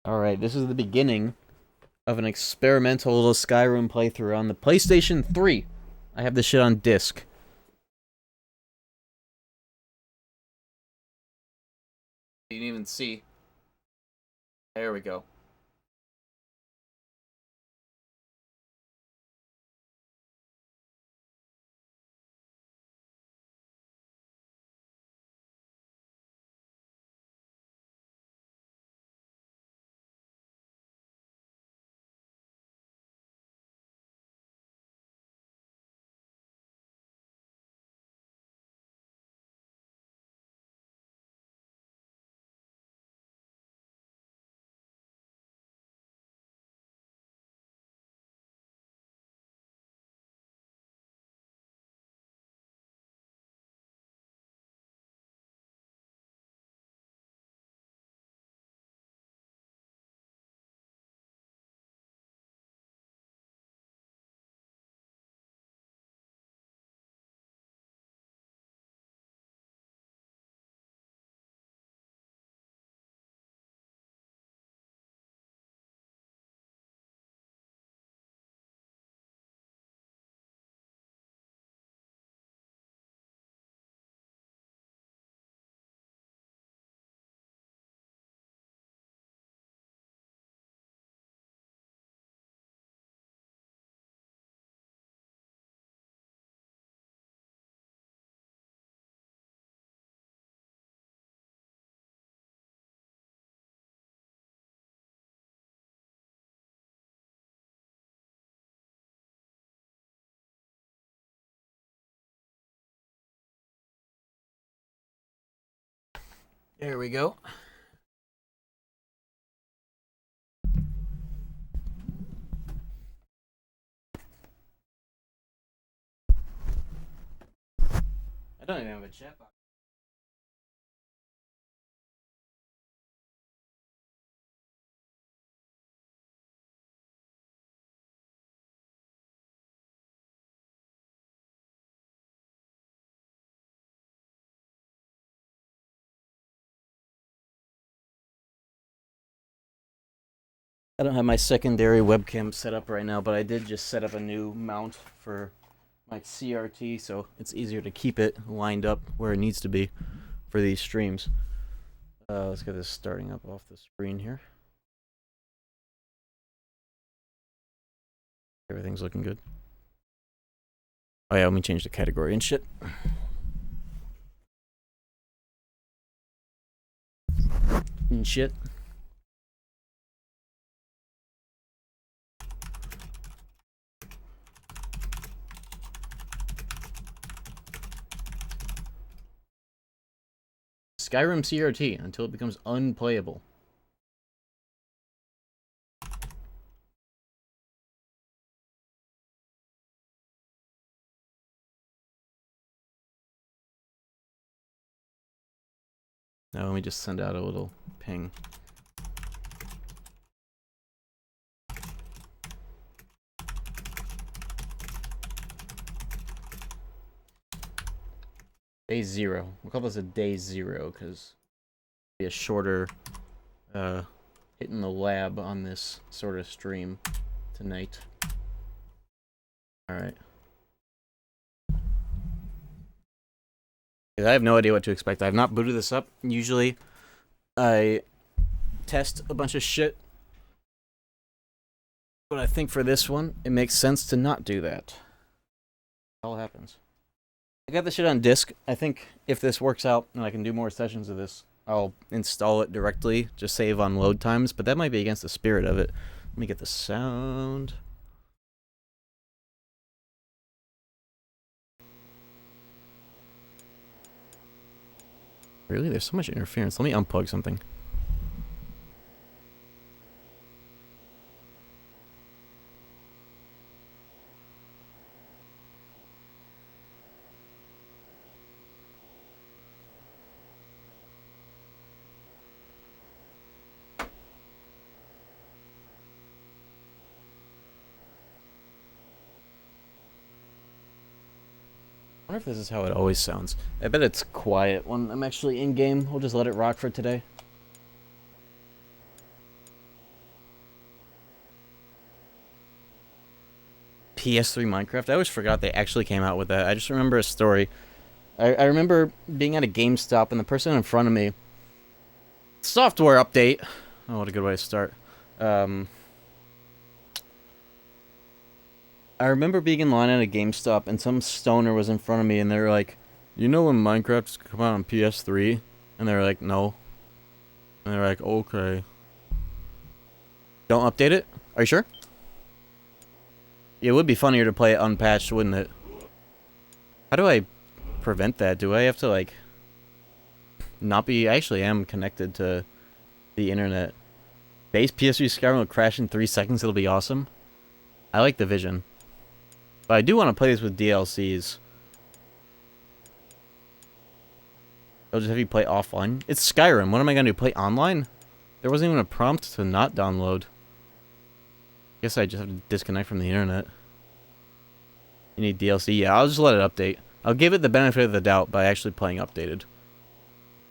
Alright, this is the beginning of an experimental little Skyrim playthrough on the PlayStation 3. I have this shit on disc. You didn't even see. There we go. There we go. I don't even have a chat box. I don't have my secondary webcam set up right now, but I did just set up a new mount for my CRT, so it's easier to keep it lined up where it needs to be for these streams. Let's get this starting up off the screen here. Everything's looking good. Oh yeah, let me change the category and shit. And shit. Skyrim CRT until it becomes unplayable. Now let me just send out a little ping. Day 0. We'll call this a day 0 because it'll be a shorter hitting the lab on this sort of stream tonight. Alright. I have no idea what to expect. I have not booted this up. Usually I test a bunch of shit, but I think for this one it makes sense to not do that. It all happens. I got this shit on disc. I think if this works out and I can do more sessions of this, I'll install it directly, just save on load times, but that might be against the spirit of it. Let me get the sound. Really? There's so much interference. Let me unplug something. I wonder if this is how it always sounds. I bet it's quiet when I'm actually in game. We'll just let it rock for today. PS3 Minecraft. I always forgot they actually came out with that. I just remember a story. I remember being at a GameStop and the person in front of me... Software update. Oh, what a good way to start. I remember being in line at a GameStop and some stoner was in front of me and they were like, you know when Minecraft's come out on PS3? And they were like, no. And they were like, okay. Don't update it? Are you sure? It would be funnier to play it unpatched, wouldn't it? How do I prevent that? Do I have to, like, not be... I actually am connected to the internet. Base PS3 Skyrim will crash in 3 seconds. It'll be awesome. I like the vision. But I do want to play this with DLCs. They'll just have you play offline. It's Skyrim. What am I going to do? Play online? There wasn't even a prompt to not download. Guess I just have to disconnect from the internet. You need DLC? Yeah, I'll just let it update. I'll give it the benefit of the doubt by actually playing updated.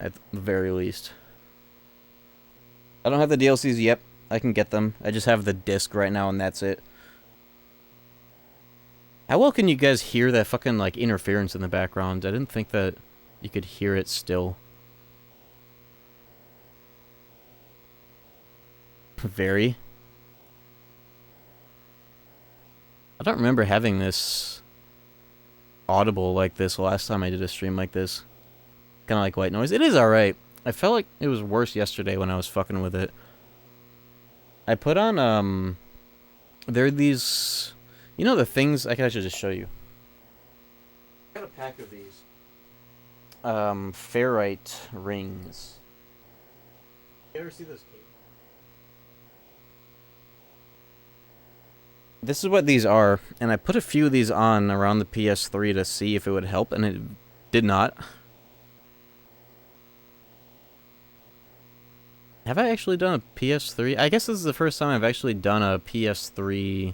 At the very least. I don't have the DLCs yet. I can get them. I just have the disc right now and that's it. How well can you guys hear that fucking, like, interference in the background? I didn't think that you could hear it still. Very. I don't remember having this audible like this last time I did a stream like this. Kind of like white noise. It is alright. I felt like it was worse yesterday when I was fucking with it. I put on, there are these... You know the things... I can actually just show you. I got a pack of these. Ferrite rings. You ever see this? This is what these are, and I put a few of these on around the PS3 to see if it would help, and it did not. Have I actually done a PS3? I guess this is the first time I've actually done a PS3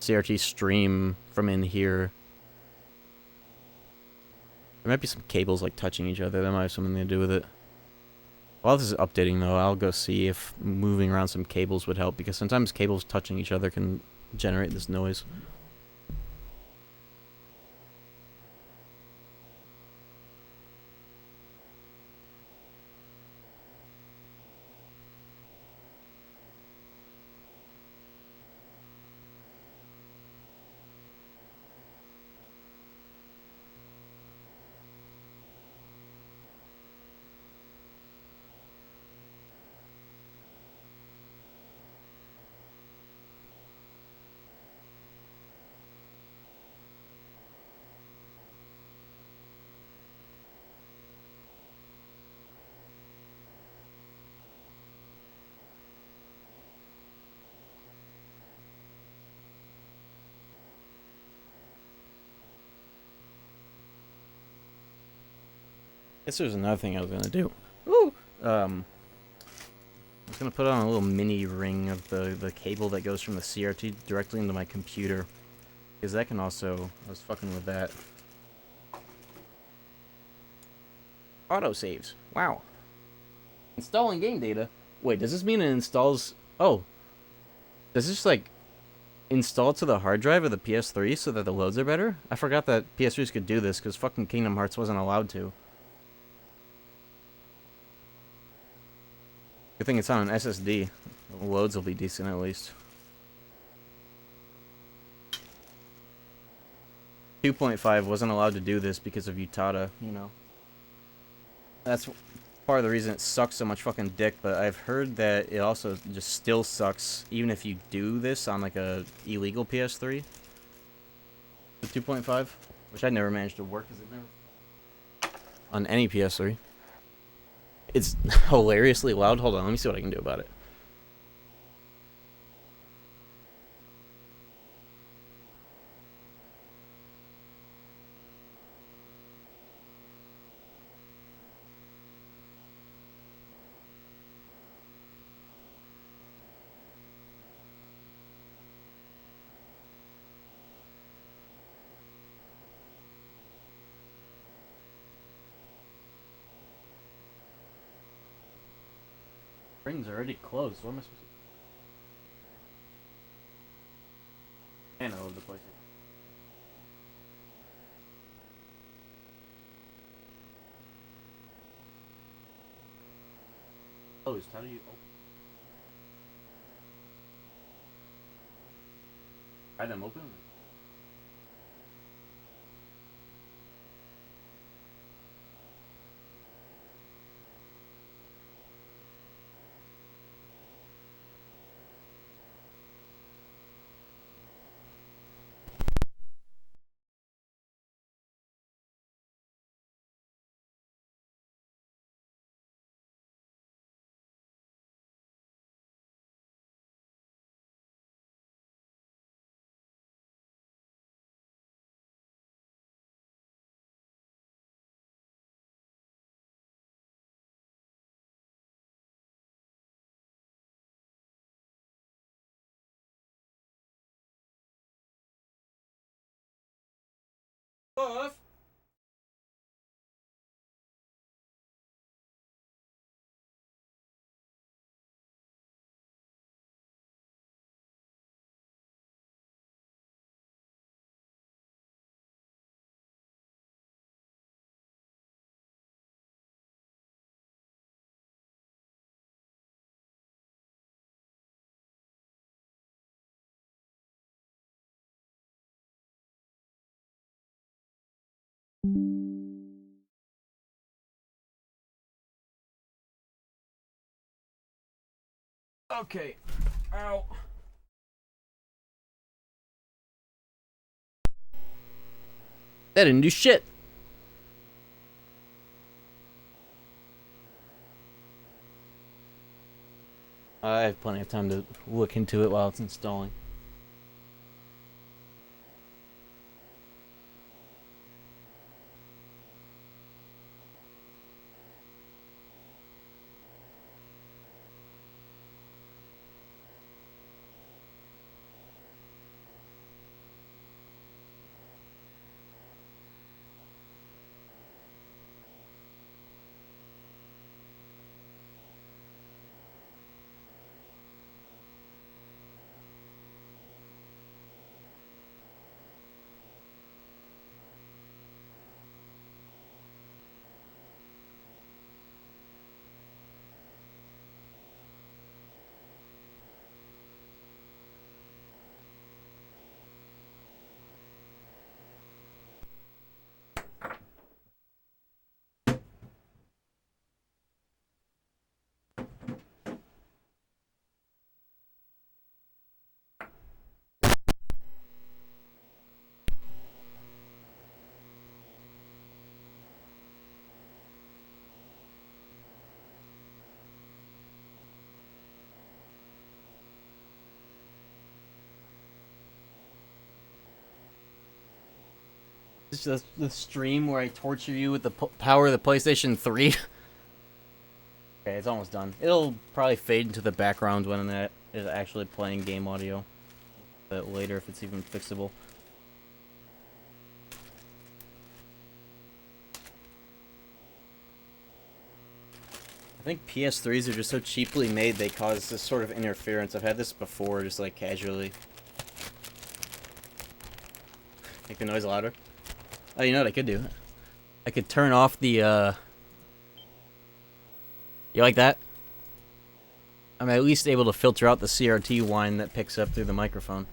CRT stream from in here. There might be some cables like touching each other. That might have something to do with it. While this is updating though, I'll go see if moving around some cables would help, because sometimes cables touching each other can generate this noise. Guess there's another thing I was gonna do. Ooh! I was gonna put on a little mini ring of the cable that goes from the CRT directly into my computer. Because that can also... I was fucking with that. Autosaves. Wow. Installing game data. Wait, does this mean it installs... Oh. Does this, like, install to the hard drive of the PS3 so that the loads are better? I forgot that PS3s could do this because fucking Kingdom Hearts wasn't allowed to. Good thing it's on an SSD. The loads will be decent at least. 2.5 wasn't allowed to do this because of Utada, you know. That's part of the reason it sucks so much fucking dick, but I've heard that it also just still sucks even if you do this on like a illegal PS3. The 2.5, which I never managed to work because it never... On any PS3. It's hilariously loud. Hold on, let me see what I can do about it. Spring's already closed. What am I supposed to... And all over the place. Closed. How do you open? Try them open? Buff. Okay. Ow. That didn't do shit. I have plenty of time to look into it while it's installing. It's just the stream where I torture you with the power of the PlayStation 3. Okay, it's almost done. It'll probably fade into the background when it is actually playing game audio. But later, if it's even fixable. I think PS3s are just so cheaply made they cause this sort of interference. I've had this before, just like casually. Make the noise louder. Oh, you know what I could do? I could turn off the, You like that? I'm at least able to filter out the CRT whine that picks up through the microphone.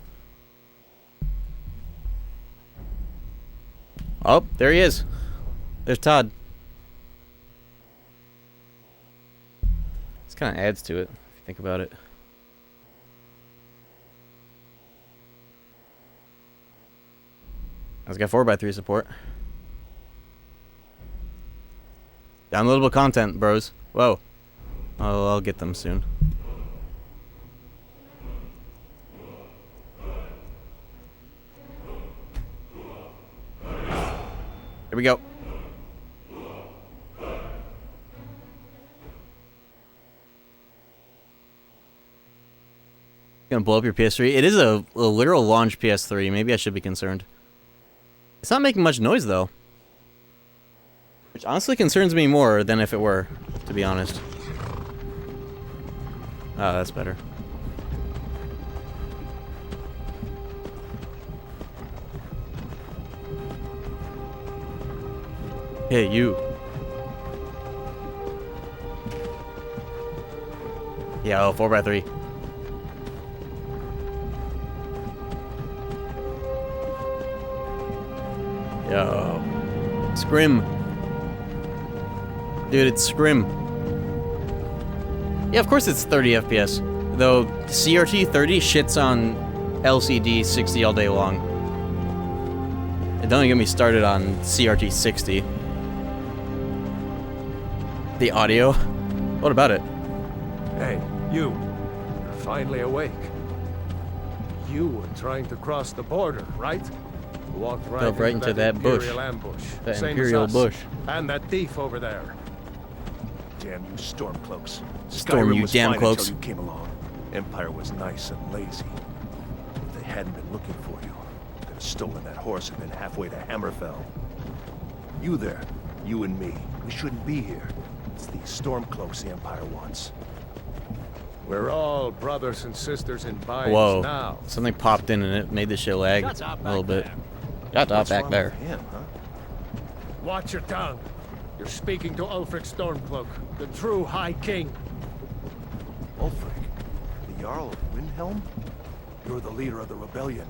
Oh, there he is. There's Todd. This kind of adds to it, if you think about it. It's got 4x3 support. Downloadable content, bros. Whoa. Oh, I'll get them soon. Here we go. Gonna blow up your PS3. It is a literal launch PS3. Maybe I should be concerned. It's not making much noise though, which honestly concerns me more than if it were, to be honest. Oh, that's better. Hey, you. Yo, 4x3. Yo. Scrim. Dude, it's Scrim. Yeah, of course it's 30 FPS. Though CRT 30 shits on LCD 60 all day long. And don't get me started on CRT 60. The audio? What about it? Hey, you're finally awake. You were trying to cross the border, right? Walked right into that bush. Ambush. That Same Imperial as us. bush. And that thief over there. Damn you stormcloaks. Storm Skyrim you was damn fine cloaks. until you came along. Empire was nice and lazy. If they hadn't been looking for you, they could have stolen that horse and been halfway to Hammerfell. You there, you and me, we shouldn't be here. It's these stormcloaks the Empire wants. We're all brothers and sisters in binds Whoa. now. Something popped in and it made the shit lag a little bit. Shut up What's back wrong there. with him, huh? Watch your tongue. You're speaking to Ulfric Stormcloak, the true High King. Ulfric, the Jarl of Windhelm? You're the leader of the rebellion.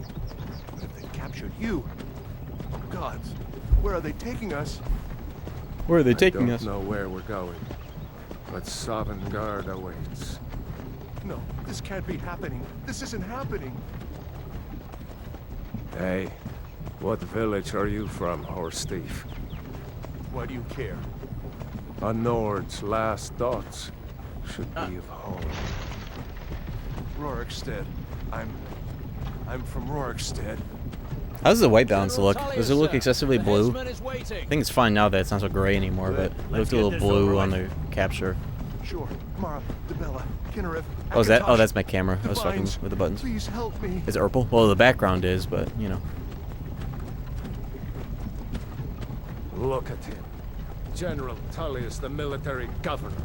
But if they captured you... Oh gods, where are they taking us? Where are they I taking don't us? know where we're going, but Sovngarde awaits. No, this can't be happening. This isn't happening. Hey, what village are you from, horse thief? Why do you care? A Nord's last thoughts should be of home. Rorikstead. I'm from Rorikstead. How does the white balance look? Does it look excessively blue? I think it's fine now that it's not so gray anymore, but it looked a little blue on the capture. Sure. Mara, Debella, Kinnereth. Oh, is that? Oh, Akatosh. that's my camera. I was fucking Divines, with the buttons. Please help me. Is it purple? Well, the background is, but, you know. Look at him. General Tully is the military governor.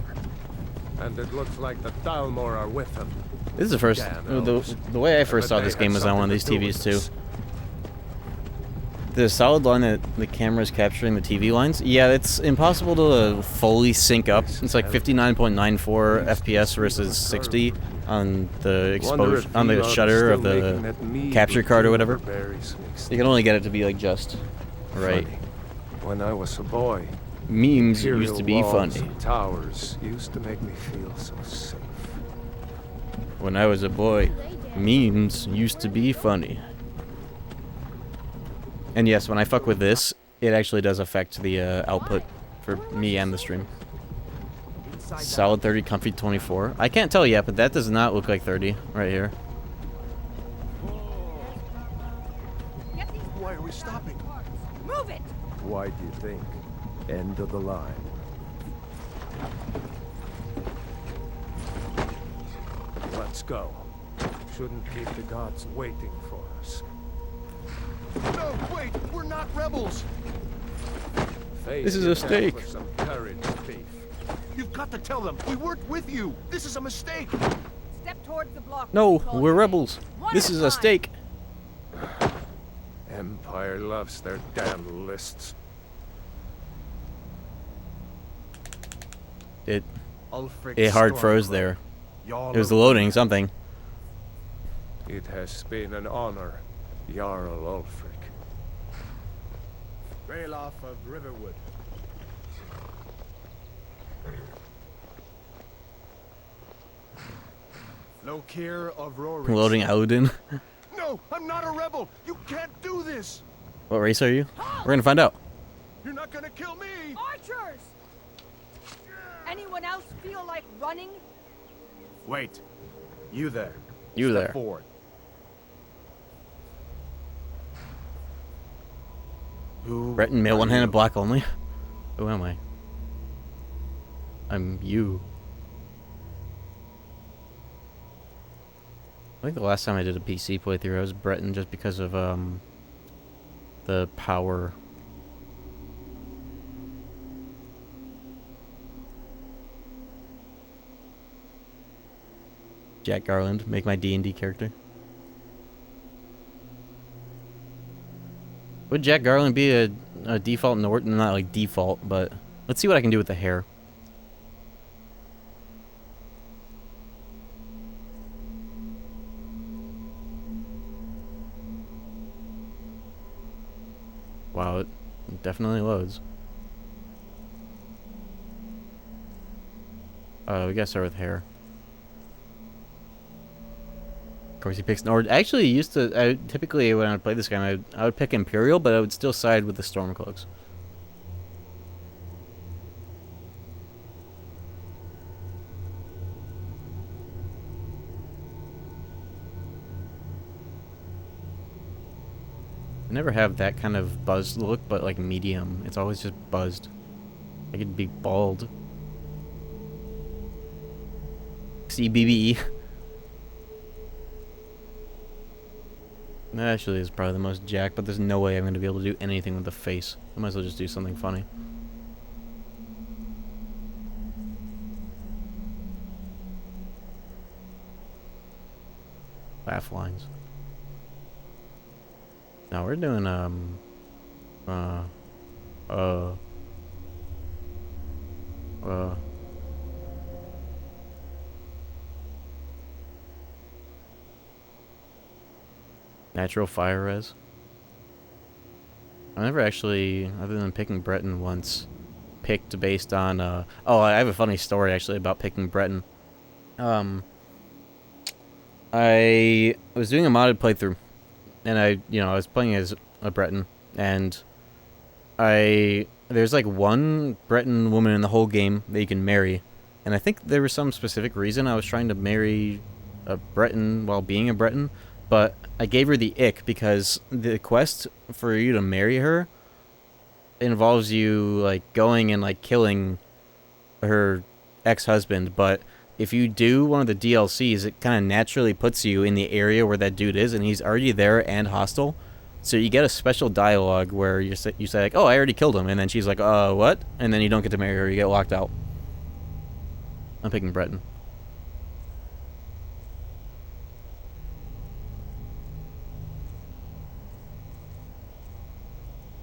And it looks like the Dalmor are with him. This is the first... Damn The elves. way I first But saw they this had game was on one of these something to do TVs, with too. this. The solid line that the camera is capturing the TV lines, yeah, it's impossible to fully sync up. It's like 59.94 FPS versus 60 on the exposure, on the shutter of the capture card or whatever. You can only get it to be like just right. Funny. When I was a boy, Memes Imperial used to be walls funny. and towers used to make me feel so safe. When I was a boy, memes used to be funny. And yes, when I fuck with this, it actually does affect the output for me and the stream. Solid 30, comfy 24. I can't tell yet, but that does not look like 30 right here. Why are we stopping? Move it! Why do you think? End of the line. Let's go. Shouldn't keep the gods waiting for us. No, wait, we're not rebels. This is a Face your death stake. with some courage, thief. You've got to tell them. We weren't with you. This is a mistake. Step towards the block. No, Call we're your rebels. name. One This at is a a time. stake. Empire loves their damn lists. It Ulfric hard froze Stormcloak, there. Jarl It was of loading something. It has been an honor, Jarl Ulfric. Ralof of Riverwood. Lokir of Rorikstead. Loading Odin. No, I'm not a rebel. You can't do this. What race are you? We're gonna find out. You're not gonna kill me. Archers! Anyone else feel like running? Wait. You there. You Step there. forward. Who Breton male are one-handed you? block only. Who am I? I'm you. I think the last time I did a PC playthrough I was Breton just because of the power. Jack Garland, make my D&D character. Would Jack Garland be a default Norton? Not like default, but let's see what I can do with the hair. Wow, it definitely loads. We gotta start with hair. Of course, he picks Nord. Actually, typically when I would play this game, I would pick Imperial, but I would still side with the Stormcloaks. I never have that kind of buzzed look, but like medium. It's always just buzzed. I could be bald. CBBE. That actually is probably the most jacked, but there's no way I'm going to be able to do anything with the face. I might as well just do something funny. Laugh lines. Now we're doing, natural fire res. I never actually, other than picking Breton once, picked based on, oh, I have a funny story actually about picking Breton. I was doing a modded playthrough, and I was playing as a Breton, and there's like one Breton woman in the whole game that you can marry, and I think there was some specific reason I was trying to marry a Breton while being a Breton, but I gave her the ick because the quest for you to marry her involves you like going and like killing her ex-husband, but if you do one of the DLCs, it kind of naturally puts you in the area where that dude is, and he's already there and hostile. So you get a special dialogue where you say like, "Oh, I already killed him," and then she's like, what?" And then you don't get to marry her; you get locked out. I'm picking Breton.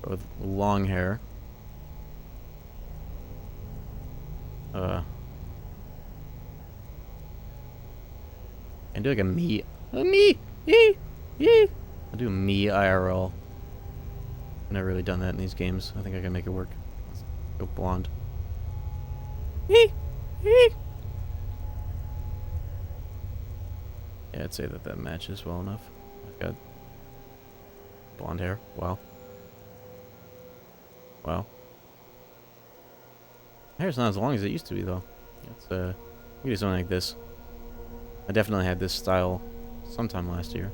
With long hair. And do like a me. I'll do me IRL. I've never really done that in these games. I think I can make it work. Let's go blonde. Yeah, I'd say that matches well enough. I've got blonde hair. Wow. Wow. Hair's not as long as it used to be, though. It's we can do something like this. I definitely had this style sometime last year.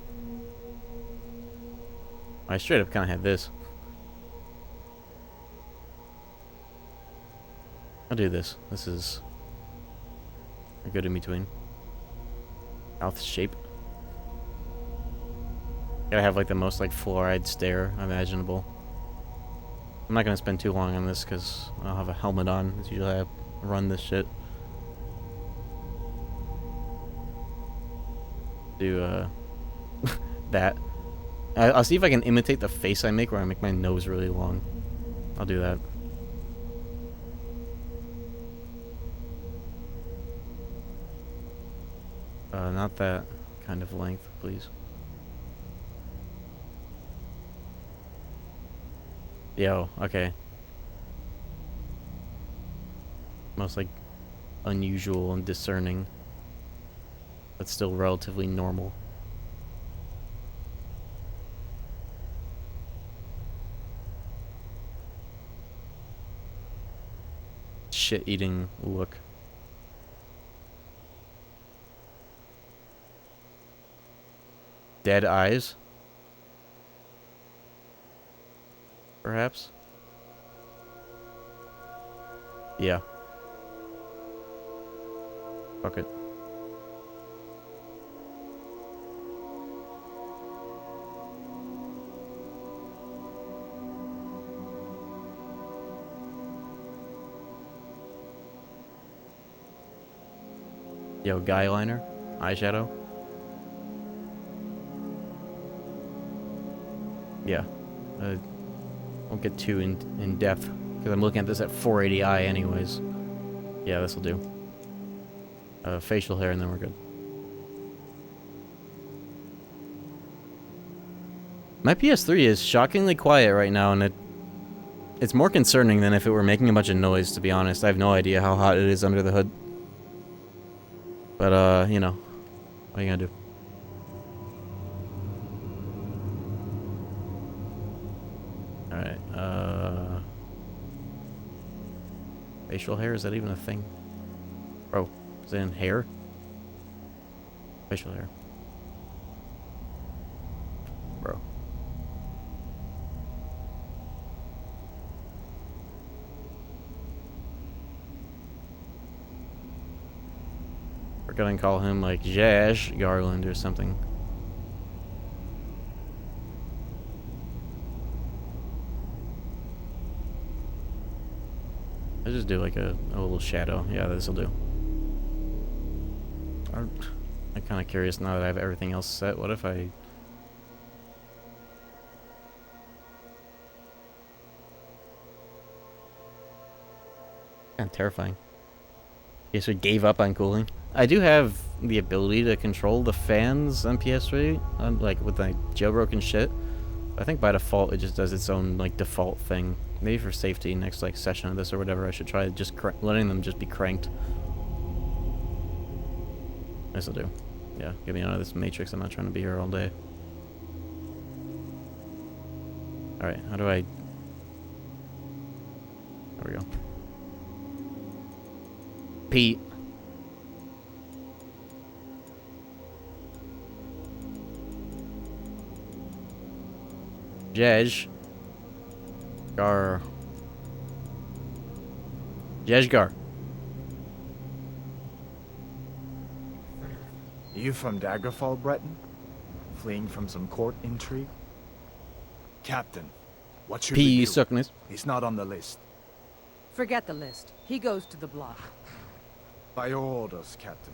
I straight up kind of had this. I'll do this. This is a good in between. Mouth shape. Gotta have like the most like fluoride stare imaginable. I'm not gonna spend too long on this because I'll have a helmet on. That's usually how I run this shit. Do that. I'll see if I can imitate the face I make where I make my nose really long. I'll do that. Not that kind of length, please. Yo, okay. Most like unusual and discerning, but still relatively normal. Shit-eating look. Dead eyes? Perhaps? Yeah. Fuck it. Yo, guy liner, eyeshadow. Yeah, won't get too in depth because I'm looking at this at 480i anyways. Yeah, this will do. Facial hair, and then we're good. My PS3 is shockingly quiet right now, and It's more concerning than if it were making a bunch of noise, to be honest. I have no idea how hot it is under the hood. But, you know, what are you gonna do? Alright, facial hair, is that even a thing? Bro, is it in hair? Facial hair. Bro. We're gonna call him like Jash Garland or something. I just do like a little shadow. Yeah, this'll do. I'm kind of curious now that I have everything else set. What if I... Kind of terrifying. Guess we gave up on cooling. I do have the ability to control the fans on PS3, like with my jailbroken shit. I think by default it just does its own like default thing. Maybe for safety, next like session of this or whatever, I should try just letting them just be cranked. This'll do. Yeah, get me out of this matrix. I'm not trying to be here all day. Alright, how do I... There we go. Pete. Jej. Gar. Jejgar. You from Daggerfall, Breton? Fleeing from some court intrigue? Captain, what should we P. do? Suckness. He's not on the list. Forget the list. He goes to the block. By your orders, Captain.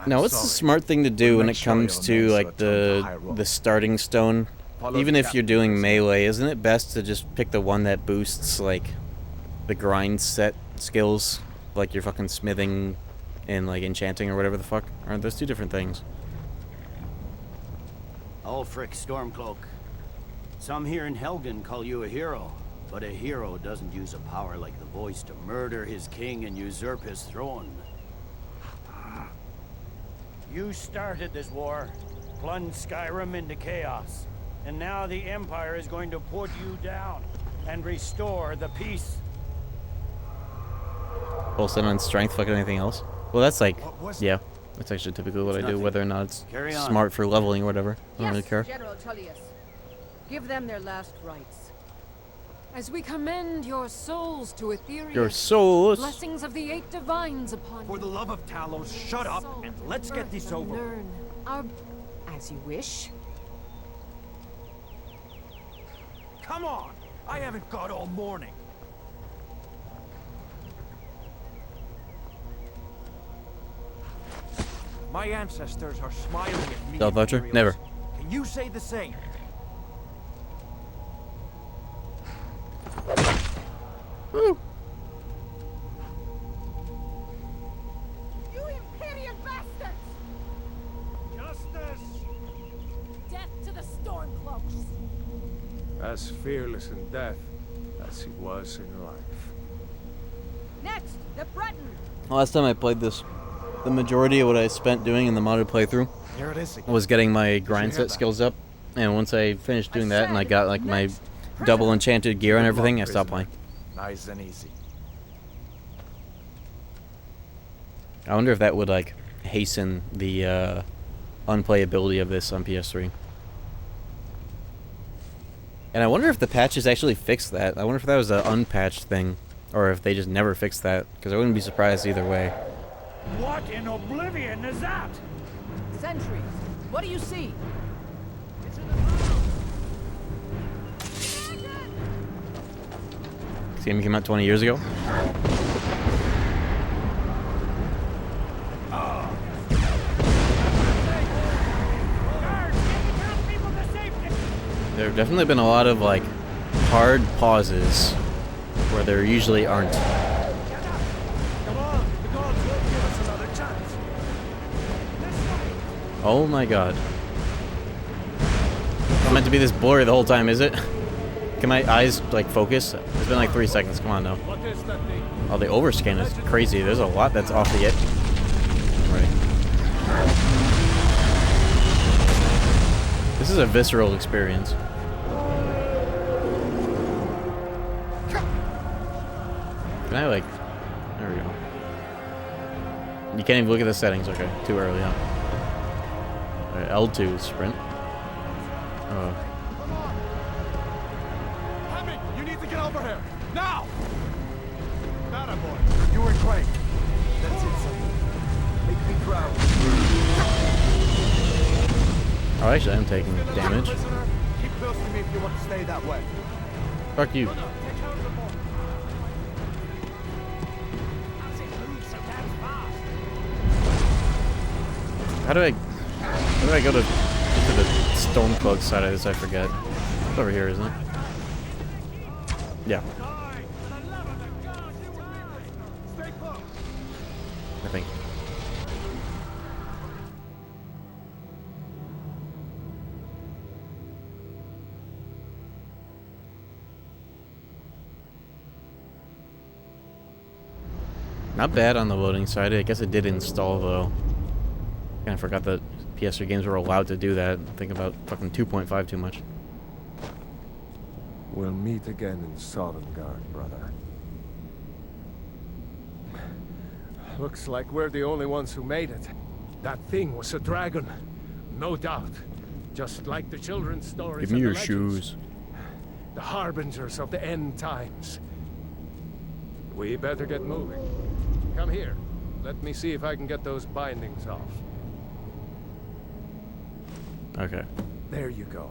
No, what's the smart thing to do We'll when make it sure comes your to names are like turned to high the roll. starting stone? Follow Even the if you're captain, doing please. melee, isn't it best to just pick the one that boosts like the grind set skills, like your fucking smithing and like enchanting or whatever the fuck? Aren't those two different things? Ulfric Stormcloak. Some here in Helgen call you a hero, but a hero doesn't use a power like the voice to murder his king and usurp his throne. You started this war, plunged Skyrim into chaos, and now the Empire is going to put you down and restore the peace. Full set on strength, fucking anything else? Well, that's like, What was yeah, that's actually typically what It's I do, nothing. whether or not it's Carry on. smart for leveling or whatever. I don't really care. General Tullius. Give them their last rites. As we commend your souls to Etheria, Your souls. blessings of the eight divines upon For the you. love of Talos, shut up Salt and let's get earth this and over. learn our... As you wish. Come on! I haven't got all morning. My ancestors are smiling at me. Stealth Archer? Imperials. Never. Can you say the same? Woo. You Imperial bastards! Justice! Death to the Stormcloaks! As fearless in death as he was in life. Next, the Breton. Last time I played this, the majority of what I spent doing in the modded playthrough Here it is again. was getting my grind hear set that? skills up. And once I finished doing that and I said got like my next double enchanted gear and Good everything, luck, I stopped playing. prisoner. Nice and easy. I wonder if that would like hasten the unplayability of this on PS3. And I wonder if the patches actually fixed that. I wonder if that was an unpatched thing, or if they just never fixed that, because I wouldn't be surprised either way. What in oblivion is that? Sentries. What do you see? This game came out 20 years ago. There have definitely been a lot of like hard pauses where there usually aren't. Come on! The gods won't give us another chance! Oh my god. It's not meant to be this blurry the whole time, is it? Can my eyes, like, focus? It's been like 3 seconds. Come on, now. What is that thing? Oh, the overscan is crazy. There's a lot that's off the edge. Right. This is a visceral experience. Can I, like... There we go. You can't even look at the settings. Okay, too early, huh? Alright, L2 is sprint. Oh. Hammy, you need to get over here! Now! That boy, you're doing great. That's it, son. Make me proud. Oh, actually, I'm taking damage. Prisoner, keep close to me if you want to stay that way. Fuck you. Take care of the boy. How do I go to the Stormcloak side of this? I forget. It's over here, isn't it? Yeah. Stay close. I think. Not bad on the loading side. I guess it did install though. Kind of forgot that PS3 games were allowed to do that. Think about fucking 2.5 too much. We'll meet again in Sovngarde, brother. Looks like we're the only ones who made it. That thing was a dragon. No doubt. Just like the children's stories. Give me and your the legends. shoes. The harbingers of the end times. We better get moving. Come here. Let me see if I can get those bindings off. Okay. There you go.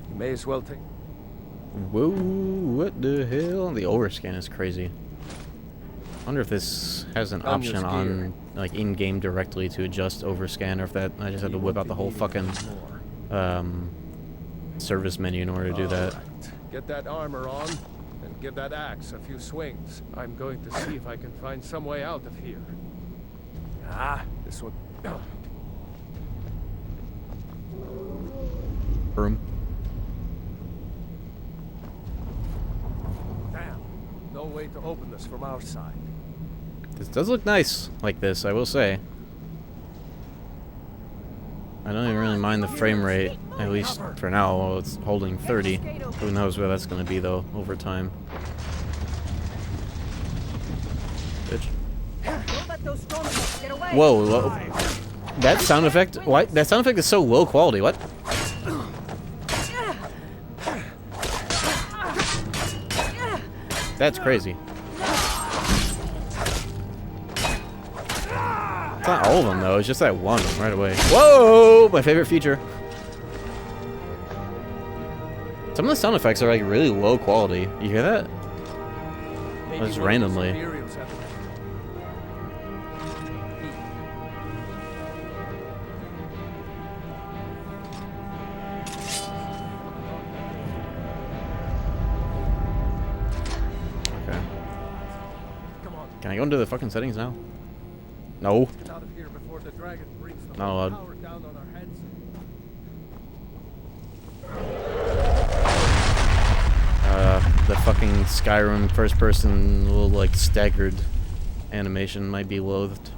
You may as well take... Whoa, what the hell? The overscan is crazy. I wonder if this has an On your option on, gear. like, in-game directly to adjust overscan, or if that I just have to whip out the whole fucking service menu in order to do that. Alright. Get that armor on, and give that axe a few swings. I'm going to see if I can find some way out of here. Ah, this one... Oh. Room. Damn. No way to open this from our side. This does look nice like this, I will say. I don't even really mind the frame rate, at least for now, while it's holding 30. Who knows where that's going to be, though, over time. Bitch. Don't let those stormtroopers get away. Whoa, whoa. That sound effect? What? That sound effect is so low quality. What? That's crazy. It's not all of them, though. It's just that one right away. Whoa! My favorite feature. Some of the sound effects are, like, really low quality. You hear that? Maybe Just one of randomly. those Imperials have- Okay. Come on, Can I go into the fucking settings now? No. get out of here before the dragon brings the Not whole allowed. power down on our heads. The fucking Skyrim first-person little, like, staggered animation might be loathed.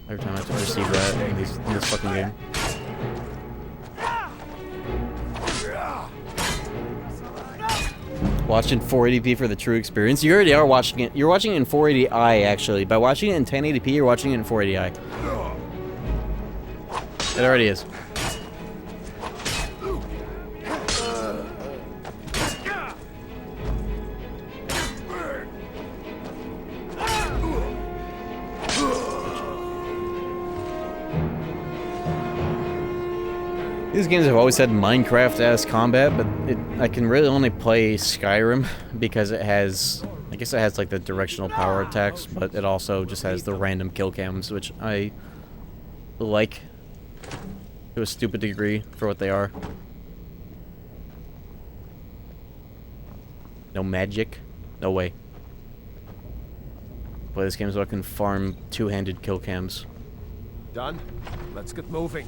Every time I have to perceive that in this fucking game. Watching 480p for the true experience. You already are watching it. You're watching it in 480i, actually. By watching it in 1080p, you're watching it in 480i. It already is. These games have always had Minecraft-ass combat, but I can really only play Skyrim because it has, I guess it has like the directional power attacks, but it also just has the random kill cams, which I like to a stupid degree for what they are. No magic? No way. Play this game so I can farm two-handed kill cams Done? Let's get moving.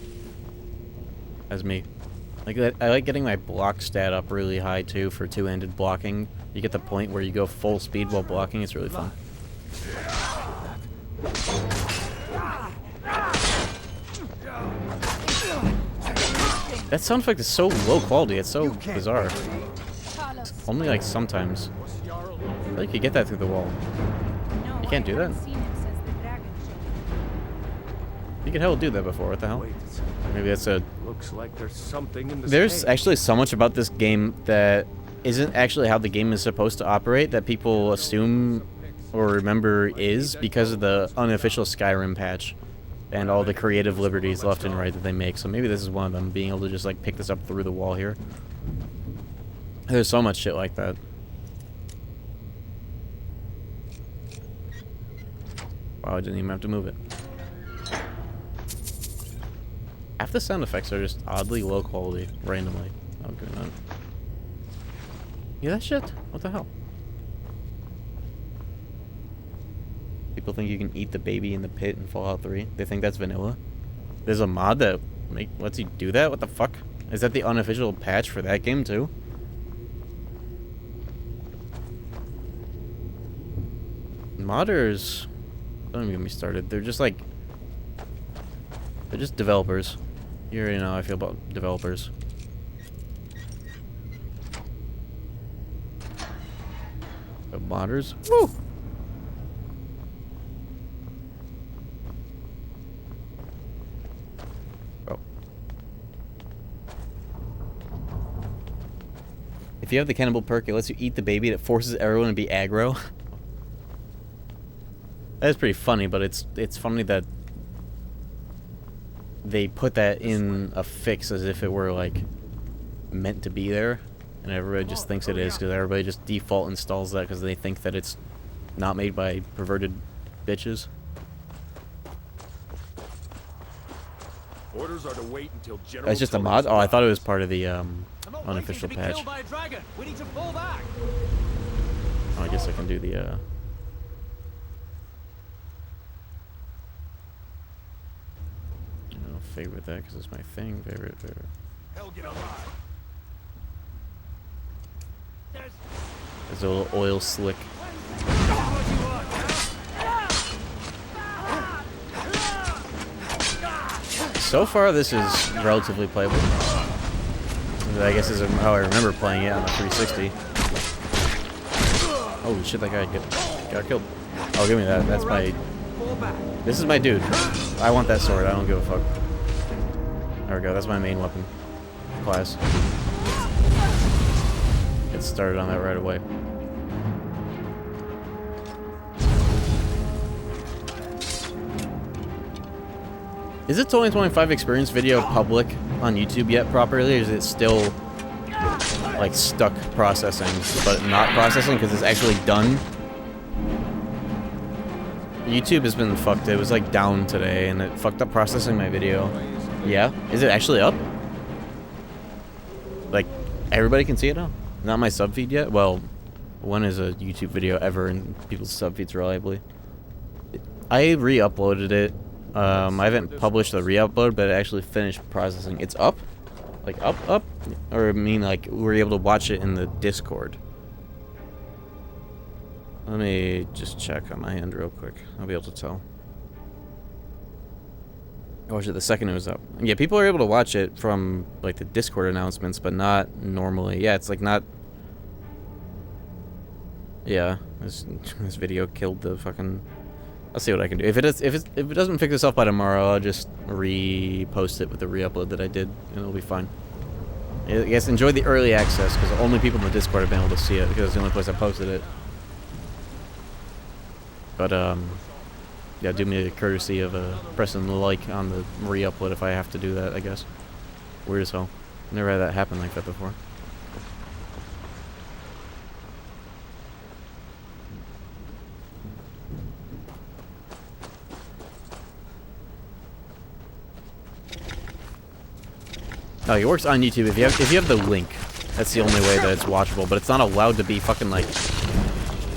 as me. Like that, I like getting my block stat up really high too for two-handed blocking. You get the point where you go full speed while blocking. It's really fun. That sound effect is so low quality. It's so bizarre. Only like sometimes. I feel like you get that through the wall. You can't do that? You could hell do that before. What the hell? Maybe that's a... Looks like there's something in the There's sky. actually so much about this game that isn't actually how the game is supposed to operate that people assume or remember is because of the unofficial Skyrim patch and all the creative liberties left and right that they make. So maybe this is one of them, being able to just like pick this up through the wall here. There's so much shit like that. Wow, I didn't even have to move it. Half the sound effects are just oddly low quality, randomly. Okay, man. Yeah, that shit? What the hell? People think you can eat the baby in the pit in Fallout 3. They think that's vanilla. There's a mod that lets you do that? What the fuck? Is that the unofficial patch for that game too? Modders... Don't even get me started. They're just like... They're just developers. You already know how I feel about developers. But modders? Woo! Oh. If you have the cannibal perk, it lets you eat the baby and it forces everyone to be aggro. That's pretty funny, but it's funny that they put that in a fix as if it were like meant to be there, and everybody just thinks it is because everybody just default installs that because they think that it's not made by perverted bitches. Orders are to wait until General That's just a mod? Oh, I thought it was part of the unofficial patch. We need to fall back. Oh, I guess I can do the favorite that because it's my thing. Favorite. Hell, get alive. There's a little oil slick. So far, this is relatively playable. I guess is how I remember playing it on the 360. Holy shit, that guy got killed. Oh, give me that. That's my... This is my dude. I want that sword. I don't give a fuck. There we go. That's my main weapon class. Get started on that right away. Is it 2025 experience video public on YouTube yet properly, or is it still like stuck processing, but not processing because it's actually done? YouTube has been fucked. It was like down today and it fucked up processing my video. Yeah? Is it actually up? Like, everybody can see it now? Not my sub feed yet? Well, when is a YouTube video ever in people's sub feeds reliably? I re-uploaded it. I haven't published the re-upload, but it actually finished processing. It's up? Like, up? Or I mean, like, we're able to watch it in the Discord. Let me just check on my end real quick. I'll be able to tell. I watched it the second it was up. Yeah, people are able to watch it from, like, the Discord announcements, but not normally. Yeah, it's, like, not... Yeah, this video killed the fucking... I'll see what I can do. If it doesn't fix itself by tomorrow, I'll just repost it with the re-upload that I did, and it'll be fine. I guess enjoy the early access, because only people in the Discord have been able to see it, because it's the only place I posted it. But, yeah, do me the courtesy of pressing the like on the re-upload if I have to do that, I guess. Weird as hell. Never had that happen like that before. Oh, it works on YouTube if you have the link. That's the only way that it's watchable, but it's not allowed to be fucking like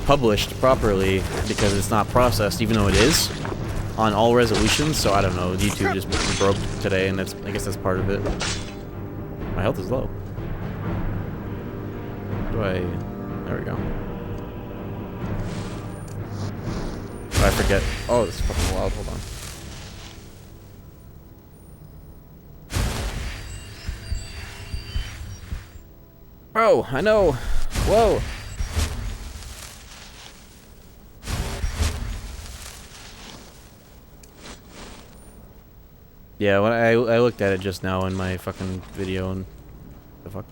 published properly because it's not processed, even though it is on all resolutions. So I don't know. YouTube just broke today, and I guess that's part of it. My health is low. How do I... There we go. Oh, I forget. Oh, this is fucking loud. Hold on. Bro, I know. Whoa. Yeah, when I looked at it just now in my fucking video and the fuck.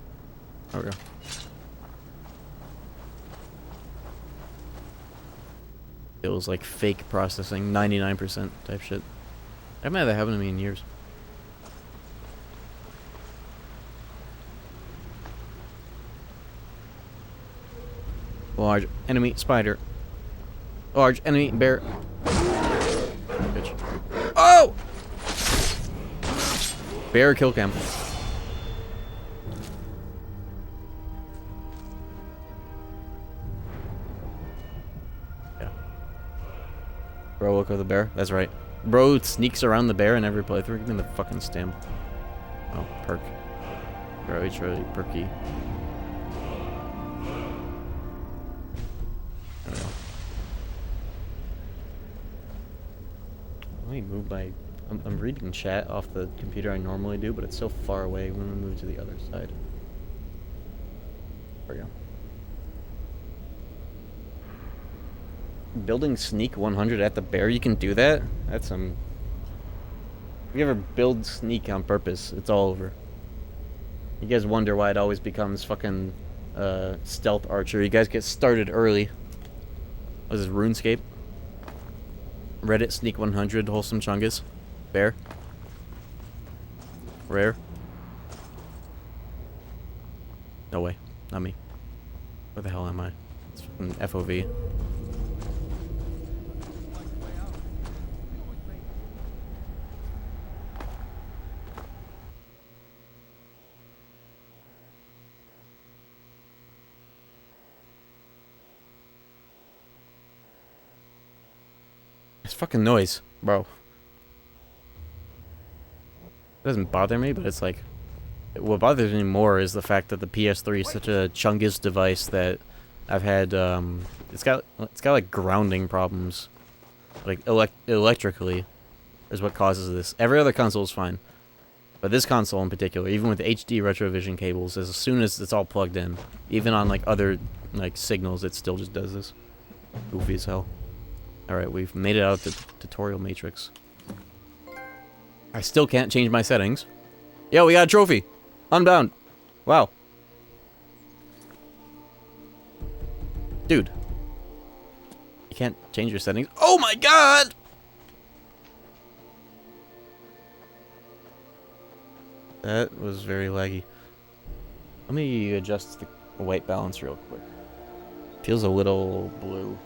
There we go. It was like fake processing, 99% type shit. I haven't had that happen to me in years. Large enemy spider. Large enemy bear. Bitch. Oh! Bear kill cam. Yeah. Bro, look at the bear. That's right. Bro sneaks around the bear in every playthrough. Give me the fucking stamp. Oh, perk. Bro, he's really perky. There we go. Let me move my... I'm reading chat off the computer I normally do, but it's so far away when we move to the other side. There we go. Building sneak 100 at the bear, you can do that? That's some... If you ever build sneak on purpose, it's all over. You guys wonder why it always becomes fucking stealth archer. You guys get started early. What is this, RuneScape? Reddit sneak 100 wholesome chungus. Bear. Rare. No way. Not me. Where the hell am I? It's fucking FOV. It's fucking noise, bro. It doesn't bother me, but it's like... What bothers me more is the fact that the PS3 is such a chungus device that I've had, it's got like grounding problems. Like, electrically is what causes this. Every other console is fine. But this console in particular, even with HD retrovision cables, as soon as it's all plugged in, even on like other like signals, it still just does this. Goofy as hell. Alright, we've made it out of the tutorial matrix. I still can't change my settings. Yo, we got a trophy! Unbound! Wow. Dude. You can't change your settings. Oh my god! That was very laggy. Let me adjust the white balance real quick. Feels a little blue.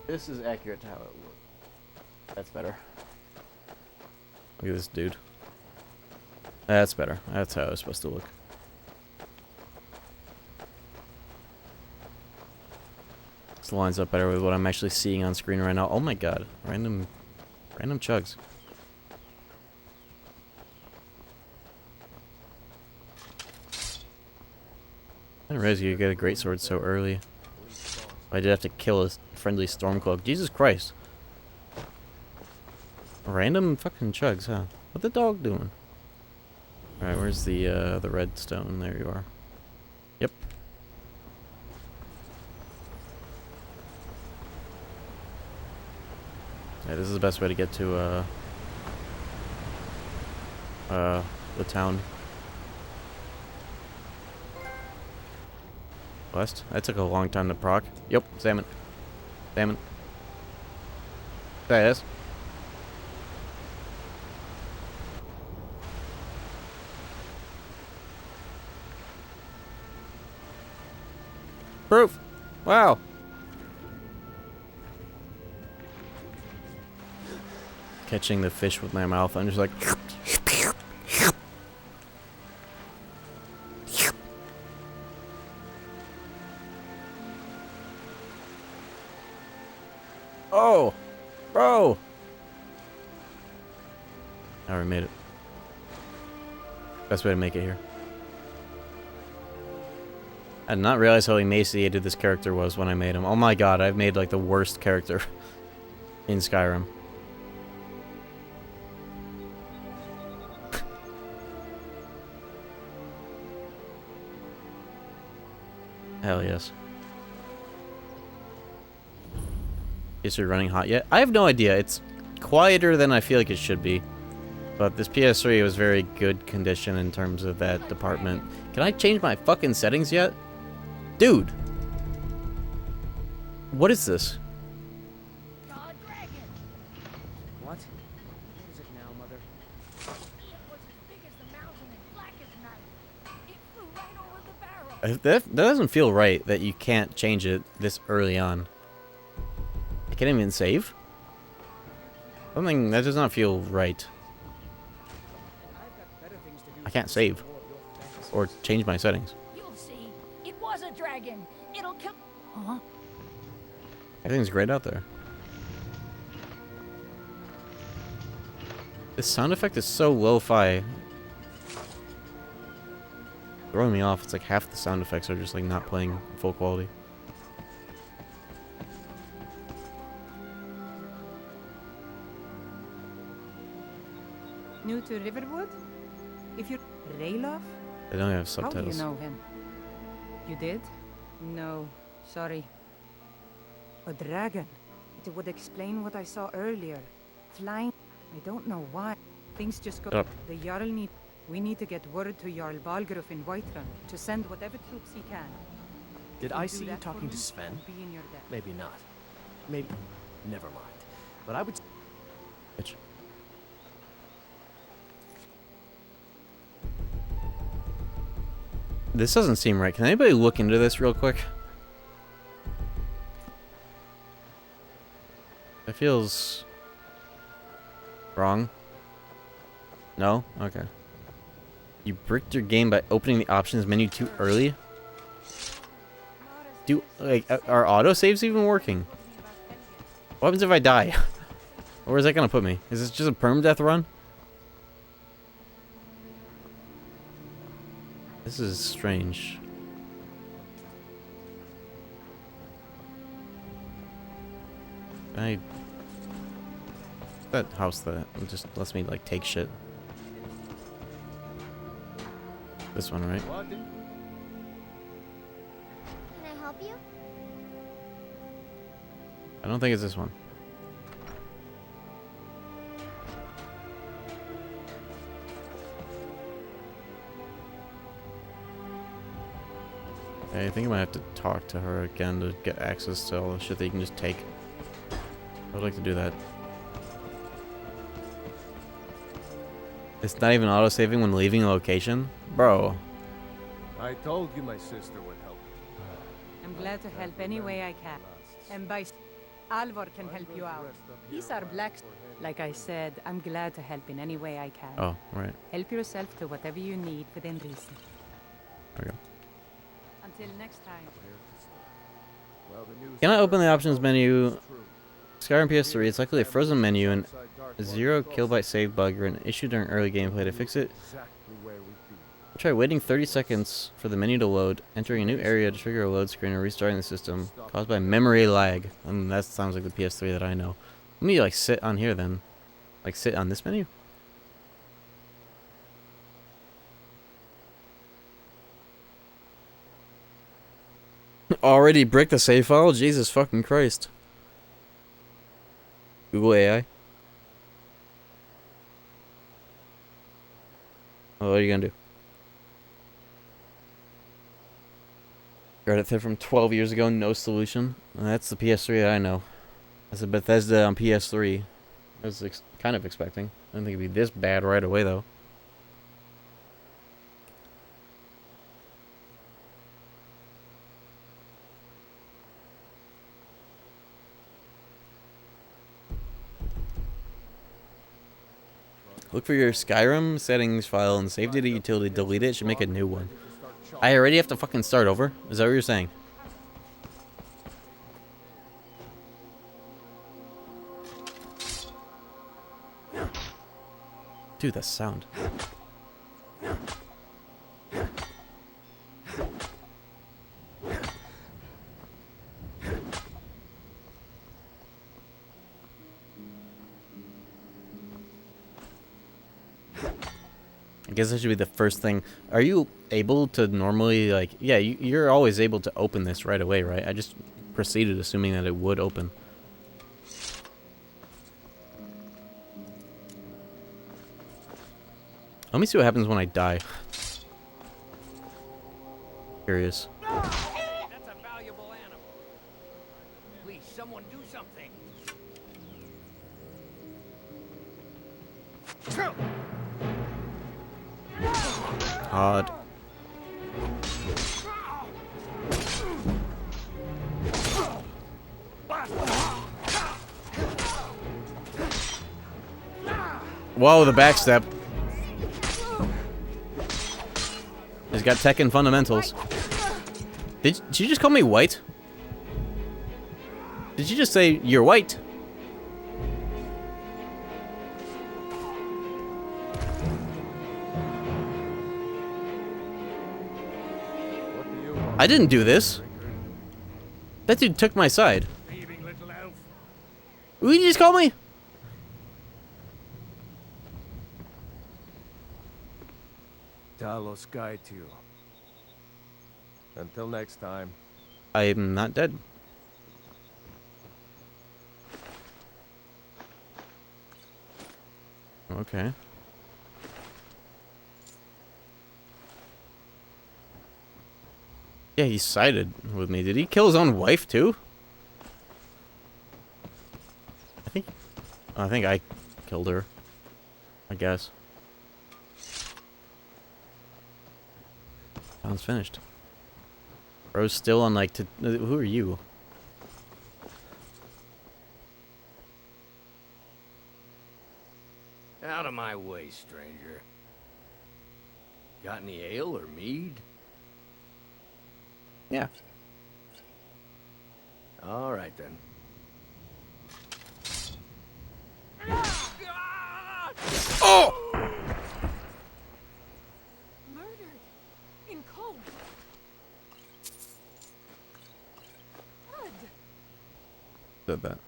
This is accurate to how it works. That's better. Look at this dude. That's better. That's how it's supposed to look. This lines up better with what I'm actually seeing on screen right now. Oh my god. Random chugs. I didn't realize you could get a greatsword so early. I did have to kill a friendly Stormcloak. Jesus Christ. Random fucking chugs, huh? What the dog doing? Alright, where's the redstone? There you are. Yep. Yeah, this is the best way to get to, the town. West? That took a long time to proc. Yep, salmon. Salmon. There it is. Proof! Wow! catching the fish with my mouth. I'm just like... Oh! Bro! Now we made it. Best way to make it here. I did not realize how emaciated this character was when I made him. Oh my god, I've made like the worst character in Skyrim. Hell yes. Is it running hot yet? I have no idea. It's quieter than I feel like it should be. But this PS3 was very good condition in terms of that department. Can I change my fucking settings yet? Dude! What is this? What? What is it now, Mother? That doesn't feel right that you can't change it this early on. I can't even save? Something that does not feel right. I can't save. Or change my settings. You'll see. It was a dragon. It'll kill. Huh? Everything's great out there. This sound effect is so lo-fi. Throwing me off. It's like half the sound effects are just like not playing full quality. New to Riverwood? If you're Rayloff? They don't have How do subtitles. you know him? You did? No, sorry. A dragon. It would explain what I saw earlier. Flying. I don't know why. Things just go. Shut up. The Jarl need. We need to get word to Jarl Balgruuf in Whiterun to send whatever troops he can. Did You I do see you that for talking to me, Sven? I'll be in your debt. Maybe not. Maybe. Never mind. But I would. Bitch. This doesn't seem right. Can anybody look into this real quick? That feels wrong. No? Okay. You bricked your game by opening the options menu too early? Are autosaves even working? What happens if I die? Where is that gonna put me? Is this just a permadeath run? This is strange. That house that just lets me like take shit. This one, right? Can I help you? I don't think it's this one. I think I might have to talk to her again to get access to all the shit that you can just take. I would like to do that. It's not even auto-saving when leaving a location? Bro. I told you my sister would help. I'm glad to help any way I can. And by Alvor can help you out. He's our black. Like I said, I'm glad to help in any way I can. Oh, right. Help yourself to whatever you need within reason. There we go. Until next time. Can I open the options menu? Skyrim PS3, it's likely a frozen menu and a 0 kilobyte save bug or an issue during early gameplay. To fix it, try waiting 30 seconds for the menu to load, entering a new area to trigger a load screen, or restarting the system caused by memory lag. And that sounds like the PS3 that I know. Let me like sit on here then. Like sit on this menu? Already bricked the save file? Jesus fucking Christ. Google AI. Oh, what are you gonna do? Reddit thread from 12 years ago, no solution. Well, that's the PS3 that I know. That's a Bethesda on PS3. I was kind of expecting. I didn't think it'd be this bad right away, though. Look for your Skyrim settings file and save data utility. Delete it. Should make a new one. I already have to fucking start over? Is that what you're saying? Dude, that sound. I guess that should be the first thing. Are you able to normally, like, yeah, you're always able to open this right away, right? I just proceeded assuming that it would open. Let me see what happens when I die. Curious. That's a valuable animal. Please, someone do something. Odd. Whoa, the backstep. He's got tech and fundamentals. Did you just call me white? Did you just say you're white? I didn't do this. That dude took my side. What did you just call me? Talos guide you. Until next time. I'm not dead. Okay. Yeah, he sided with me. Did he kill his own wife too? I think I killed her. I guess. Sounds finished. Bro's still on like who are you? Out of my way, stranger. Got any ale or mead? Yeah. All right then. Oh! Murdered. In cold blood. Said that.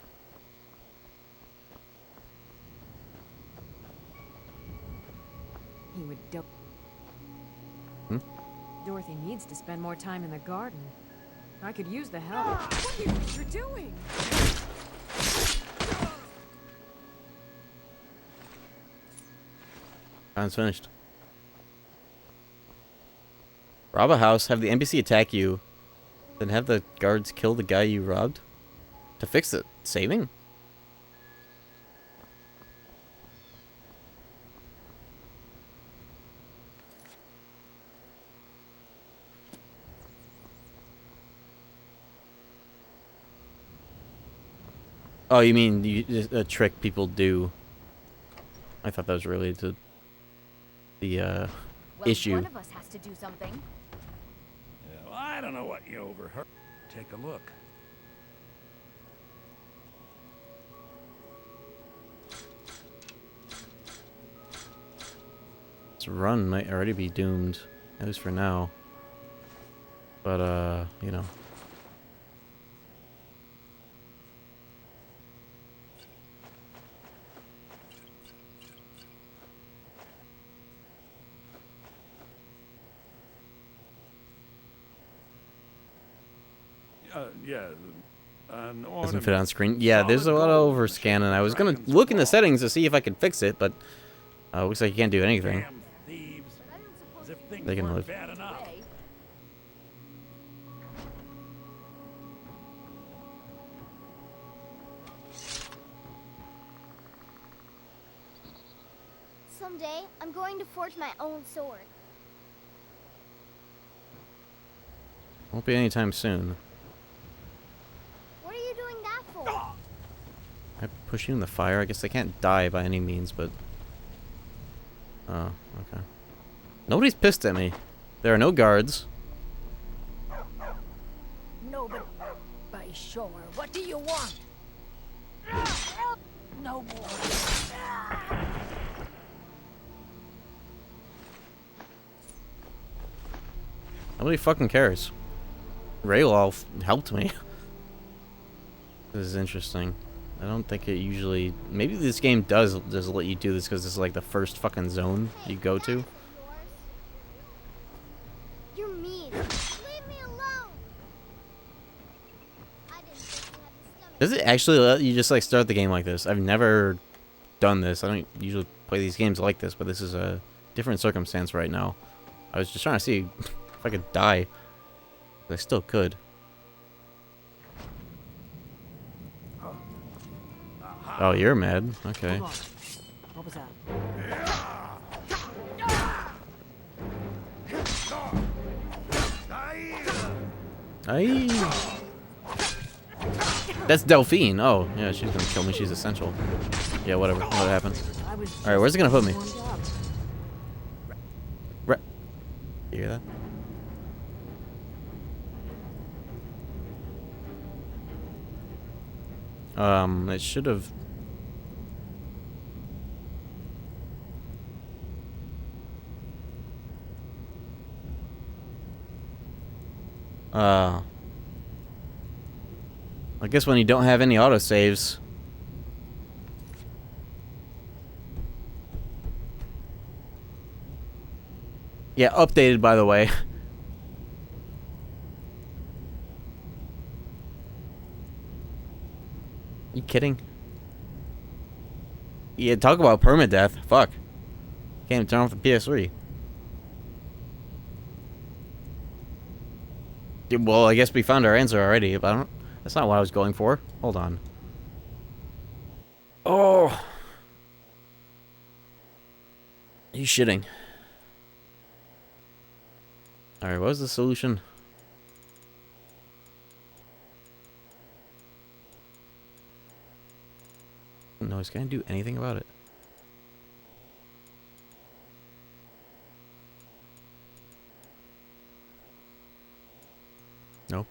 He would do. Dorothy needs to spend more time in the garden. I could use the help. What do you think you're doing? Sounds finished. Rob a house, have the NPC attack you, then have the guards kill the guy you robbed? To fix it. Saving? Oh, you mean a trick people do? I thought that was related to the Well, issue. one of us has to do something. Well, I don't know what you overheard. Take a look. This run might already be doomed, at least for now. But, you know. Yeah. Doesn't fit on screen. Yeah, there's a lot of overscan, and I was gonna look in the settings to see if I could fix it, but looks like you can't do anything. Damn thieves. As if things They can weren't live. bad enough. Someday, I'm going to forge my own sword. Won't be anytime soon. What are you doing that for? I push you in the fire. I guess they can't die by any means, but Oh, okay. Nobody's pissed at me. There are no guards. No, but by sure. What do you want? Help! No more. Nobody fucking cares. Raylaw helped me. This is interesting. I don't think it usually... Maybe this game does just let you do this because this is like the first fucking zone you go to. You're mean. Leave me alone. I didn't think you had the stomach. Does it actually let you just like start the game like this? I've never done this. I don't usually play these games like this, but this is a different circumstance right now. I was just trying to see if I could die. I still could. Oh, you're mad. Okay. Hold on. What was that? Aye. That's Delphine. Oh, yeah, she's gonna kill me. She's essential. Yeah, whatever. What happened? Alright, where's it gonna put me? You hear that? It should have... I guess when you don't have any autosaves. Yeah, updated by the way. You kidding? Yeah, talk about permadeath. Fuck. Can't even turn off the PS3. Yeah, well, I guess we found our answer already, but I don't... That's not what I was going for. Hold on. Oh. Are you shitting? Alright, what was the solution? No, it's gonna do anything about it. Nope.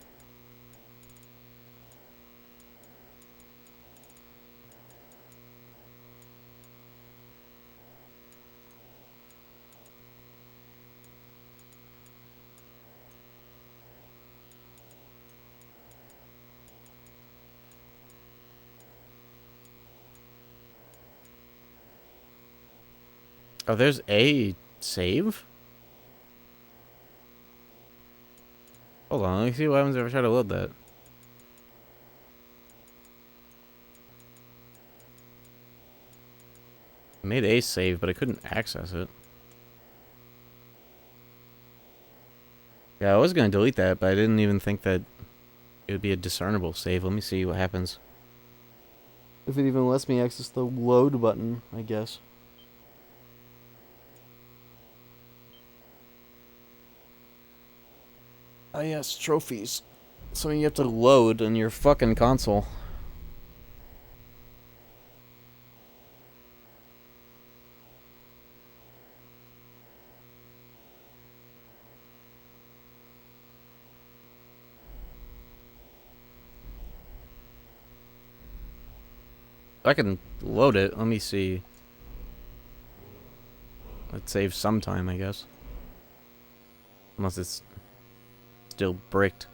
Oh, there's a save? Hold on, let me see what happens if I try to load that. I made a save, but I couldn't access it. Yeah, I was gonna delete that, but I didn't even think that it would be a discernible save. Let me see what happens. If it even lets me access the load button, I guess. Oh yes, trophies. Something you have to load on your fucking console. I can load it. Let me see. Let's save some time, I guess. Unless it's still bricked.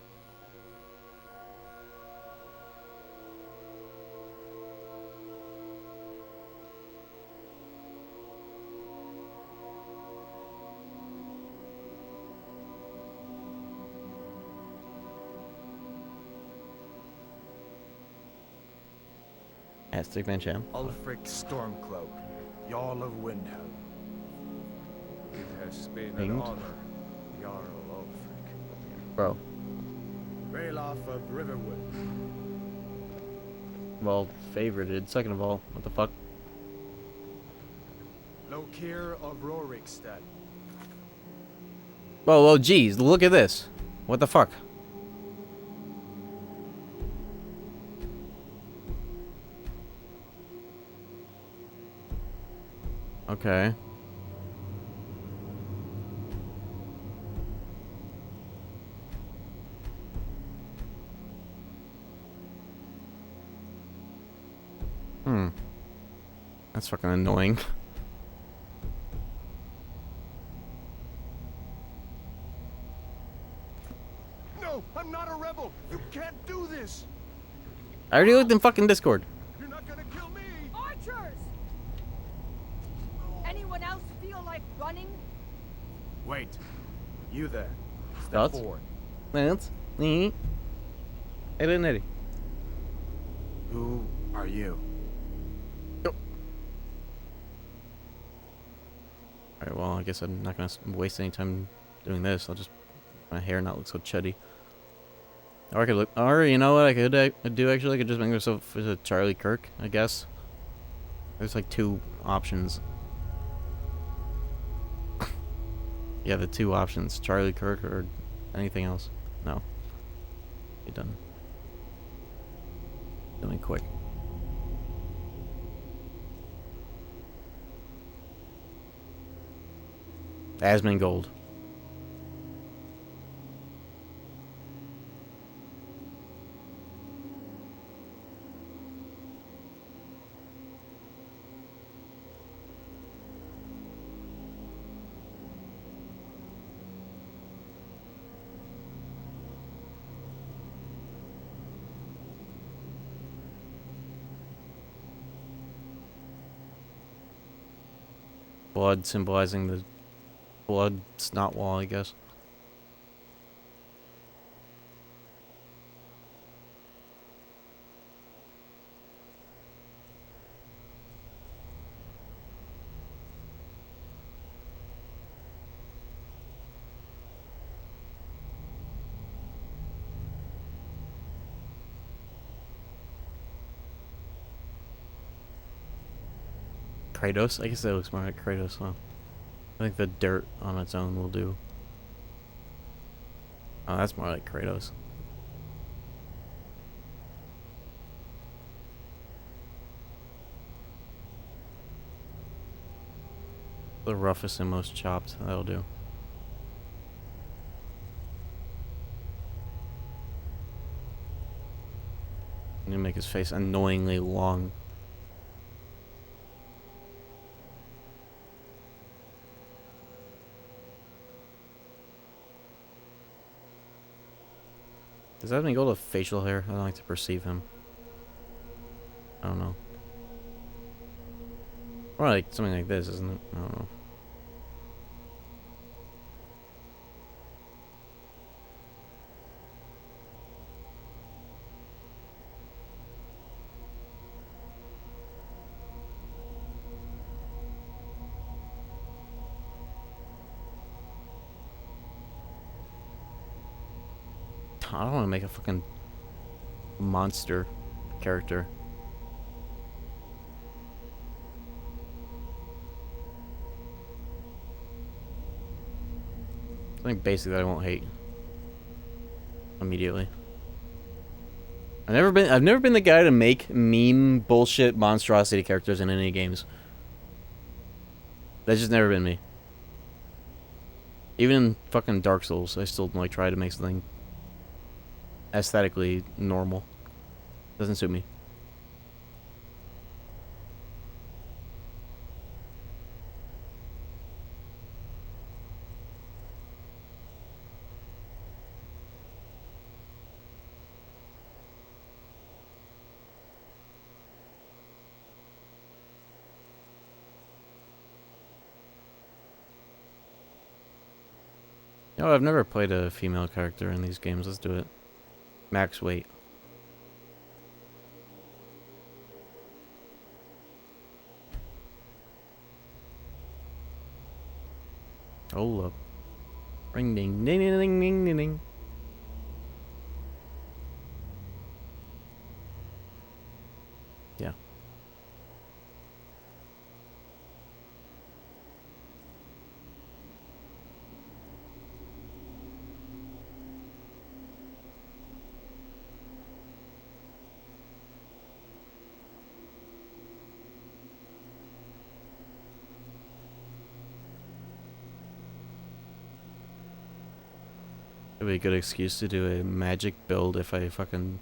Yeah, Stickman Cham. Ulfric Stormcloak, Jarl of Windhelm. It has been Pinged. an honor, Jarl Ulfric. Bro. Rayloff of Riverwood. Well, favorited. Second of all, what the fuck? Lokir of Rorikstead. Whoa, whoa, geez, look at this. What the fuck? Okay. That's fucking annoying. No, I'm not a rebel. You can't do this. I already looked in fucking Discord. You're not gonna kill me. Archers! Anyone else feel like running? Wait. You there. Step Thoughts? forward. Lance? Me? Eddie. Who are you? Alright, well, I guess I'm not gonna waste any time doing this. I'll just my hair not look so chuddy. Or I could look. Or you know what I could do actually? I could just make myself as a Charlie Kirk, I guess. There's like 2 options. Yeah, the 2 options: Charlie Kirk or anything else. No. Be done. Something quick. Asmongold. Blood symbolizing the blood snot wall, I guess. Kratos? I guess that looks more like Kratos, huh? I think the dirt on its own will do. Oh, that's more like Kratos. The roughest and most chopped, that'll do. I'm gonna make his face annoyingly long. Does that mean go to facial hair? I don't like to perceive him. I don't know. Or like something like this, isn't it? I don't know. I don't want to make a fucking monster character. Something basic that I won't hate immediately. I've never been the guy to make meme bullshit monstrosity characters in any games. That's just never been me. Even in fucking Dark Souls, I still like try to make something aesthetically normal. Doesn't suit me. You know, I've never played a female character in these games. Let's do it. Max weight. Hold up. Ring ding ding ding ding ding ding ding. Yeah. It'd be a good excuse to do a magic build if I fucking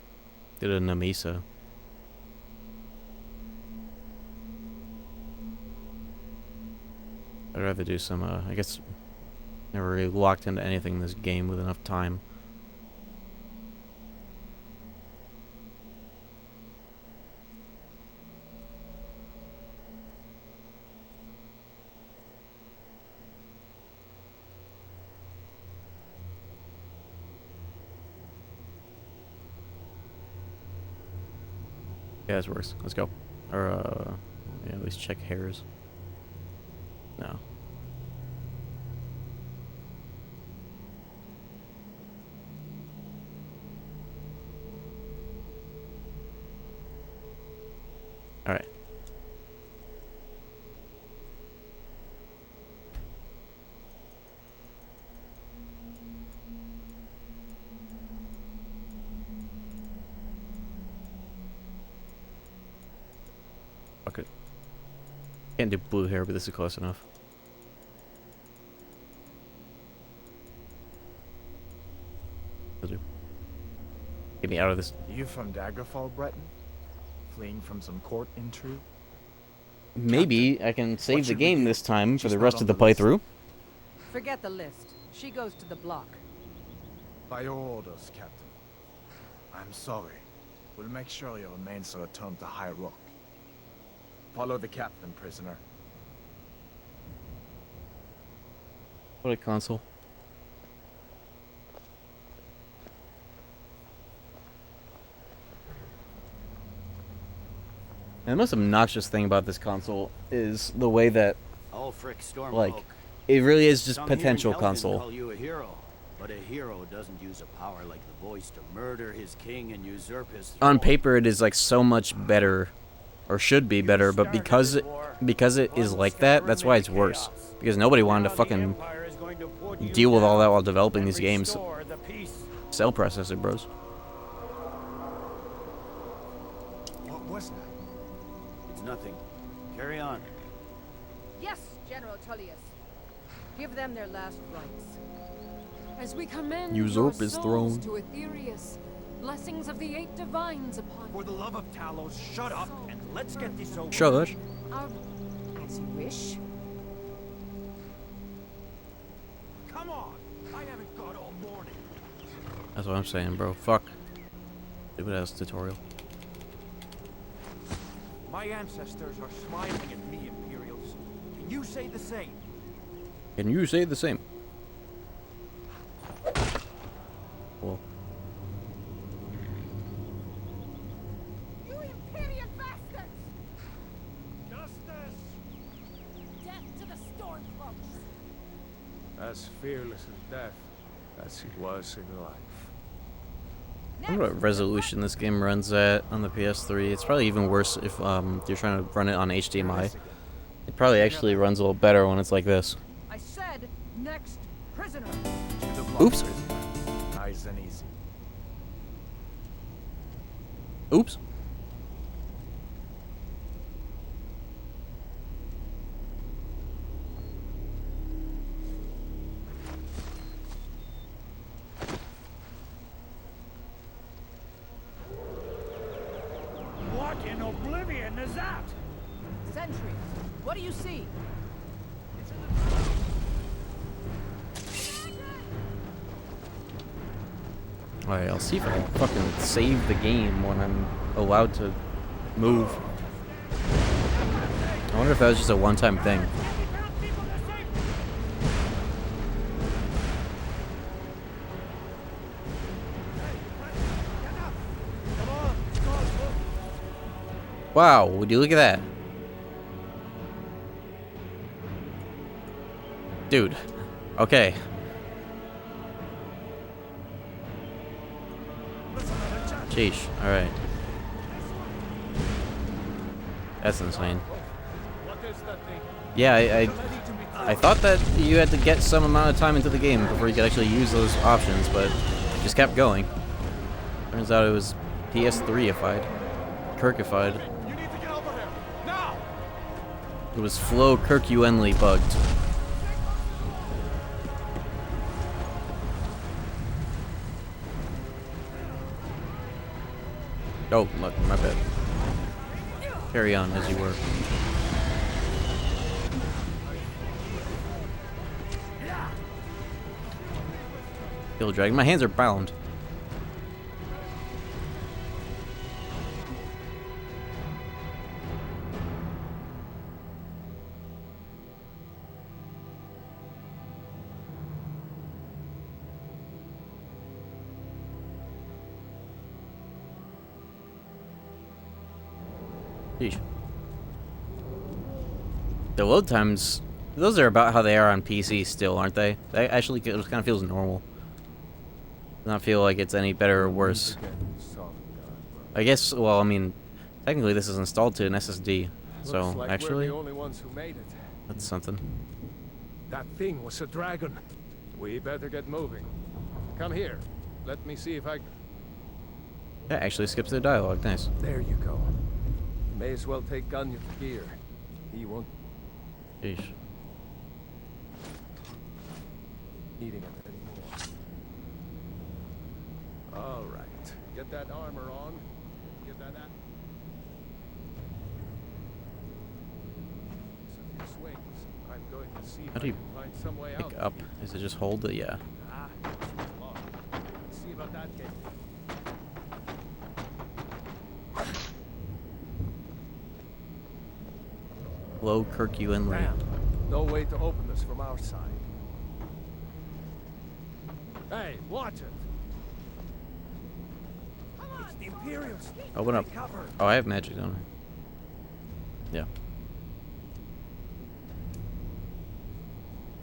did a Namisa. I'd rather do some, I guess, never really locked into anything in this game with enough time. Yeah, this works. Let's go. Or, yeah, at least check hairs. No. Alright. Fuck it. Can't do blue hair, but this is close enough. Will do. Get me out of this. You from Daggerfall, Breton? Fleeing from some court intrigue? Maybe I can save the should we game do? this time for She's the not rest on of the the list. playthrough. Forget the list. She goes to the block. By your orders, Captain. I'm sorry. We'll make sure your remains are returned to High Rock. Follow the captain, prisoner. What a console. And the most obnoxious thing about this console is the way that, Ulfric Stormcloak. like, it really is just Some here in potential Helgen console. Call you a hero, but a hero doesn't use a power like the voice to murder his king and usurp his throne. On paper, it is like so much better, or should be better, but because it is like that, that's why it's worse. Because nobody wanted to fucking deal with all that while developing these games. Cell processor, bros. What was that? It's nothing. Carry on. Yes, General Tullius. Give them their last rites. As we commend Usurp your his souls throne. to Aetherius, blessings of the 8 divines upon For the love of Talos, shut up and let's get this over. Shush. As you wish. Come on! I haven't got all morning. That's what I'm saying, bro. Fuck. Stupid ass tutorial. My ancestors are smiling at me, Imperials. Can you say the same? Can you say the same? Well. You Imperial bastards! Justice! Death to the Stormcloaks! As fearless in death as he was in life. I wonder what resolution this game runs at on the PS3. It's probably even worse if you're trying to run it on HDMI. It probably actually runs a little better when it's like this. I said next prisoner. To the block, Oops. prisoner. Nice and easy. Oops. What in oblivion is that? Sentries, what do you see? Alright, I'll see if I can fucking save the game when I'm allowed to move. I wonder if that was just a one-time thing. Wow, would you look at that? Dude. Okay. Sheesh. Alright. That's insane. What is that thing? Yeah, I thought that you had to get some amount of time into the game before you could actually use those options, but it just kept going. Turns out it was PS3ified. Kirkified. You need to get over here! Now! It was Flo Kirkuenly bugged. Oh, look, my bad. Carry on as you were. Kill a dragon. My hands are bound. Sheesh. The load times, those are about how they are on PC still, aren't they? That actually kind of feels normal. Does not feel like it's any better or worse. I guess, well, I mean, technically this is installed to an SSD, so Looks like actually, we're the only ones who made it. that's something. That thing was a dragon. We better get moving. Come here. Let me see if I... That actually skips the dialogue, nice. There you go. May as well take Gunyan here. He won't Sheesh. needing it anymore. All right. Get that armor on. Get that out. A few swings. I'm going to see How if do I you can find some way out. pick up? Is it just hold it? Yeah. Ah, it's locked. Let's see about that gate. Low Kirkuin Lane. Damn. No way to open this from our side. Hey, watch it. It's the Imperials. Open up. Oh, I have magic, don't I? Yeah.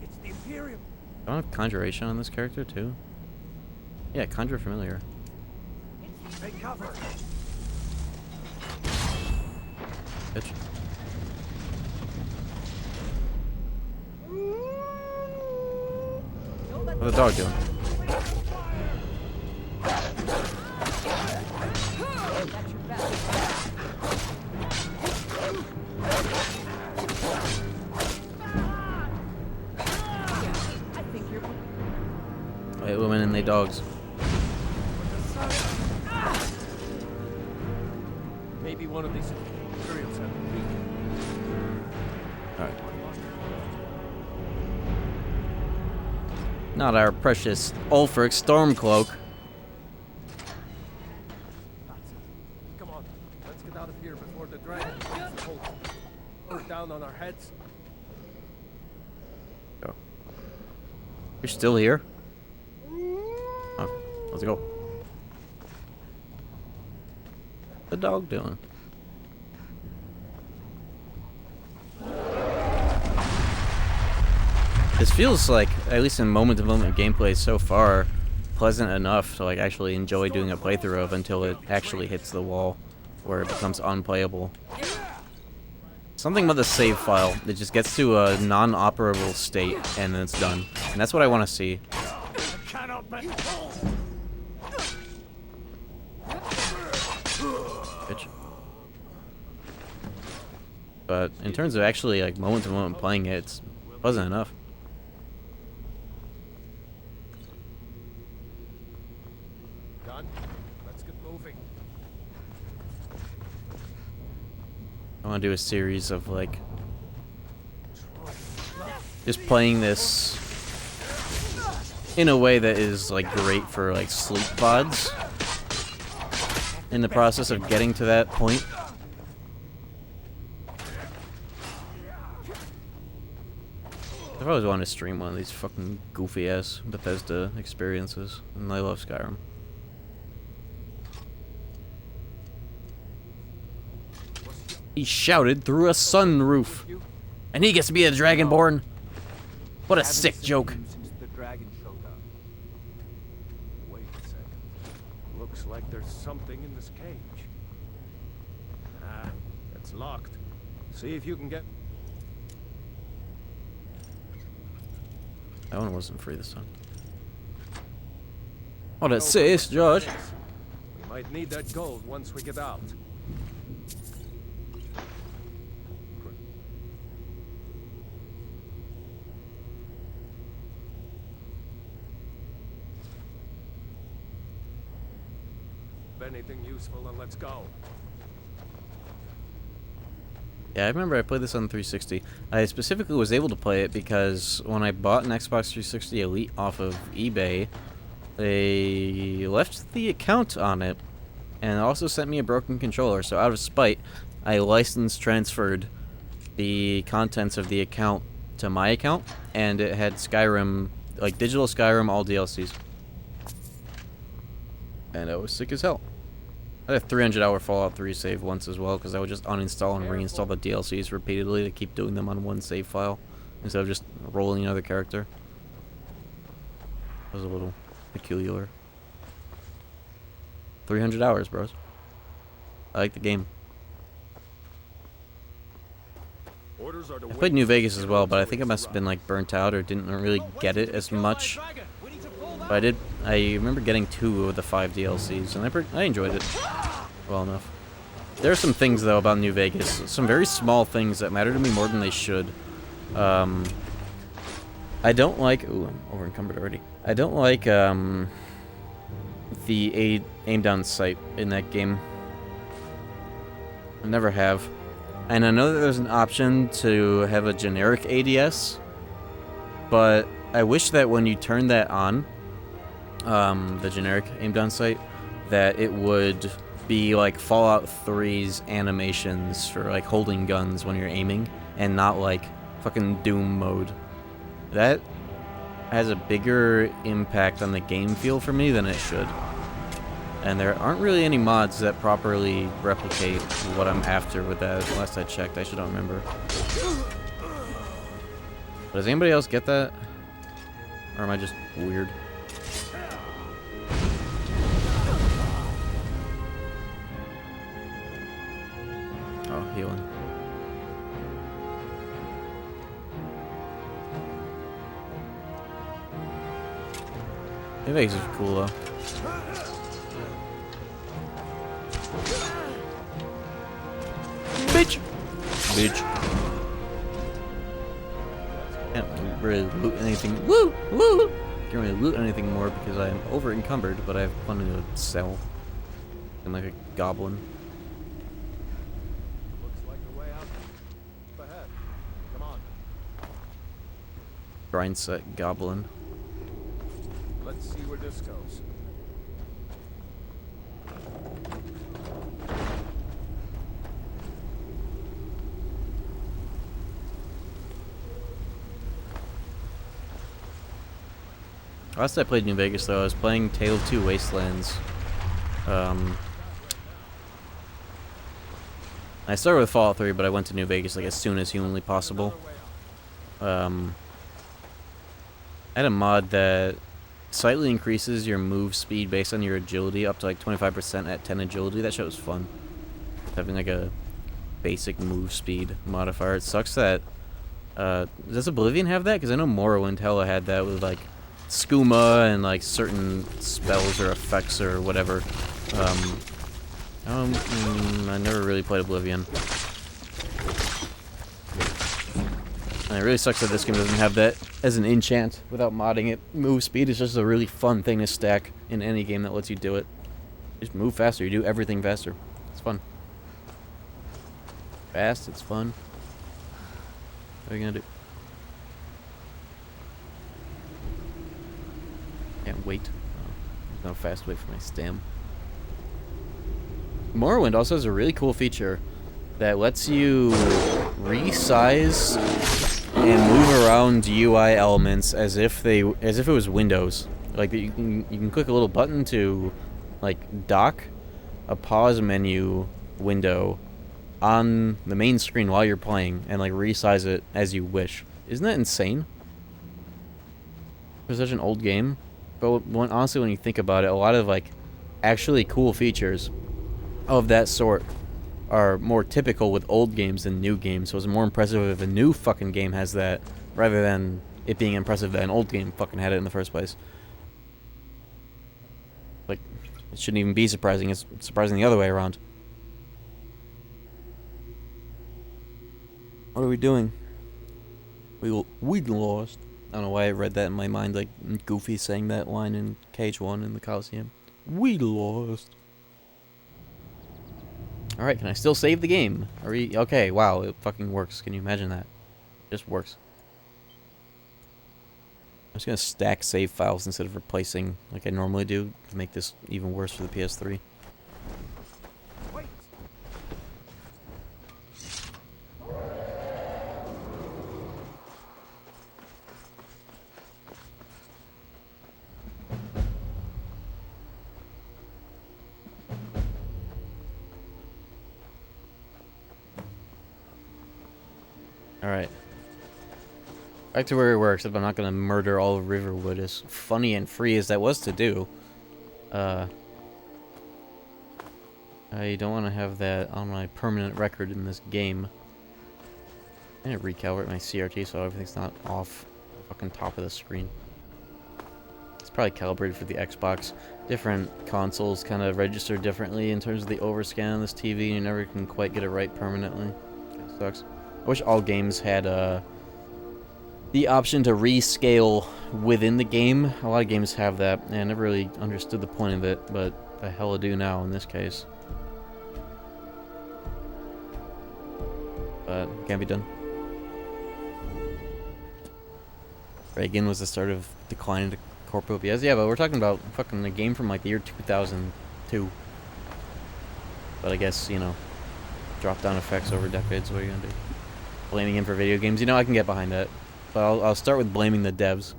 It's the Imperial. I don't have conjuration on this character too. Yeah, conjure familiar. Take cover. Bitch. What's the dog doing? White women and they dogs. Maybe one of these Imperials have the key. Alright. Not our precious Ulfric Stormcloak. Come on, let's get out of here before the dragon gets hold of us. Down on our heads. Go. You're still here? Oh, let's go. What's the dog doing? This feels like, at least in moment-to-moment gameplay so far, pleasant enough to like actually enjoy doing a playthrough of until it actually hits the wall, where it becomes unplayable. Something about the save file that just gets to a non-operable state and then it's done. And that's what I want to see. Bitch. But in terms of actually like moment-to-moment playing it, it's pleasant enough. Done. Let's get moving. I want to do a series of like just playing this in a way that is like great for like sleep VODs in the process of getting to that point. I've always wanted to stream one of these fucking goofy ass Bethesda experiences, and I love Skyrim. He shouted through a sunroof, and he gets to be a Dragonborn. What a sick joke. Since the dragon showed up. Wait a second. Looks like there's something in this cage. Ah, it's locked. See if you can get... That one wasn't free this time. Oh, that's sis, Josh. We might need that gold once we get out. Anything useful, and let's go. Yeah, I remember I played this on 360. I specifically was able to play it because when I bought an Xbox 360 Elite off of eBay, they left the account on it, and also sent me a broken controller. So out of spite, I license transferred the contents of the account to my account, and it had Skyrim, like digital Skyrim, all DLCs. And I was sick as hell. I had a 300-hour Fallout 3 save once as well, because I would just uninstall and reinstall the DLCs repeatedly to keep doing them on one save file, instead of just rolling another character. That was a little peculiar. 300 hours, bros. I like the game. I played New Vegas as well, but I think I must have been like burnt out or didn't really get it as much. But I remember getting 2 of the 5 DLCs, and I enjoyed it well enough. There are some things though about New Vegas, some very small things that matter to me more than they should. I don't like. Ooh, I'm over encumbered already. I don't like the aim down sight in that game. I never have. And I know that there's an option to have a generic ADS, but I wish that when you turn that on, the generic aim down sight, that it would be like Fallout 3's animations for like holding guns when you're aiming, and not like fucking Doom mode. That has a bigger impact on the game feel for me than it should. And there aren't really any mods that properly replicate what I'm after with that. Last I checked, I should don't remember. But does anybody else get that? Or am I just weird? Oh, healing. New Vegas is cool though. Bitch! Bitch. Can't really loot anything. Woo! Woo! Can't really loot anything more because I am over encumbered, but I have plenty to sell. I'm like a goblin. Looks like the way out. Up ahead. Come on. Grind set goblin. Let's see where this goes. Last I played New Vegas though, I was playing Tale of Two Wastelands. I started with Fallout 3, but I went to New Vegas like as soon as humanly possible. I had a mod that slightly increases your move speed based on your agility up to like 25% at 10 agility. That shit was fun. Having like a basic move speed modifier. It sucks that does Oblivion have that? Because I know Morrowind hella had that with like skooma and like certain spells or effects or whatever. I never really played Oblivion. And it really sucks that this game doesn't have that as an enchant without modding it. Move speed is just a really fun thing to stack in any game that lets you do it. Just move faster, you do everything faster. It's fun. Fast, it's fun. What are you gonna do? Can't wait. There's no fast way for my stam. Morrowind also has a really cool feature that lets you resize and move around UI elements as if it was Windows. Like you can click a little button to like dock a pause menu window on the main screen while you're playing and like resize it as you wish. Isn't that insane? For such an old game. But honestly, when you think about it, a lot of like actually cool features of that sort are more typical with old games than new games. So it's more impressive if a new fucking game has that rather than it being impressive that an old game fucking had it in the first place. Like, it shouldn't even be surprising. It's surprising the other way around. What are we doing? We lost. I don't know why I read that in my mind, like Goofy saying that line in Cage 1 in the Coliseum. We lost. Alright, can I still save the game? Are we okay? Wow, it fucking works. Can you imagine that? It just works. I'm just gonna stack save files instead of replacing like I normally do to make this even worse for the PS3. Wait. Alright. Back to where it works, except I'm not gonna murder all of Riverwood, as funny and free as that was to do. I don't want to have that on my permanent record in this game. I'm gonna recalibrate my CRT so everything's not off the fucking top of the screen. It's probably calibrated for the Xbox. Different consoles kind of register differently in terms of the overscan on this TV, and you never can quite get it right permanently. It sucks. I wish all games had the option to rescale within the game. A lot of games have that, and I never really understood the point of it, but the hell I do now in this case. But can't be done. Reagan was the start of decline into corporapias. Yeah, but we're talking about fucking a game from like the year 2002. But I guess, you know, drop down effects over decades. What are you gonna do? Blaming him for video games. You know, I can get behind that. But I'll start with blaming the devs,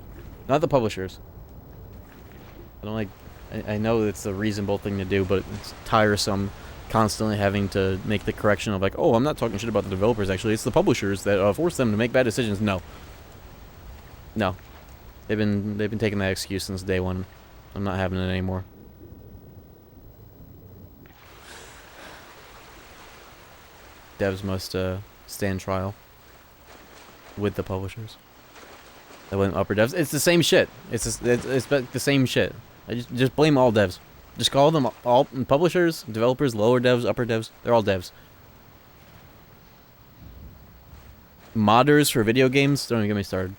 not the publishers. I don't like. I know it's the reasonable thing to do, but it's tiresome constantly having to make the correction of like, oh, I'm not talking shit about the developers. Actually, it's the publishers that force them to make bad decisions. No. No, they've been taking that excuse since day one. I'm not having it anymore. Devs must stand trial with the publishers. That went upper devs. It's the same shit. It's the same shit. I just blame all devs. Just call them all publishers, developers, lower devs, upper devs. They're all devs. Modders for video games. Don't even get me started.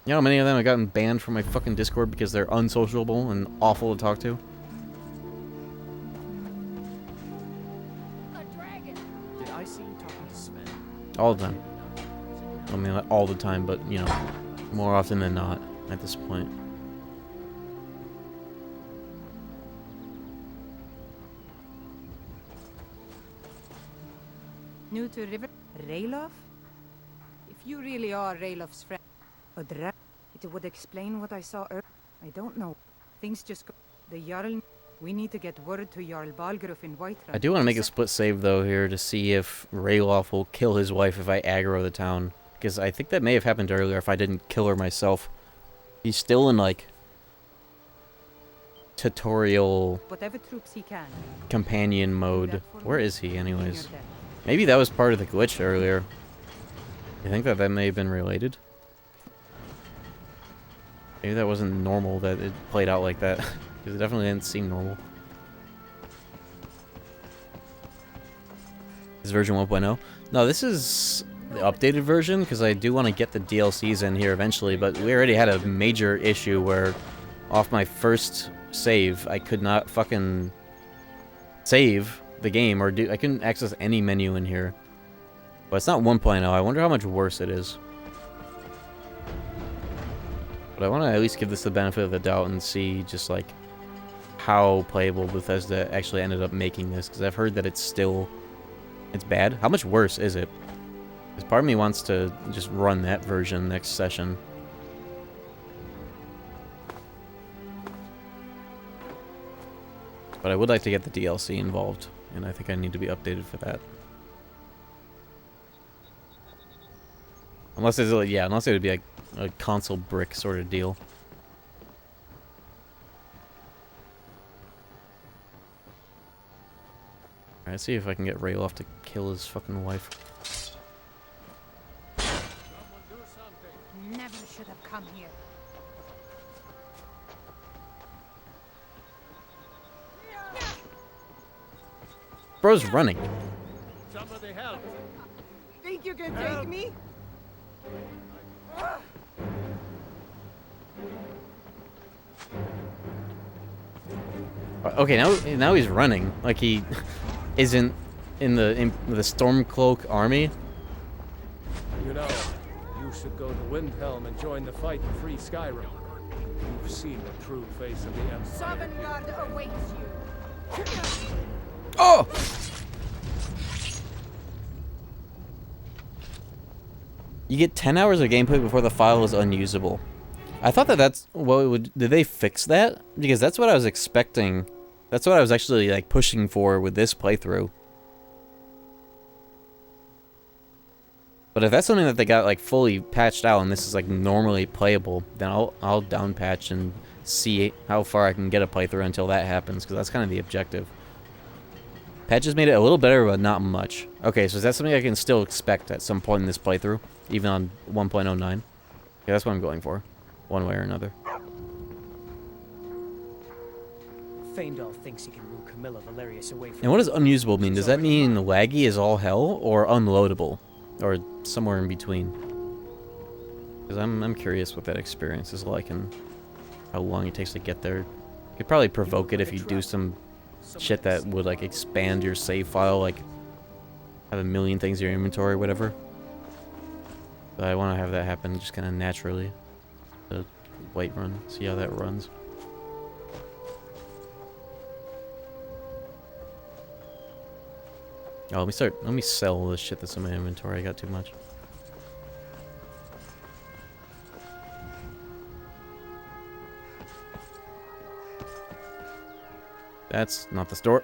You know how many of them have gotten banned from my fucking Discord because they're unsociable and awful to talk to? Did I see you talking to Sven? All the time. I mean, not all the time, but, you know, more often than not at this point. New to River? Ralof? If you really are Ralof's friend, it would explain what I saw earlier. I don't know. Things just go. The Jarl. We need to get word to Jarl Balgruuf in Whiterun. I do want to make a split save, though, here to see if Ralof will kill his wife if I aggro the town. Because I think that may have happened earlier if I didn't kill her myself. He's still in, like, tutorial whatever troops he can. Companion mode. Where is he, anyways? Maybe that was part of the glitch earlier. You think that may have been related? Maybe that wasn't normal that it played out like that. Because it definitely didn't seem normal. This is version 1.0? No, this is the updated version, because I do want to get the DLCs in here eventually, but we already had a major issue where off my first save, I could not fucking save the game, or I couldn't access any menu in here. But it's not 1.0, I wonder how much worse it is. But I want to at least give this the benefit of the doubt and see just like how playable Bethesda actually ended up making this, because I've heard that it's bad. How much worse is it? Because part of me wants to just run that version next session. But I would like to get the DLC involved, and I think I need to be updated for that. Unless it's like, yeah, unless it would be like a console brick sort of deal. Alright, see if I can get Ralof to kill his fucking wife. Never should have come here. Bro's running. Somebody help! Think you can take me? Okay, now he's running like he isn't in the Stormcloak army. You know, you should go to Windhelm and join the fight to free Skyrim. You've seen the true face of the Empire. Sovngarde awaits you. Oh! You get 10 hours of gameplay before the file is unusable. I thought that's what it would... Did they fix that? Because that's what I was expecting. That's what I was actually, like, pushing for with this playthrough. But if that's something that they got, like, fully patched out and this is, like, normally playable, then I'll down patch and see how far I can get a playthrough until that happens, because that's kind of the objective. Patches made it a little better, but not much. Okay, so is that something I can still expect at some point in this playthrough, even on 1.09? Yeah, that's what I'm going for, one way or another. Faendal thinks he can woo Camilla Valerius away from... And what does unusable mean? Does that mean laggy is all hell, or unloadable? Or somewhere in between? Because I'm curious what that experience is like and how long it takes to get there. You could probably provoke it if you do some shit that would, like, expand your save file, like have a million things in your inventory or whatever. But I want to have that happen just kind of naturally. The white run, see how that runs. Oh, let me sell all this shit that's in my inventory. I got too much. That's not the store.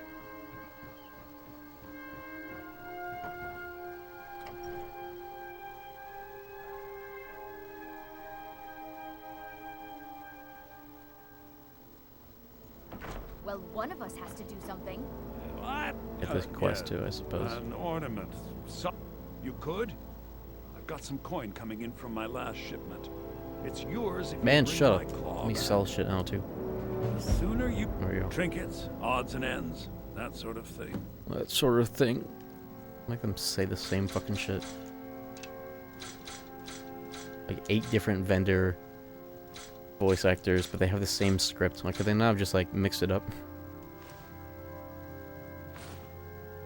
Well, one of us has to do something. What? Get this quest too, I suppose. An ornament. So you could? I've got some coin coming in from my last shipment. It's yours if Man, you bring shut my up. claw Let me back. sell shit now too. The sooner you... There you go. Trinkets, odds and ends, that sort of thing. That sort of thing. Make them say the same fucking shit. Like 8 different vendor voice actors, but they have the same script. Like, could they not have just, like, mixed it up?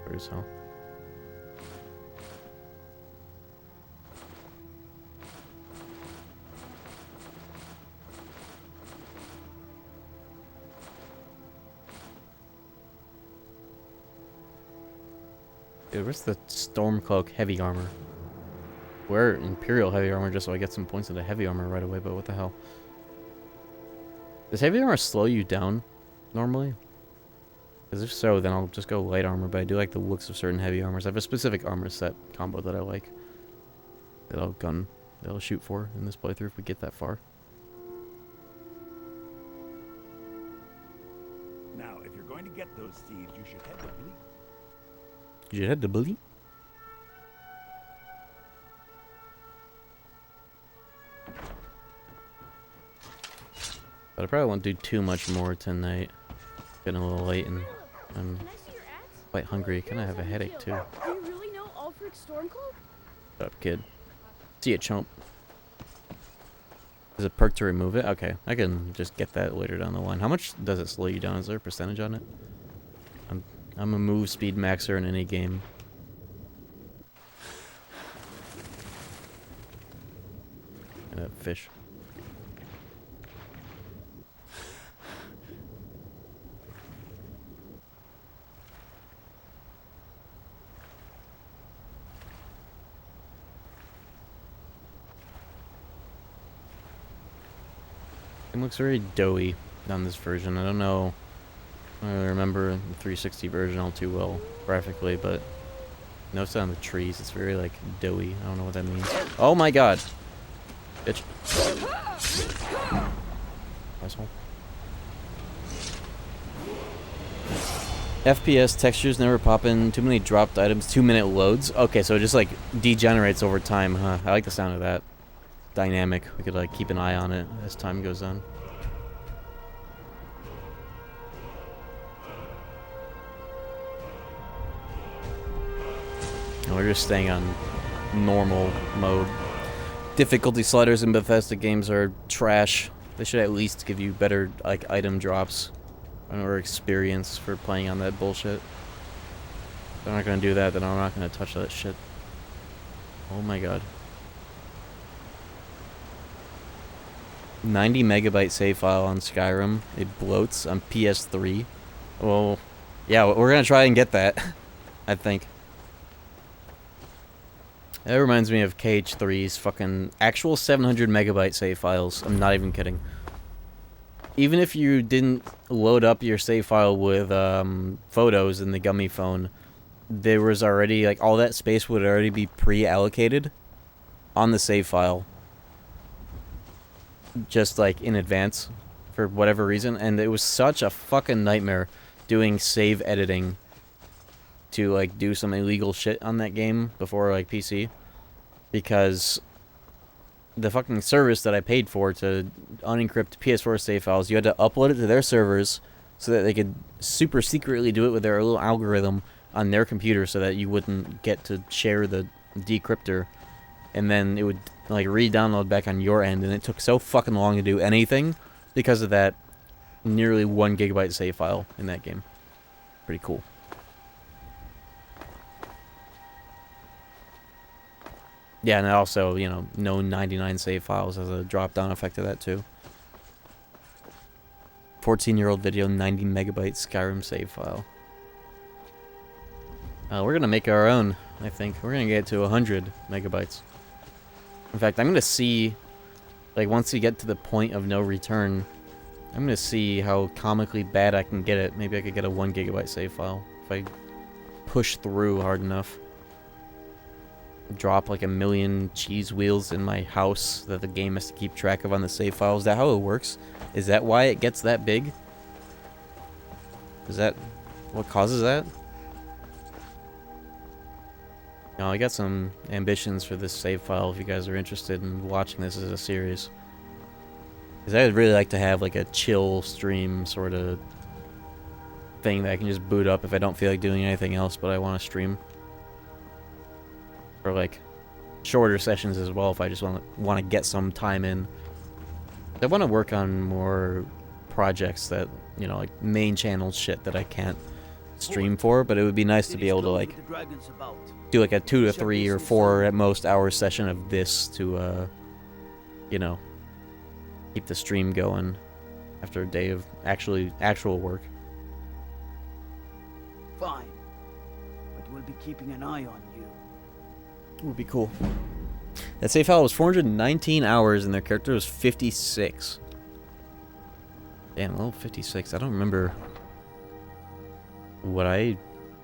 Weird as hell. Dude, where's the Stormcloak heavy armor? Wear Imperial heavy armor just so I get some points into heavy armor right away, but what the hell? Does heavy armor slow you down normally? Because if so, then I'll just go light armor, but I do like the looks of certain heavy armors. I have a specific armor set combo that I like. That I'll shoot for in this playthrough if we get that far. Now, if you're going to get those thieves, you should head to Bleak. You had to believe? But I probably won't do too much more tonight. Getting a little late and I'm quite hungry. Kind of have a headache too. Do you really know Ulfric's Stormcloak? Shut up, kid. See ya, chump. Is it perk to remove it? Okay, I can just get that later down the line. How much does it slow you down? Is there a percentage on it? I'm a move speed maxer in any game. And a fish. It looks very doughy on this version. I don't know. I don't really remember the 360 version all too well graphically, but notice on the trees it's very like doughy. I don't know what that means. Oh my god, bitch! Asshole. FPS textures never pop in. Too many dropped items. 2-minute loads. Okay, so it just like degenerates over time, huh? I like the sound of that. Dynamic. We could like keep an eye on it as time goes on. And we're just staying on normal mode. Difficulty sliders in Bethesda games are trash. They should at least give you better like item drops or experience for playing on that bullshit. If they're not gonna do that, then I'm not gonna touch that shit. Oh my god. 90 megabyte save file on Skyrim. It bloats on PS3. Well, yeah, we're gonna try and get that. I think. That reminds me of KH3's fucking actual 700 megabyte save files. I'm not even kidding. Even if you didn't load up your save file with photos in the gummy phone, there was already, like, all that space would already be pre-allocated on the save file. Just, like, in advance, for whatever reason. And it was such a fucking nightmare doing save editing to, like, do some illegal shit on that game before, like, PC. Because the fucking service that I paid for to unencrypt PS4 save files, you had to upload it to their servers so that they could super secretly do it with their little algorithm on their computer so that you wouldn't get to share the decryptor. And then it would, like, re-download back on your end, and it took so fucking long to do anything because of that nearly 1 gigabyte save file in that game. Pretty cool. Yeah, and also, you know, no 99 save files has a drop-down effect of that, too. 14-year-old video, 90 megabyte Skyrim save file. We're going to make our own, I think. We're going to get to 100 megabytes. In fact, I'm going to see, like, once we get to the point of no return, I'm going to see how comically bad I can get it. Maybe I could get a 1 gigabyte save file if I push through hard enough. Drop like 1 million cheese wheels in my house that the game has to keep track of on the save file. Is that how it works? Is that why it gets that big? Is that what causes that? No, I got some ambitions for this save file if you guys are interested in watching this as a series. Because I would really like to have like a chill stream sort of thing that I can just boot up if I don't feel like doing anything else but I want to stream. Or like shorter sessions as well if I just want to get some time in. I want to work on more projects that, you know, like main channel shit that I can't stream for, but it would be nice to be able to like do like a 2 to 3 or 4 at most hour session of this to you know, keep the stream going after a day of actual work. Fine, but we'll be keeping an eye on you. Would be cool. That save file was 419 hours and their character was 56. Damn, well, 56. I don't remember what I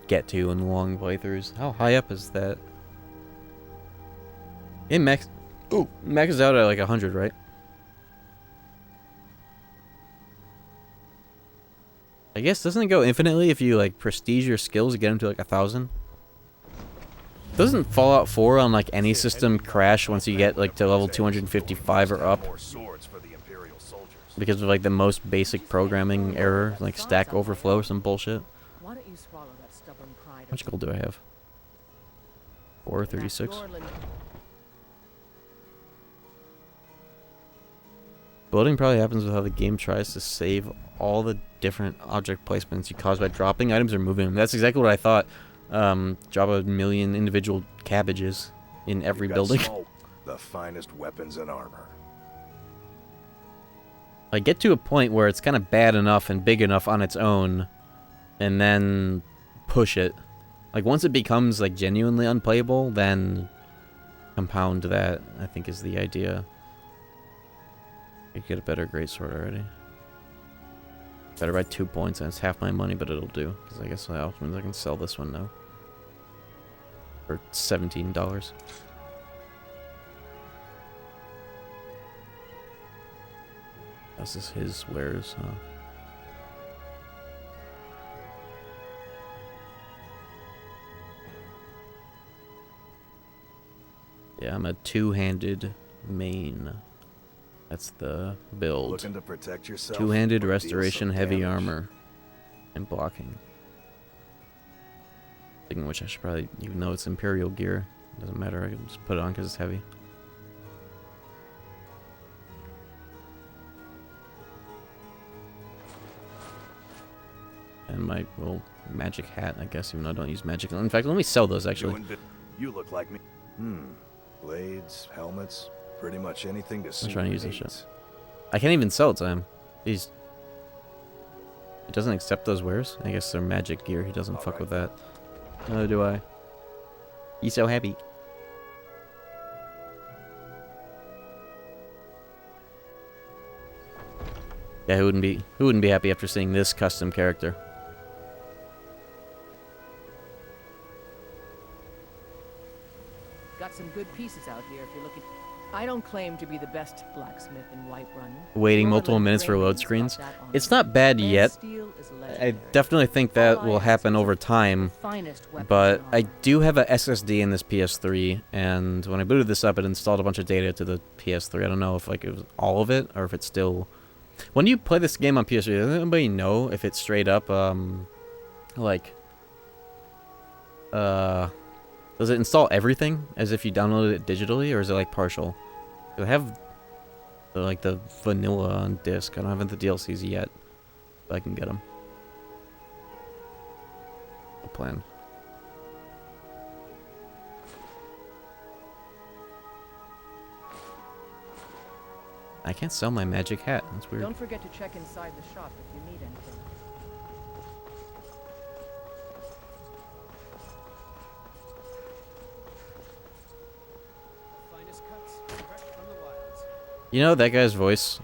get to in long playthroughs. How high up is that? It maxes out at like 100, right? I guess doesn't it go infinitely if you like prestige your skills to get them to like 1,000? Doesn't Fallout 4 on like any system crash once you get like to level 255 or up? Because of like the most basic programming error, like stack overflow or some bullshit. Why don't you swallow that stubborn pride? How much gold do I have? 436. Bloating probably happens with how the game tries to save all the different object placements you cause by dropping items or moving them. That's exactly what I thought. Drop 1 million individual cabbages in every building. The finest weapons and armor. Like, get to a point where it's kind of bad enough and big enough on its own, and then push it. Like, once it becomes, like, genuinely unplayable, then compound that, I think, is the idea. You get a better greatsword already. Better by 2 points, and it's half my money, but it'll do. Because I guess that means I can sell this one now. For $17. This is his wares, huh? Yeah, I'm a two-handed main. That's the build. Looking to protect yourself. Two-handed restoration, heavy armor, and blocking. Thinking which I should probably, even though it's Imperial gear, it doesn't matter. I can just put it on because it's heavy. And my little magic hat, I guess, even though I don't use magic. In fact, let me sell those actually. You look like me. Blades, helmets, pretty much anything to see. I'm trying to use this shit. I can't even sell it to him. He doesn't accept those wares? I guess they're magic gear. He doesn't fuck with that. Neither do I. He's so happy. Yeah, who wouldn't be happy after seeing this custom character? Got some good pieces out here if you're looking. I don't claim to be the best blacksmith in Whiterun. Waiting multiple minutes for load screens. It's not bad yet. I definitely think that will happen over time. But I do have a SSD in this PS3, and when I booted this up, it installed a bunch of data to the PS3. I don't know if like it was all of it or if it's still. When you play this game on PS3, does anybody know if it's straight up like does it install everything as if you downloaded it digitally, or is it like partial? I have like the vanilla on disc. I don't have the DLCs yet, but I can get them. The plan. I can't sell my magic hat. That's weird. Don't forget to check inside the shop if you need anything. Finest cuts, fresh from the wilds. You know that guy's voice,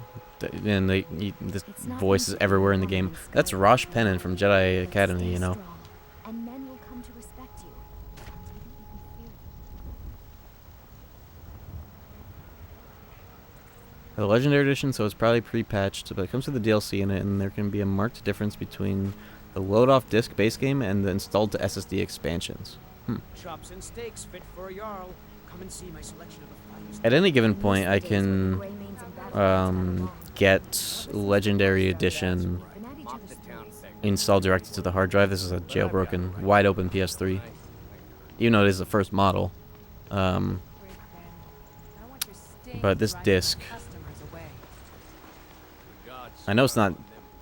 and this voice is everywhere in the game. That's Rosh Pennon from Jedi Academy. You know. And men will come to respect you. The Legendary Edition, so it's probably pre-patched, but it comes with the DLC in it, and there can be a marked difference between the load-off disc base game and the installed to SSD expansions. Chops and steaks fit for a Jarl. Come and see my selection of the finest. At any given point, I can get Legendary Edition installed directly to the hard drive. This is a jailbroken, wide-open PS3. Even though it is the first model. But this disc... I know it's not,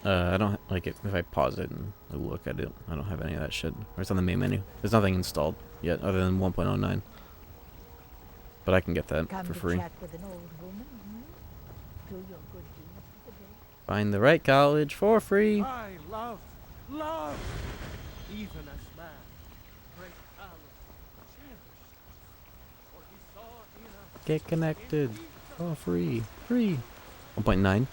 I don't, like, if I pause it and look at it, I don't have any of that shit. Or it's on the main menu. There's nothing installed yet, other than 1.09. But I can get that for free. Find the right college for free. I love, even as man, great talent, cherished, for he saw in us. Get connected. Oh, free. 1.9.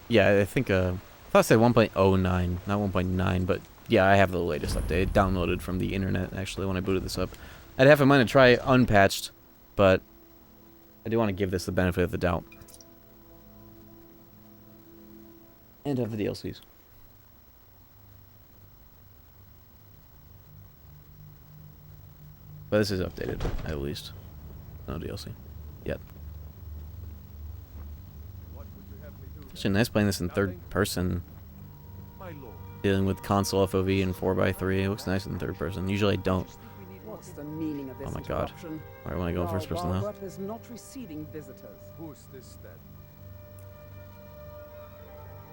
Yeah, I think, I thought I said 1.09, not 1.9, but yeah, I have the latest update. Downloaded from the internet, actually, when I booted this up. I'd have in mind to try unpatched, but I do want to give this the benefit of the doubt. And have the DLCs. But this is updated, at least. No DLC. Yet. Actually nice playing this in third person. Dealing with console FOV and 4x3. It looks nice in third person. Usually I don't. What's the meaning of this? Oh my god. Alright, when I go in first person now. Is not receiving visitors. Who's this then?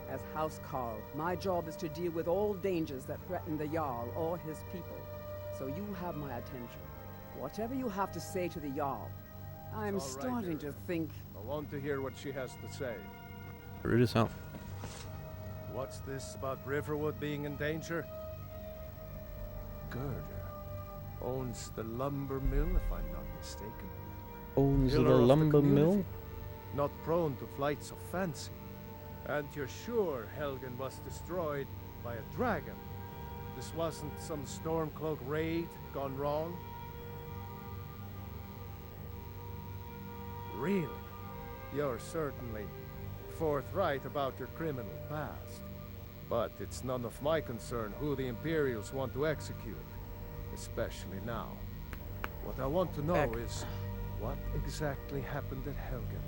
As House Carl, my job is to deal with all dangers that threaten the Jarl or his people. So you have my attention. Whatever you have to say to the Jarl, I'm starting to think... I want to hear what she has to say. Rude as hell. What's this about Riverwood being in danger? Girder owns the lumber mill, if I'm not mistaken. Owns the Pillar of the lumber mill? community, not prone to flights of fancy. And you're sure Helgen was destroyed by a dragon? This wasn't some Stormcloak raid gone wrong? Really? You're certainly forthright about your criminal past. But it's none of my concern who the Imperials want to execute. Especially now. What I want to know is what exactly happened at Helgen.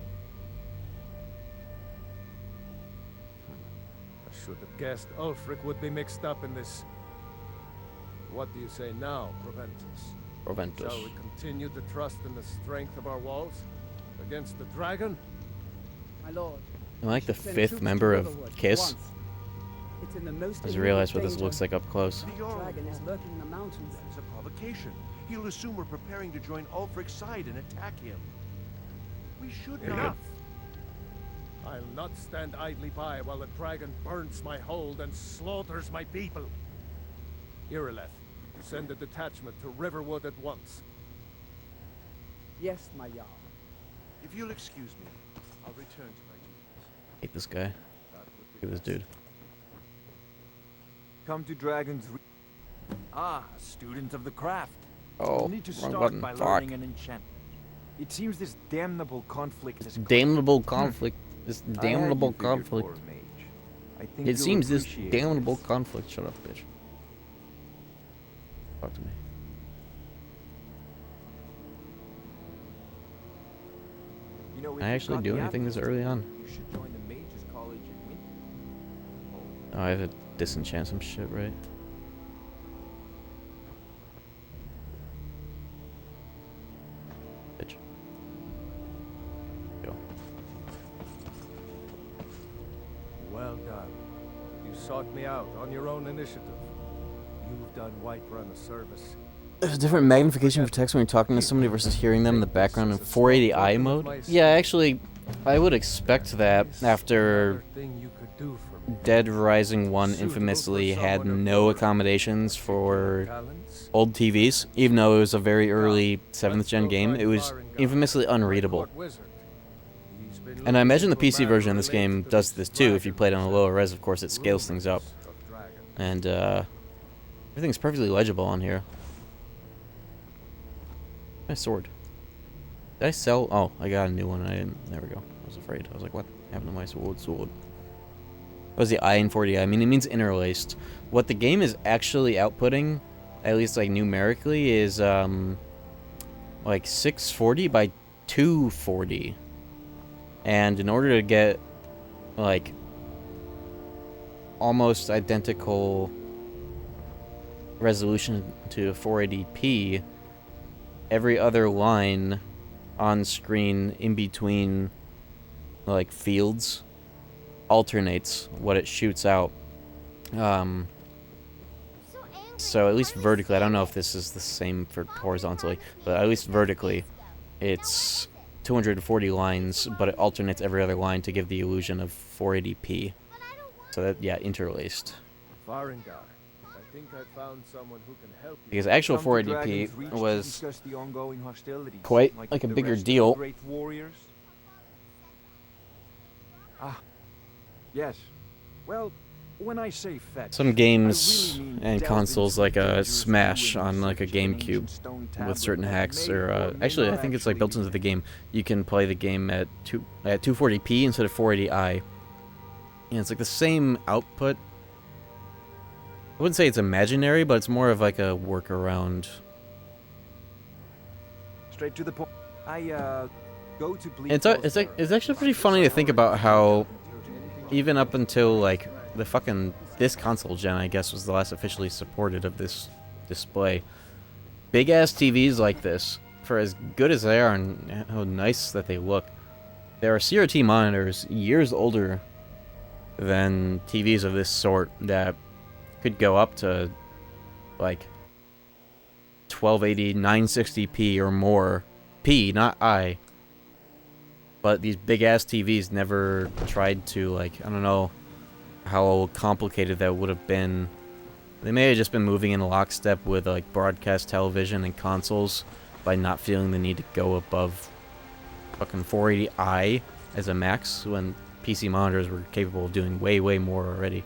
I should have guessed Ulfric would be mixed up in this. What do you say now, Proventus? Proventus. Shall we continue to trust in the strength of our walls against the dragon? My lord. I like the fifth member of KISS. It's in the most I just realized what this looks like up close. The dragon is lurking in the mountains. That is a provocation. He'll assume we're preparing to join Ulfric's side and attack him. We should not. I'll not stand idly by while the dragon burns my hold and slaughters my people. Irileth, send a detachment to Riverwood at once. Yes, my Jarl. If you'll excuse me, I'll return to my duties. Hate this guy. Look at this dude. Come to Dragon's student of the craft. Oh, You need to wrong start button. by Fuck. learning an enchantment. It seems this damnable conflict has Damnable conflict. This I had damnable you figured conflict. for a mage. I think It you'll seems this appreciate damnable this. conflict. Shut up, bitch. Talk to me. You know, if Can I you've actually got do the anything this aptitude, early on? You should join the Mages College in Winter. Oh, I have to disenchant some shit, right? Bitch. Go. Well done. You sought me out on your own initiative. You've done Whiterun a service. There's a different magnification for text when you're talking to somebody versus hearing them in the background in 480i mode. Yeah, actually, I would expect that after Thing you could do for me. Dead Rising 1 infamously had no accommodations for old TVs, even though it was a very early 7th gen game. It was infamously unreadable. And I imagine the PC version of this game does this too. If you play it on a lower res, of course, it scales things up. And everything's perfectly legible on here. My sword. Did I sell? Oh, I got a new one. I didn't. There we go. I was afraid. I was like, what happened to my sword? What was the I in 40i? I mean, it means interlaced. What the game is actually outputting, at least like numerically, is like 640 by 240. And in order to get like almost identical resolution to 480p, every other line on screen in between like fields alternates what it shoots out. So at least vertically, I don't know if this is the same for horizontally, but at least vertically it's 240 lines, but it alternates every other line to give the illusion of 480p. So that, yeah, interlaced. Farengar, I think I found someone who can help you. Because actual Come to 480p Dragon's Reach to was discuss the ongoing hostilities, quite like a the bigger rest of the deal. great warriors. Yes. Well, when I say fetch, Some games I really mean and delve consoles into like a dangerous Smash ruins on like a searching an GameCube ancient stone with tablet certain that hacks, may or may actually I not think it's like actually built into the game. You can play the game at 240p instead of 480i, and it's like the same output. I wouldn't say it's imaginary, but it's more of like a workaround. Straight to the point. I go to Bleak It's Falls like Tower. it's actually pretty funny to think about how even up until like the fucking this console gen, I guess, was the last officially supported of this display. Big ass TVs like this, for as good as they are and how nice that they look, there are CRT monitors years older than TVs of this sort that could go up to like 1280, 960p or more. P, not I. But these big ass TVs never tried to, like, I don't know how complicated that would have been. They may have just been moving in lockstep with like broadcast television and consoles by not feeling the need to go above fucking 480i as a max when PC monitors were capable of doing way more already.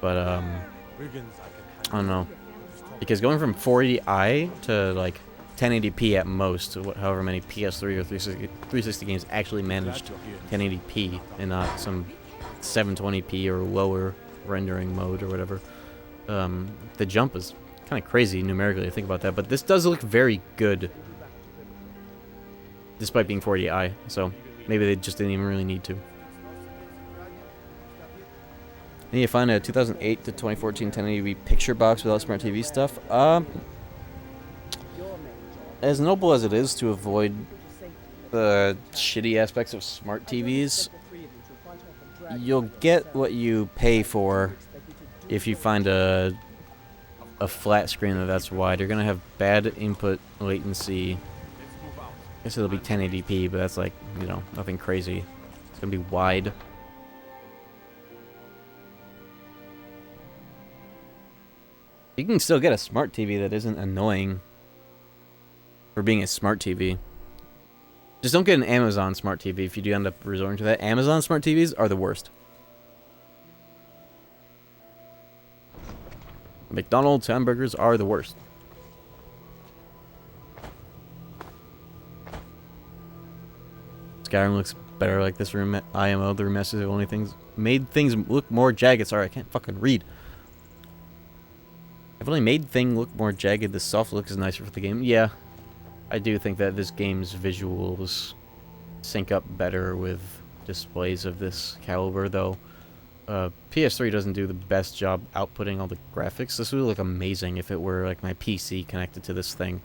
But I don't know, because going from 480i to like 1080p at most, however many PS3 or 360 games actually managed 1080p and not some 720p or lower rendering mode or whatever. The jump is kind of crazy numerically to think about that, but this does look very good despite being 480i, so maybe they just didn't even really need to. I need to find a 2008 to 2014 1080p picture box without smart TV stuff. As noble as it is to avoid the shitty aspects of smart TVs, you'll get what you pay for if you find a flat screen that's wide. You're gonna have bad input latency. I guess it'll be 1080p, but that's like, you know, nothing crazy. It's gonna be wide. You can still get a smart TV that isn't annoying for being a smart TV. Just don't get an Amazon smart TV if you do end up resorting to that. Amazon smart TVs are the worst. McDonald's hamburgers are the worst. Skyrim looks better like this room. IMO, the remasters of only things made things look more jagged. Sorry, I can't fucking read. I've only made things look more jagged. The soft look is nicer for the game. Yeah, I do think that this game's visuals sync up better with displays of this caliber, though. PS3 doesn't do the best job outputting all the graphics. This would look amazing if it were like my PC connected to this thing.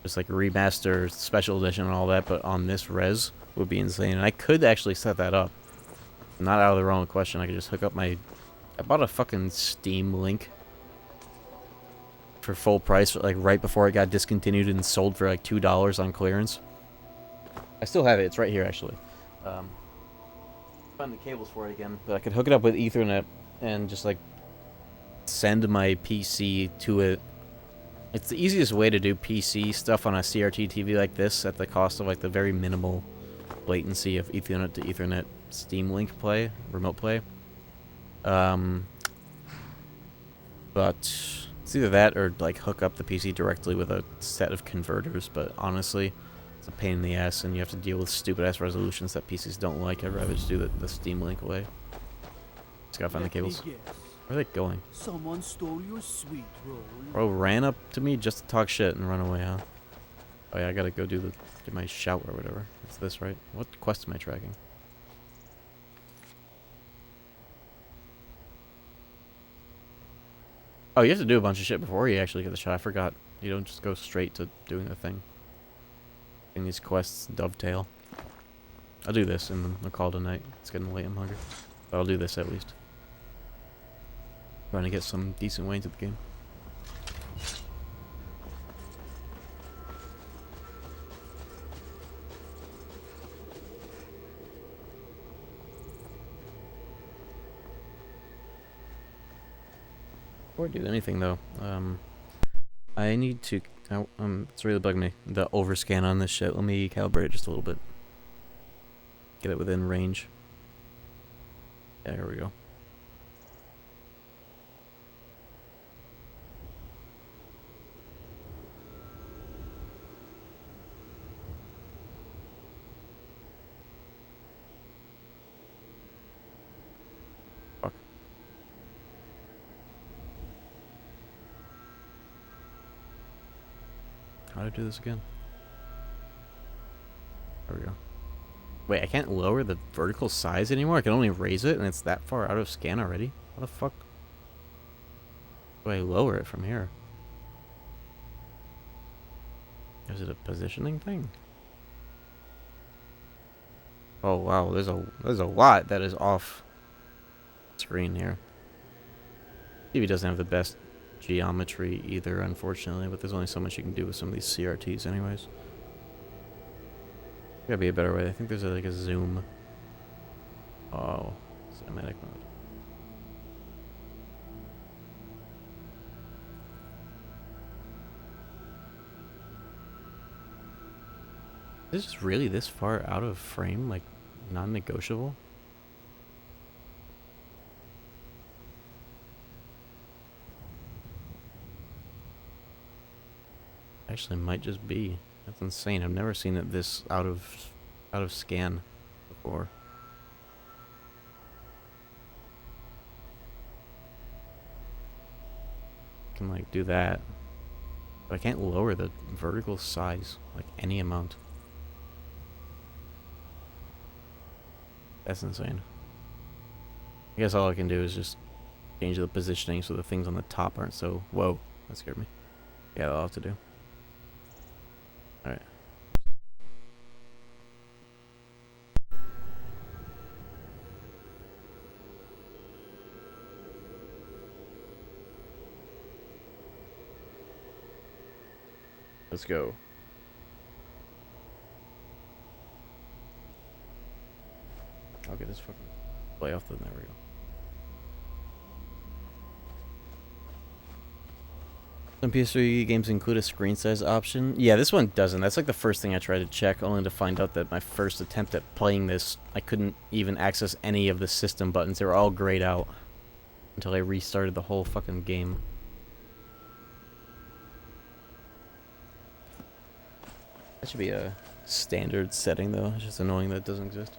Just like remaster, special edition and all that, but on this res would be insane. And I could actually set that up. Not out of the wrong question. I could just hook up my... I bought a fucking Steam Link for full price, like right before it got discontinued and sold for like $2 on clearance. I still have it. It's right here, actually. Find the cables for it again, but I could hook it up with Ethernet and just like send my PC to it. It's the easiest way to do PC stuff on a CRT TV like this at the cost of like the very minimal latency of Ethernet to Ethernet Steam Link play, remote play. But it's either that or like hook up the PC directly with a set of converters, but honestly, it's a pain in the ass, and you have to deal with stupid-ass resolutions that PCs don't like. I'd rather just do the Steam Link way. Just gotta find the cables. Where are they going? Someone stole your sweet roll. Bro ran up to me just to talk shit and run away, huh? Oh yeah, I gotta go do my shout or whatever. It's this, right? What quest am I tracking? Oh, you have to do a bunch of shit before you actually get the shot. I forgot. You don't just go straight to doing the thing. And these quests dovetail. I'll do this and then I'll call it a night. It's getting late, I'm hungry. But I'll do this at least. Trying to get some decent way into the game. Before I do anything though, I need to... it's really bugging me. The overscan on this shit. Let me calibrate it just a little bit. Get it within range. Yeah, here we go. Fuck. How do I do this again? There we go. Wait, I can't lower the vertical size anymore? I can only raise it and it's that far out of scan already? How the fuck do I lower it from here? Is it a positioning thing? Oh wow, there's a lot that is off screen here. TV doesn't have the best geometry either, unfortunately, but there's only so much you can do with some of these CRTs anyways. Gotta be a better way. I think there's like a zoom. Oh, cinematic mode. Is this really this far out of frame? Like, non-negotiable? Actually, might just be. That's insane. I've never seen it this out of scan before. I can like do that, but I can't lower the vertical size like any amount. That's insane. I guess all I can do is just change the positioning so the things on the top aren't so... Whoa, that scared me. Yeah, that'll have to do. Alright. Let's go. I'll get this fucking play off, then there we go. Some PS3 games include a screen size option. Yeah, this one doesn't. That's like the first thing I tried to check, only to find out that my first attempt at playing this, I couldn't even access any of the system buttons. They were all grayed out until I restarted the whole fucking game. That should be a standard setting, though. It's just annoying that it doesn't exist.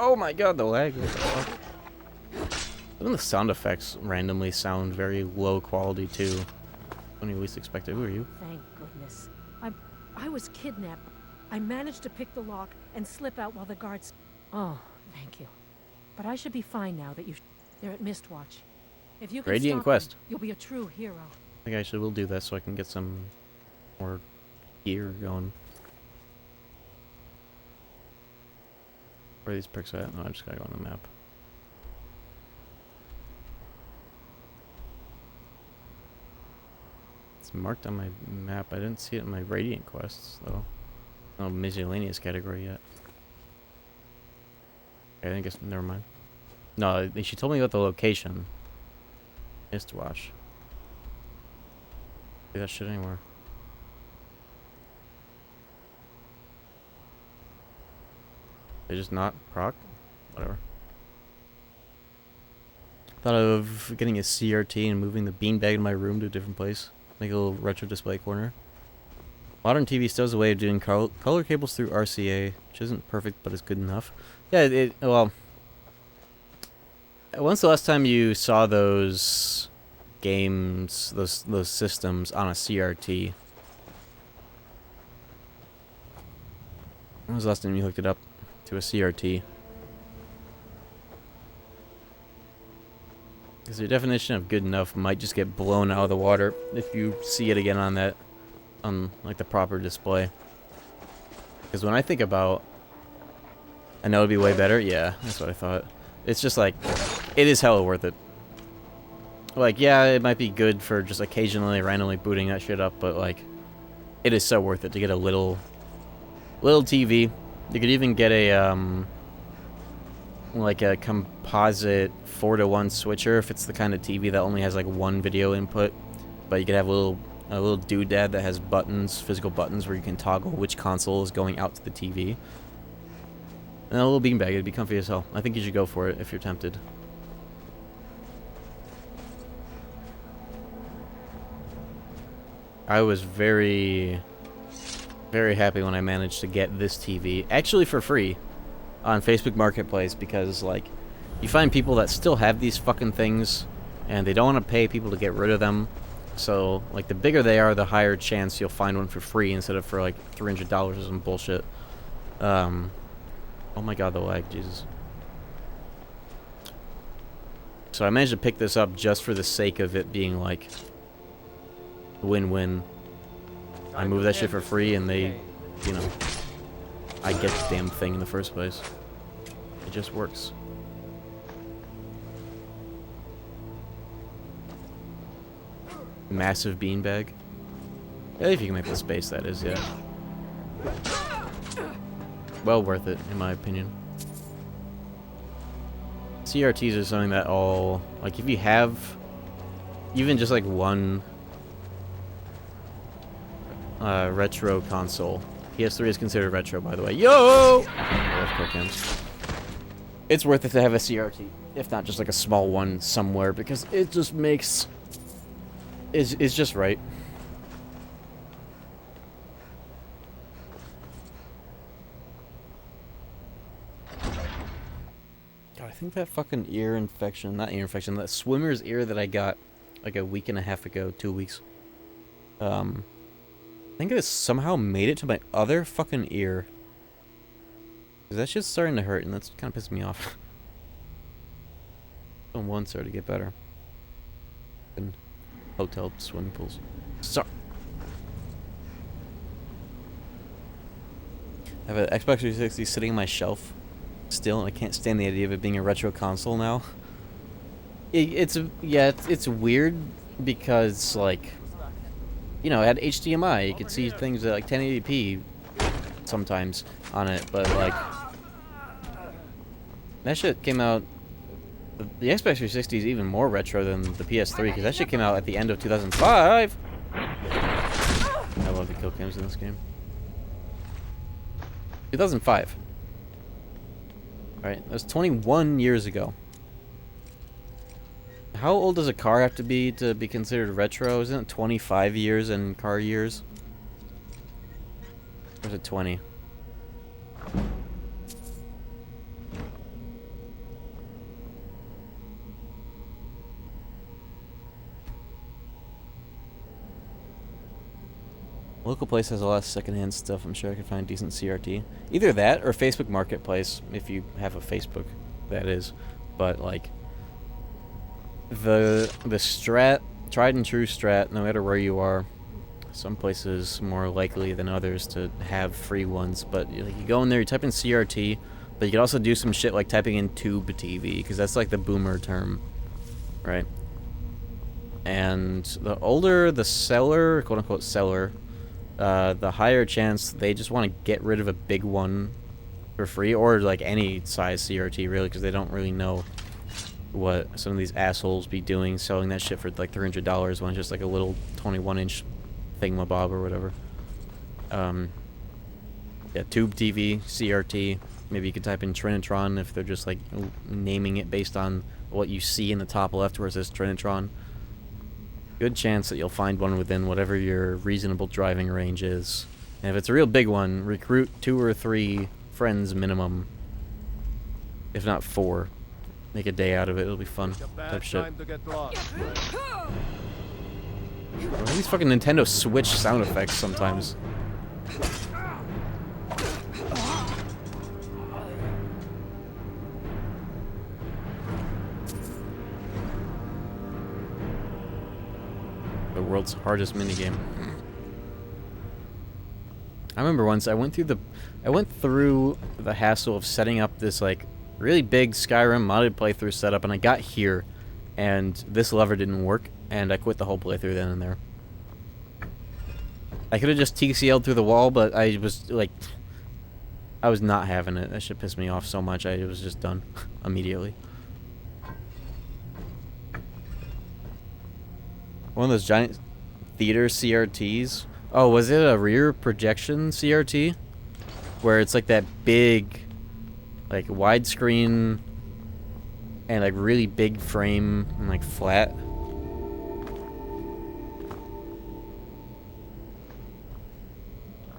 Oh my god, the lag. What the fuck? Even the sound effects randomly sound very low quality too. When you least expect it. Who are you? Thank goodness. I was kidnapped. I managed to pick the lock and slip out while the guards... Oh, thank you. But I should be fine now that they're at Mistwatch. If you can Radiant stop Quest. them, you'll be a true hero. I think I actually will do that so I can get some more gear going. Where are these perks at? No, I just gotta go on the map. It's marked on my map. I didn't see it in my Radiant quests, though. No miscellaneous category yet. Okay, I guess, never mind. No, she told me about the location. Mistwatch. See that shit anywhere. They just not proc? Whatever. Thought of getting a CRT and moving the beanbag in my room to a different place. Make a little retro display corner. Modern TV still has a way of doing color cables through RCA, which isn't perfect, but it's good enough. Yeah, well... When's the last time you saw those games, those systems on a CRT? When was the last time you hooked it up to a CRT? Because your definition of good enough might just get blown out of the water if you see it again on that, on like the proper display. Because when I think about, I know it'd be way better. Yeah, that's what I thought. It's just like, it is hella worth it. Like, yeah, it might be good for just occasionally randomly booting that shit up, but like, it is so worth it to get a little TV. You could even get a like a composite 4-to-1 switcher if it's the kind of TV that only has like one video input, but you could have a little doodad that has buttons, physical buttons, where you can toggle which console is going out to the TV. And a little beanbag, it'd be comfy as hell. I think you should go for it if you're tempted. I was very, very happy when I managed to get this TV, actually for free, on Facebook Marketplace, because, like, you find people that still have these fucking things, and they don't want to pay people to get rid of them. So, like, the bigger they are, the higher chance you'll find one for free instead of for, like, $300 or some bullshit. Oh my god, the lag, Jesus. So I managed to pick this up just for the sake of it being, like, win-win. I move that shit for free, and they, you know, I get the damn thing in the first place. It just works. Massive beanbag. Yeah, if you can make the space, that is, yeah. Well worth it, in my opinion. CRTs are something that all, like, if you have even just like one retro console. PS3 is considered retro, by the way. Yo! It's worth it to have a CRT, if not just like a small one somewhere, because it just makes... It's just right. God, I think that fucking ear infection, not ear infection, that swimmer's ear that I got like a week and a half ago, 2 weeks. I think it somehow made it to my other fucking ear. Cause that shit's starting to hurt, and that's kind of pissing me off. One started to get better. And hotel swimming pools. Sorry. I have an Xbox 360 sitting on my shelf still, and I can't stand the idea of it being a retro console now. It's weird because like, you know, it had HDMI. You could see things at like 1080p sometimes on it, but like that shit came out. The Xbox 360 is even more retro than the PS3 because that shit came out at the end of 2005. I love the kill cams in this game. 2005. Alright, that was 21 years ago. How old does a car have to be considered retro? Isn't it 25 years in car years? Or is it 20? Local place has a lot of secondhand stuff. I'm sure I could find decent CRT. Either that or Facebook Marketplace, if you have a Facebook, that is. But like the strat, tried and true strat, no matter where you are, some places more likely than others to have free ones. But like, you go in there, you type in CRT, but you can also do some shit like typing in tube TV, because that's like the boomer term, right? And the older the seller, quote unquote seller, the higher chance they just want to get rid of a big one for free, or like any size CRT really, because they don't really know what some of these assholes be doing, selling that shit for like $300 when it's just like a little 21-inch thingamabob or whatever. Yeah, tube TV, CRT. Maybe you could type in Trinitron if they're just like naming it based on what you see in the top left where it says Trinitron. Good chance that you'll find one within whatever your reasonable driving range is. And if it's a real big one, recruit 2 or 3 friends minimum. If not 4. Make a day out of it, it'll be fun. Type shit. What are these fucking Nintendo Switch sound effects sometimes? The world's hardest minigame. I remember once I went through the hassle of setting up this like really big Skyrim modded playthrough setup, and I got here and this lever didn't work, and I quit the whole playthrough then and there. I could have just TCL'd through the wall, but I was like, I was not having it. That shit pissed me off so much. I was just done immediately. One of those giant theater CRTs. Oh, was it a rear projection CRT? Where it's like that big, like widescreen and like really big frame and like flat.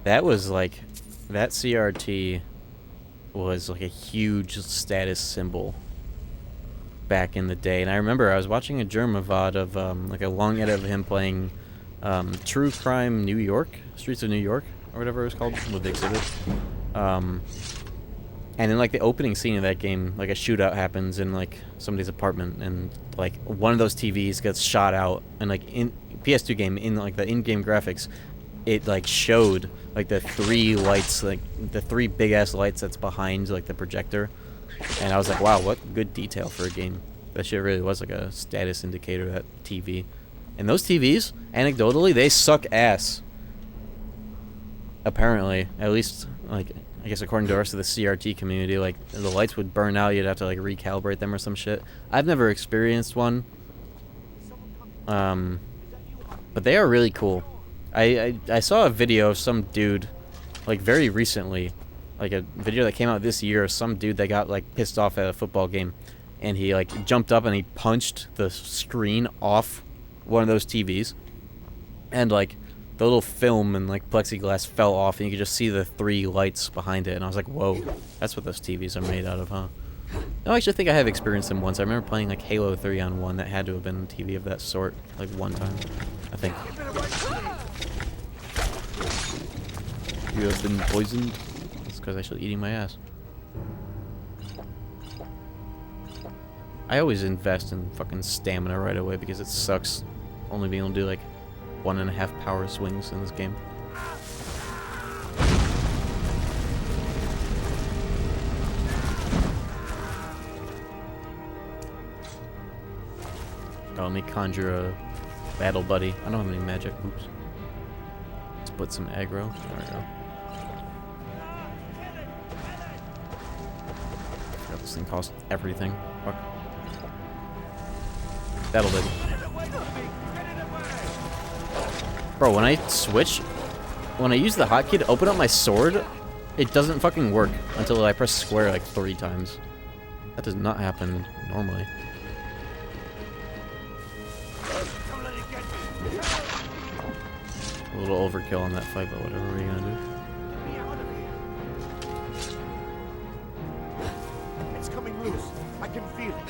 That was like, that CRT was like a huge status symbol back in the day. And I remember I was watching a German VOD of like a long edit of him playing True Crime New York, Streets of New York, or whatever it was called, with the exhibit. And in like the opening scene of that game, like a shootout happens in like somebody's apartment, and like one of those TVs gets shot out, and like in PS2 game, in like the in-game graphics, it like showed like the 3 lights, like the 3 big ass lights that's behind like the projector. And I was like, wow, what good detail for a game. That shit really was like a status indicator, that TV. And those TVs, anecdotally, they suck ass. Apparently. At least, like, I guess according to the rest of the CRT community, like, the lights would burn out, you'd have to, like, recalibrate them or some shit. I've never experienced one. But they are really cool. I saw a video of some dude, like, very recently, like a video that came out this year of some dude that got like pissed off at a football game, and he like jumped up and he punched the screen off one of those TVs, and like the little film and like plexiglass fell off, and you could just see the 3 lights behind it. And I was like, whoa, that's what those TVs are made out of, huh? No, I actually think I have experienced them once. I remember playing like Halo 3 on one that had to have been a TV of that sort, like one time, I think. You have been poisoned. Because I should eating my ass. I always invest in fucking stamina right away because it sucks only being able to do like 1.5 power swings in this game. Oh, let me conjure a Battle buddy. I don't have any magic. Oops. Let's put some aggro. There we go. God, this thing costs everything. Fuck. Battle buddy. Bro, when I switch, when I use the hotkey to open up my sword, it doesn't fucking work until I press square like 3 times. That does not happen normally. A little overkill on that fight, but whatever we're gonna do. It's coming loose. I can feel it.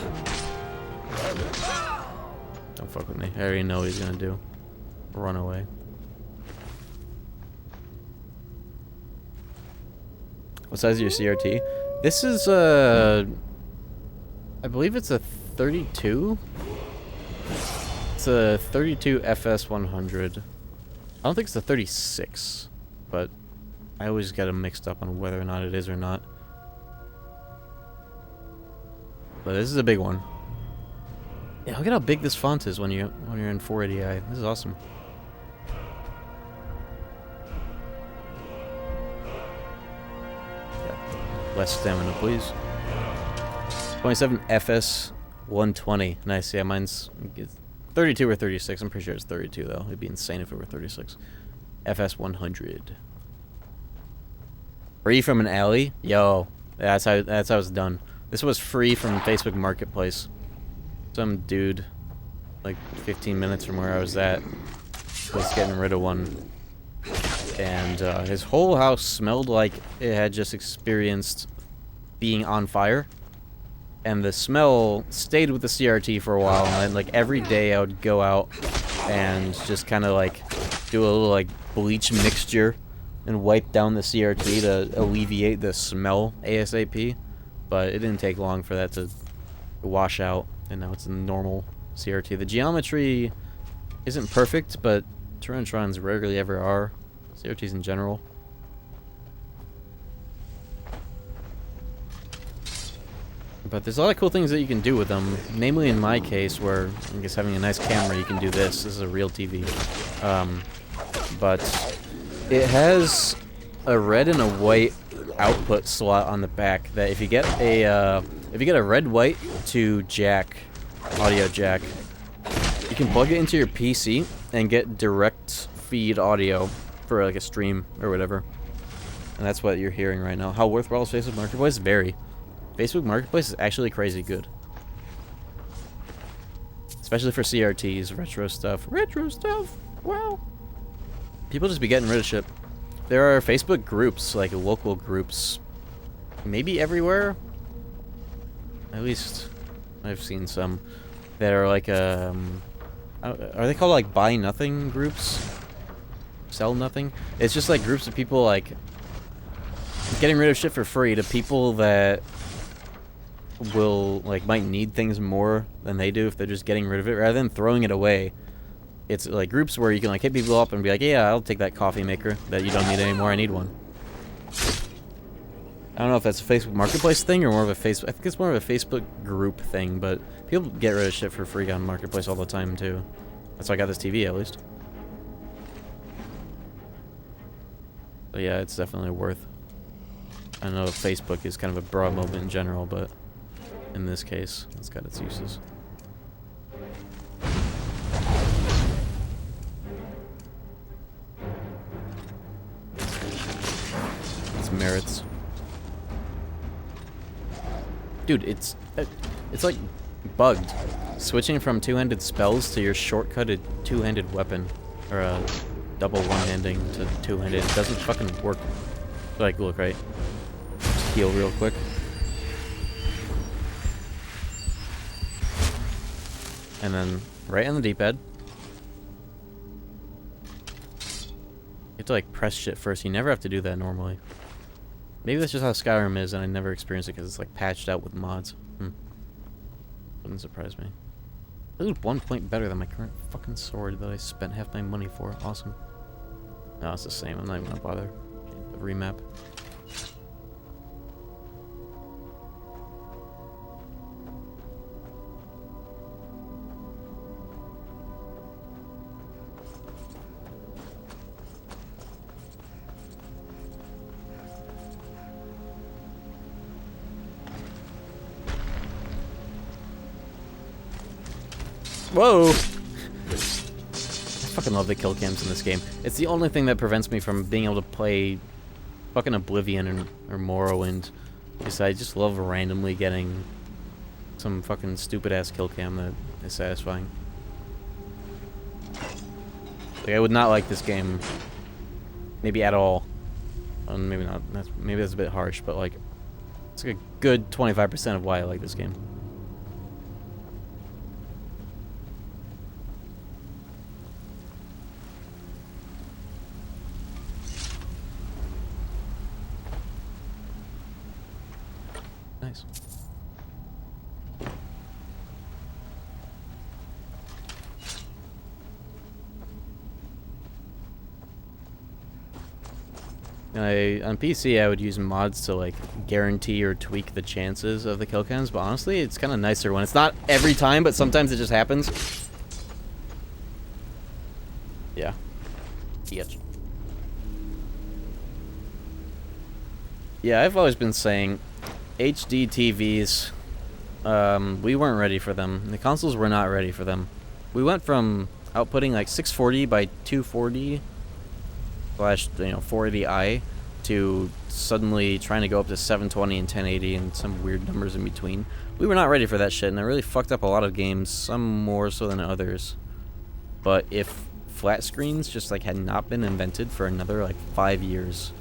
Don't fuck with me. I already know what he's gonna do. Run away. What size is your CRT? This is I believe it's a 32. It's a 32 FS 100. I don't think it's a 36, but I always get them mixed up on whether or not it is or not. But this is a big one. Yeah, look at how big this font is when you're in 480i. This is awesome. Yeah. Less stamina, please. 27 FS 120. Nice. Yeah, mine's 32 or 36. I'm pretty sure it's 32 though. It'd be insane if it were 36. FS 100. Free from an alley? Yo, that's how it's done. This was free from Facebook Marketplace. Some dude, like 15 minutes from where I was at, was getting rid of one. And his whole house smelled like it had just experienced being on fire. And the smell stayed with the CRT for a while. And then, like, every day I would go out and just kind of, like, do a little, like, bleach mixture and wipe down the CRT to alleviate the smell ASAP. But it didn't take long for that to wash out. And now it's a normal CRT. The geometry isn't perfect, but Tyrannotrons rarely ever are. CRTs in general. But there's a lot of cool things that you can do with them. Namely, in my case, where I guess having a nice camera, you can do this. This is a real TV. But it has a red and a white output slot on the back. That if you get a red-white to jack, audio jack, you can plug it into your PC and get direct feed audio for like a stream or whatever. And that's what you're hearing right now. How worthwhile is Facebook Marketplace? Very. Facebook Marketplace is actually crazy good. Especially for CRTs, retro stuff. Retro stuff! Wow! People just be getting rid of shit. There are Facebook groups, like local groups, maybe everywhere. At least I've seen some that are like, are they called like buy nothing groups? Sell nothing? It's just like groups of people like getting rid of shit for free to people that will, like, might need things more than they do if they're just getting rid of it rather than throwing it away. It's like groups where you can like hit people up and be like, yeah, I'll take that coffee maker that you don't need anymore, I need one. I don't know if that's a Facebook Marketplace thing or more of a Facebook, I think it's more of a Facebook group thing, but people get rid of shit for free on Marketplace all the time too. That's why I got this TV at least. So yeah, it's definitely worth. I know Facebook is kind of a broad moment in general, but in this case, it's got its uses. Its merits. Dude, it's like bugged. Switching from two-handed spells to your shortcutted two-handed weapon, or a double one-handing to two-handed, doesn't fucking work. Like, look, right? Just heal real quick. And then right on the D-pad. You have to like press shit first. You never have to do that normally. Maybe that's just how Skyrim is and I never experienced it because it's like patched out with mods. Wouldn't surprise me. This is 1 point better than my current fucking sword that I spent half my money for. Awesome. No, it's the same. I'm not even gonna bother. The remap. Whoa! I fucking love the kill cams in this game. It's the only thing that prevents me from being able to play fucking Oblivion or Morrowind. Because I just love randomly getting some fucking stupid ass kill cam that is satisfying. Like, I would not like this game, maybe at all. Maybe not. Maybe that's a bit harsh, but like, it's like a good 25% of why I like this game. Nice. On PC, I would use mods to like guarantee or tweak the chances of the kill cams, but honestly, it's kind of nicer when it's not every time, but sometimes it just happens. Yeah. Yes. Yeah, I've always been saying HD TVs, we weren't ready for them. The consoles were not ready for them. We went from outputting like 640 by 240 slash 480i to suddenly trying to go up to 720 and 1080 and some weird numbers in between. We were not ready for that shit, and it really fucked up a lot of games, some more so than others. But if flat screens just like had not been invented for another like 5 years,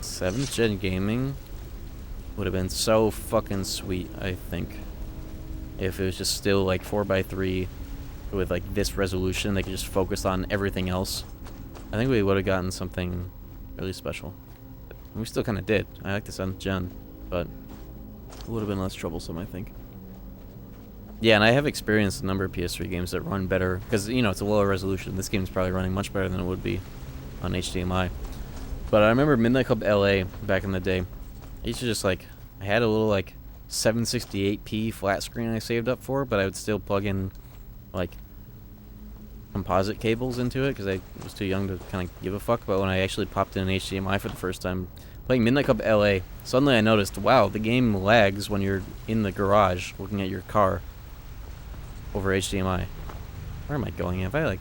7th gen gaming would have been so fucking sweet, I think. If it was just still like 4x3 with like this resolution, they could just focus on everything else. I think we would have gotten something really special. And we still kind of did. I like the 7th gen, but it would have been less troublesome, I think. Yeah, and I have experienced a number of PS3 games that run better, because, it's a lower resolution. This game's probably running much better than it would be on HDMI. But I remember Midnight Club LA back in the day. I used to just, I had a little, 768p flat screen I saved up for, but I would still plug in, composite cables into it, because I was too young to kind of give a fuck. But when I actually popped in an HDMI for the first time, playing Midnight Club LA, suddenly I noticed, wow, the game lags when you're in the garage looking at your car over HDMI. Where am I going? Have I,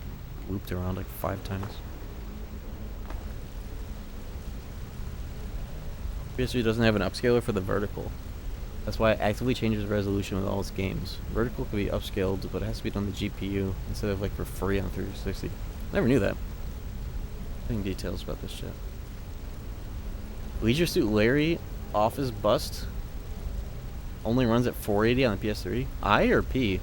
looped around, 5 times? PS3 doesn't have an upscaler for the vertical. That's why it actively changes resolution with all its games. Vertical can be upscaled, but it has to be done on the GPU instead of for free on 360. Never knew that. Getting details about this shit. Leisure Suit Larry Office Bust only runs at 480 on the PS3. I or P?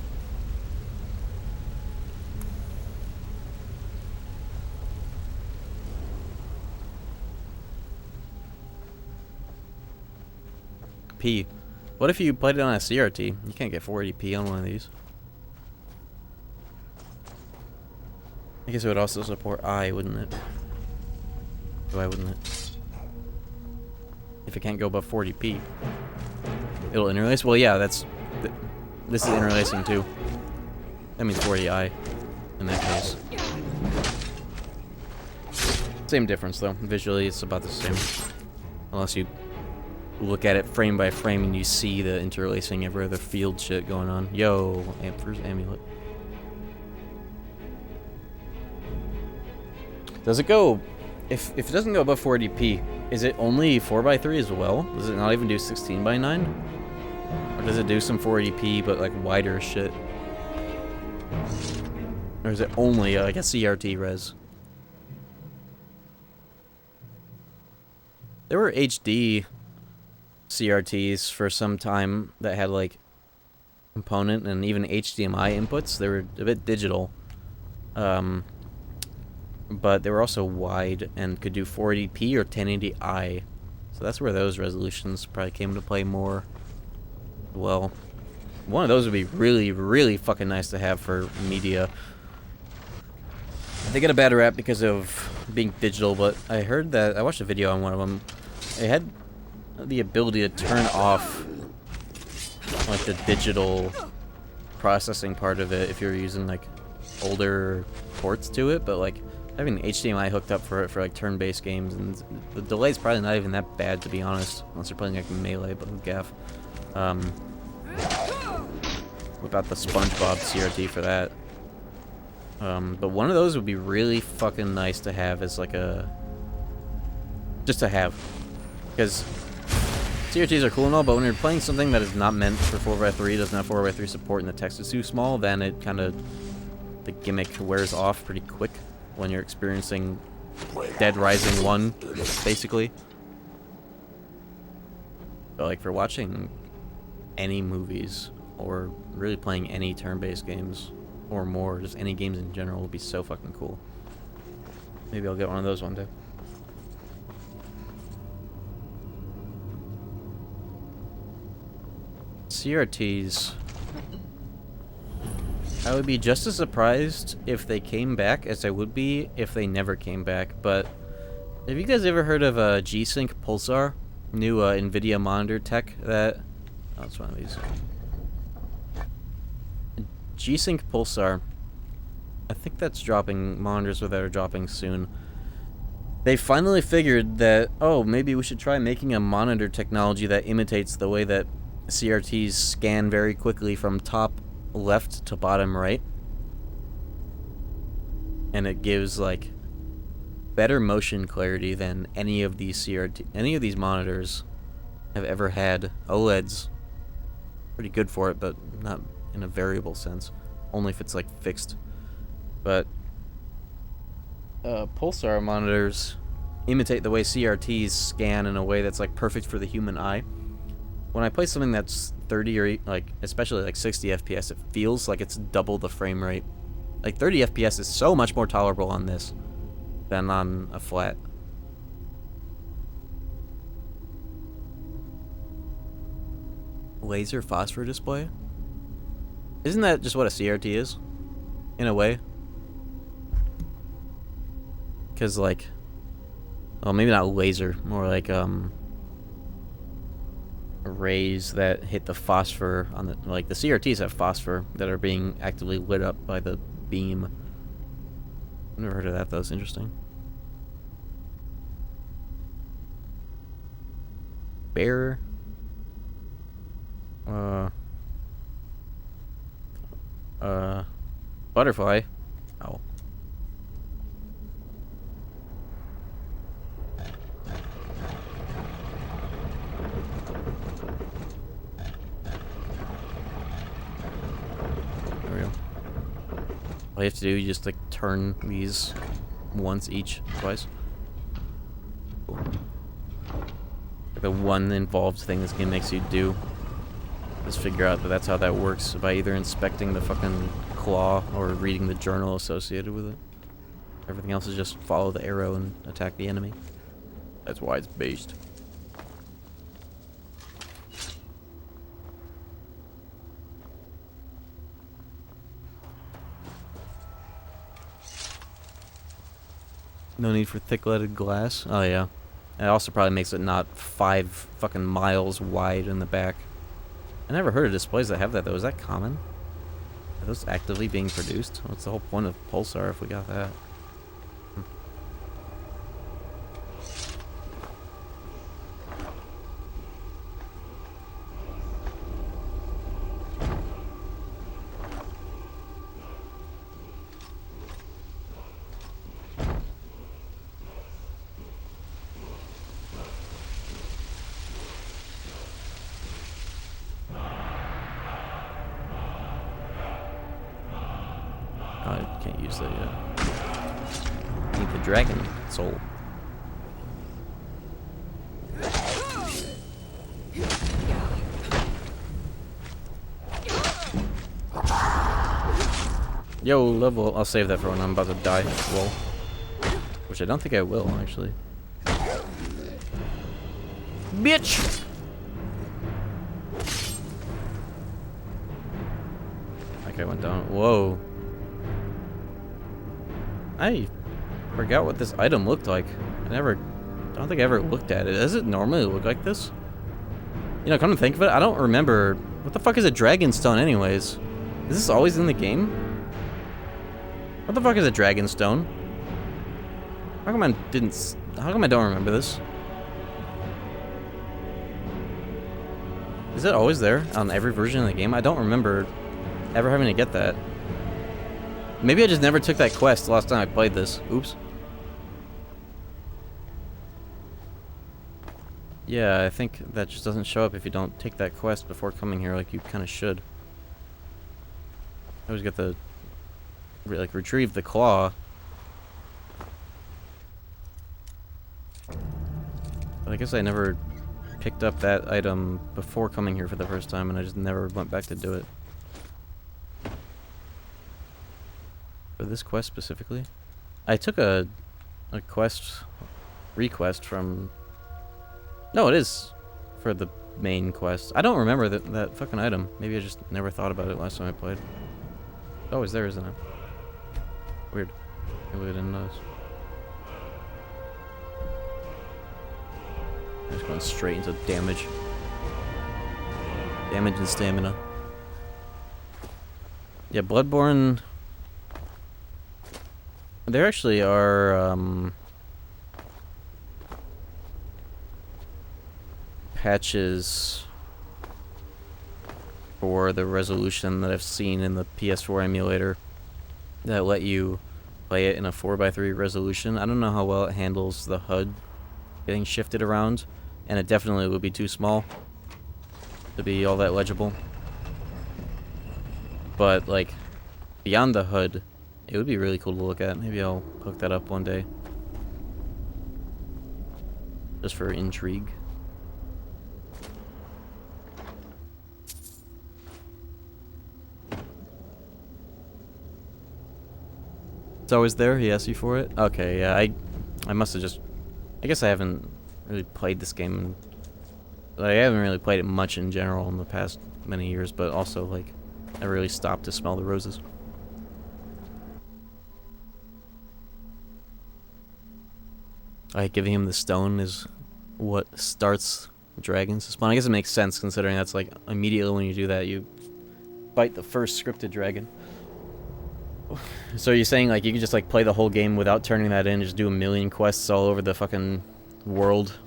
P. What if you played it on a CRT? You can't get 480p on one of these. I guess it would also support I, wouldn't it? Why wouldn't it? If it can't go above 40p, it'll interlace? Well, yeah, this is interlacing too. That means 40i in that case. Same difference though. Visually, it's about the same. Unless you look at it frame by frame and you see the interlacing every other field shit going on. Yo, Ampfer's Amulet. Does it go... If it doesn't go above 480p, is it only 4x3 as well? Does it not even do 16:9? Or does it do some 480p but wider shit? Or is it only a CRT res? There were HD CRTs for some time that had component and even HDMI inputs. They were a bit digital, but they were also wide and could do 480p or 1080i. So that's where those resolutions probably came into play more. Well, one of those would be really, really fucking nice to have for media. They get a bad rap because of being digital, but I heard that I watched a video on one of them. It had the ability to turn off the digital processing part of it if you're using older ports to it, but having HDMI hooked up for it for turn-based games, and the delay's probably not even that bad, to be honest, unless you're playing Melee, but who gaff. whip out the SpongeBob CRT for that. But one of those would be really fucking nice to have as like a... just to have. Because CRTs are cool and all, but when you're playing something that is not meant for 4x3, doesn't have 4x3 support, and the text is too small, then it kind of... the gimmick wears off pretty quick when you're experiencing Dead Rising 1, basically. But like for watching any movies, or really playing any turn-based games, or more, just any games in general would be so fucking cool. Maybe I'll get one of those one day. CRTs. I would be just as surprised if they came back as I would be if they never came back, but have you guys ever heard of G-Sync Pulsar? New NVIDIA monitor tech that... oh, it's one of these. G-Sync Pulsar. I think that's dropping, monitors that are dropping soon. They finally figured that, oh, maybe we should try making a monitor technology that imitates the way that CRTs scan very quickly from top left to bottom right. And it gives, like, better motion clarity than any of these monitors have ever had. OLEDs, pretty good for it, but not in a variable sense. Only if it's, like, fixed. But Pulsar monitors imitate the way CRTs scan in a way that's, like, perfect for the human eye. When I play something that's 30 or, like, especially, like, 60 FPS, it feels like it's double the frame rate. Like, 30 FPS is so much more tolerable on this than on a flat. Laser phosphor display? Isn't that just what a CRT is? In a way? Because, like... well, maybe not laser. More like, rays that hit the phosphor on the... like, the CRTs have phosphor that are being actively lit up by the beam. I've never heard of that, though. It's interesting. Bear. Butterfly. Oh. There we go. All you have to do, you just like turn these once each, twice. Cool. The one involved thing this game makes you do. Just figure out that that's how that works by either inspecting the fucking claw or reading the journal associated with it. Everything else is just follow the arrow and attack the enemy. That's why it's based. No need for thick-leaded glass. Oh yeah. It also probably makes it not 5 fucking miles wide in the back. I never heard of displays that have that though. Is that common? Are those actively being produced? What's the whole point of Pulsar if we got that? I can't use that yet. Need the dragon soul. Yo, level. I'll save that for when I'm about to die. Roll. Which I don't think I will, actually. Bitch! Okay, went down. Whoa. I forgot what this item looked like. I don't think I ever looked at it. Does it normally look like this? You know, come to think of it, I don't remember. What the fuck is a dragon stone anyways? Is this always in the game? What the fuck is a dragon stone? How come I don't remember this? Is it always there on every version of the game? I don't remember ever having to get that. Maybe I just never took that quest the last time I played this. Oops. Yeah, I think that just doesn't show up if you don't take that quest before coming here like you kind of should. I always get the... like, retrieve the claw. But I guess I never picked up that item before coming here for the first time, and I just never went back to do it. For this quest specifically? I took a quest... request from... No, it is for the main quest. I don't remember that fucking item. Maybe I just never thought about it last time I played. It's always there, isn't it? Weird. Maybe I didn't notice. I'm just going straight into damage. Damage and stamina. Yeah, Bloodborne... There actually are, patches for the resolution that I've seen in the PS4 emulator that let you play it in a 4:3 resolution. I don't know how well it handles the HUD getting shifted around, and it definitely would be too small to be all that legible. But, like, beyond the HUD, it would be really cool to look at. Maybe I'll hook that up one day. Just for intrigue. It's always there? He asked you for it? Okay, yeah, I must have just... I guess I haven't really played this game. Like, I haven't really played it much in general in the past many years, but also, like, never really stopped to smell the roses. Giving him the stone is what starts dragons to spawn. I guess it makes sense considering that's, like, immediately when you do that, you fight the first scripted dragon. So you're saying, like, you could just, like, play the whole game without turning that in, just do a million quests all over the fucking world,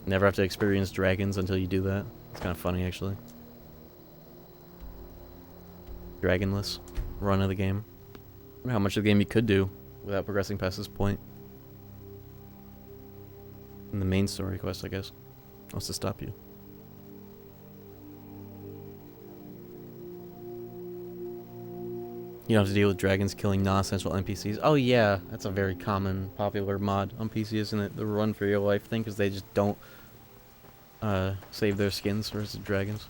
never have to experience dragons until you do that? It's kind of funny, actually. Dragonless run of the game. I wonder how much of the game you could do without progressing past this point. In the main story quest, I guess. What's to stop you? You don't have to deal with dragons killing non-essential NPCs. Oh yeah, that's a very common, popular mod on PC, isn't it? The run for your life thing, because they just don't save their skins versus dragons.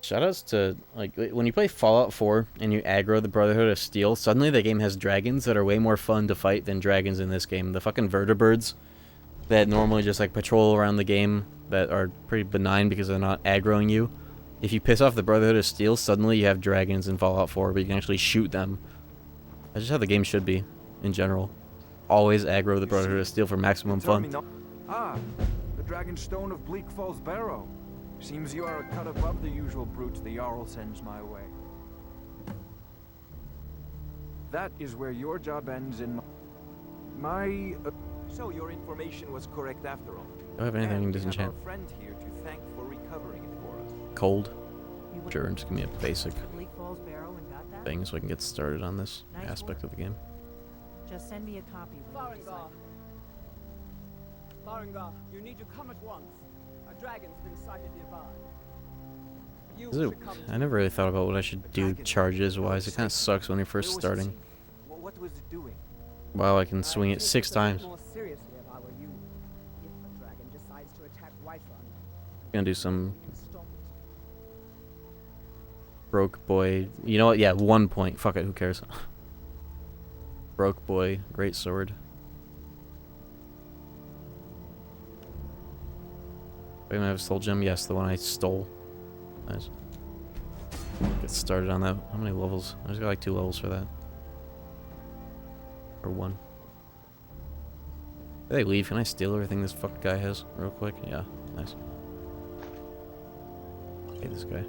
Shoutouts to, like, when you play Fallout 4 and you aggro the Brotherhood of Steel, suddenly the game has dragons that are way more fun to fight than dragons in this game. The fucking vertibirds that normally just, like, patrol around the game that are pretty benign because they're not aggroing you. If you piss off the Brotherhood of Steel, suddenly you have dragons in Fallout 4, but you can actually shoot them. That's just how the game should be, in general. Always aggro the Brotherhood of Steel for maximum fun. Ah, the Dragon Stone of Bleak Falls Barrow. Seems you are a cut above the usual brutes the Jarl sends my way. That is where your job ends in my... So your information was correct after all. Do I have anything And to we have disenchant? our friend here to thank for recovering it for us. Cold. Sure, just give me a basic Bleak Falls Barrow and got that? thing so I can get started on this Nice aspect work. of the game. Just send me a copy when you decide. Farengar, you need to come at once. A dragon's been sighted nearby. You Is it, should come I never really thought about what I should do charges-wise. It kind of sucks when you're first starting. What was it doing? Wow, I can swing it 6 times. more seriously if I were you. If the dragon decides to attack Whiterun, Gonna do some stop it. broke boy. You know what? Yeah, 1 point. Fuck it. Who cares? Broke boy. Great sword. Wait, I have a soul gem? Yes, the one I stole. Nice. Get started on that. How many levels? I just got like 2 levels for that. Or 1. Did they leave? Can I steal everything this fucking guy has real quick? Yeah, nice. Hey, this guy.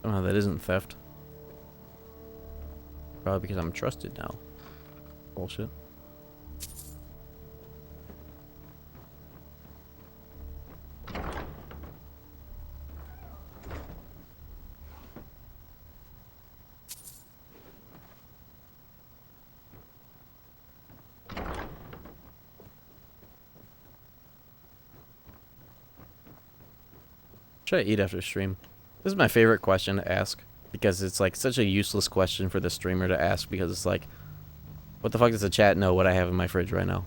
Oh, that isn't theft. Probably because I'm trusted now. Bullshit. Should I eat after stream? This is my favorite question to ask because it's like such a useless question for the streamer to ask because it's like, what the fuck does the chat know what I have in my fridge right now?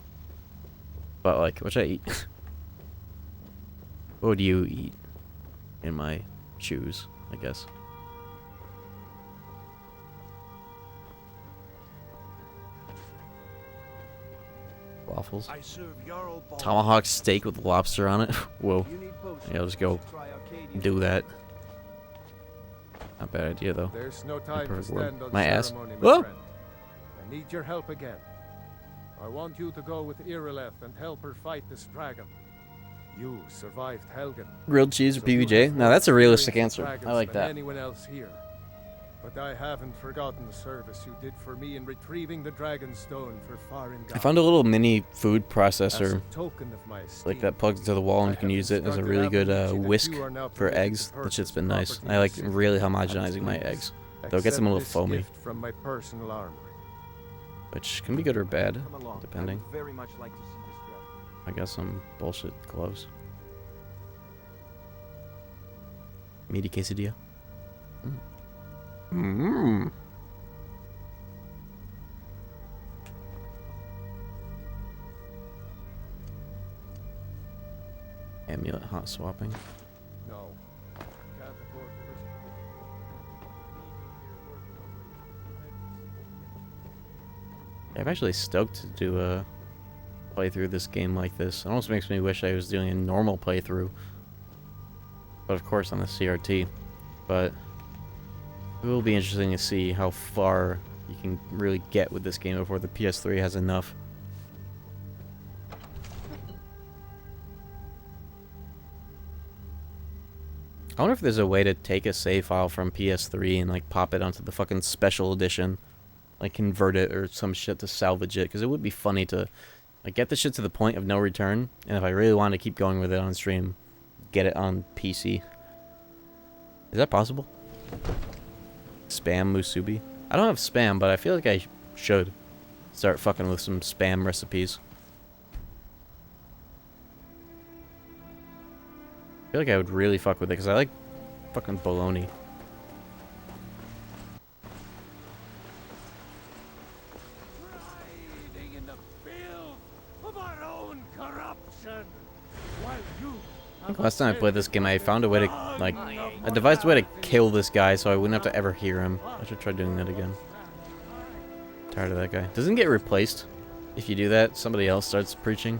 But like, what should I eat? What would you eat in my shoes, I guess? Waffles. Tomahawk steak with lobster on it. Whoa. Yeah, I'll just go do that. Not a bad idea though. There's no time to stand on my ass. ceremony, my Whoa! friend. I need your help again. I want you to go with Irileth and help her fight this dragon. You survived Helgen. Grilled cheese or PBJ? No, that's a realistic answer. I like that. Anyone else here. But I haven't forgotten the service you did for me in retrieving the dragon stone for Farin. I found a little mini food processor Token of my like that plugs into the wall and you can use it as a really good whisk for eggs. That shit's been nice. I like really homogenizing my eggs. Though it gets them a little foamy. From my personal armory. Which can be good or bad, depending. Very much like to see this dragon. I got some bullshit gloves. Meaty quesadilla. Mmm. Amulet hot swapping. No. Can't afford to risk it. I'm actually stoked to do a playthrough of this game like this. It almost makes me wish I was doing a normal playthrough. But of course on the CRT. But it will be interesting to see how far you can really get with this game before the PS3 has enough. I wonder if there's a way to take a save file from PS3 and like pop it onto the fucking special edition. Like convert it or some shit to salvage it. Because it would be funny to like get the shit to the point of no return. And if I really want to keep going with it on stream, get it on PC. Is that possible? Spam musubi? I don't have spam, but I feel like I should start fucking with some spam recipes. I feel like I would really fuck with it because I like fucking bologna. In the filth of our own corruption, while you I think last time I played this game, I found a way to, like, I devised a way to kill this guy so I wouldn't have to ever hear him. I should try doing that again. Tired of that guy. Doesn't get replaced. If you do that, somebody else starts preaching.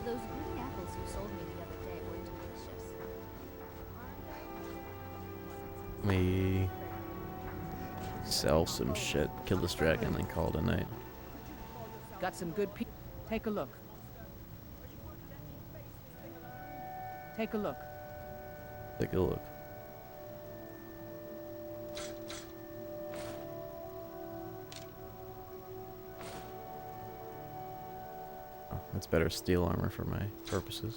Those green apples you sold me the other day were delicious. Let me sell some shit, kill this dragon, and call it a night. Got some good people. Take a look. Take a look. Take a look. Oh, that's better steel armor for my purposes.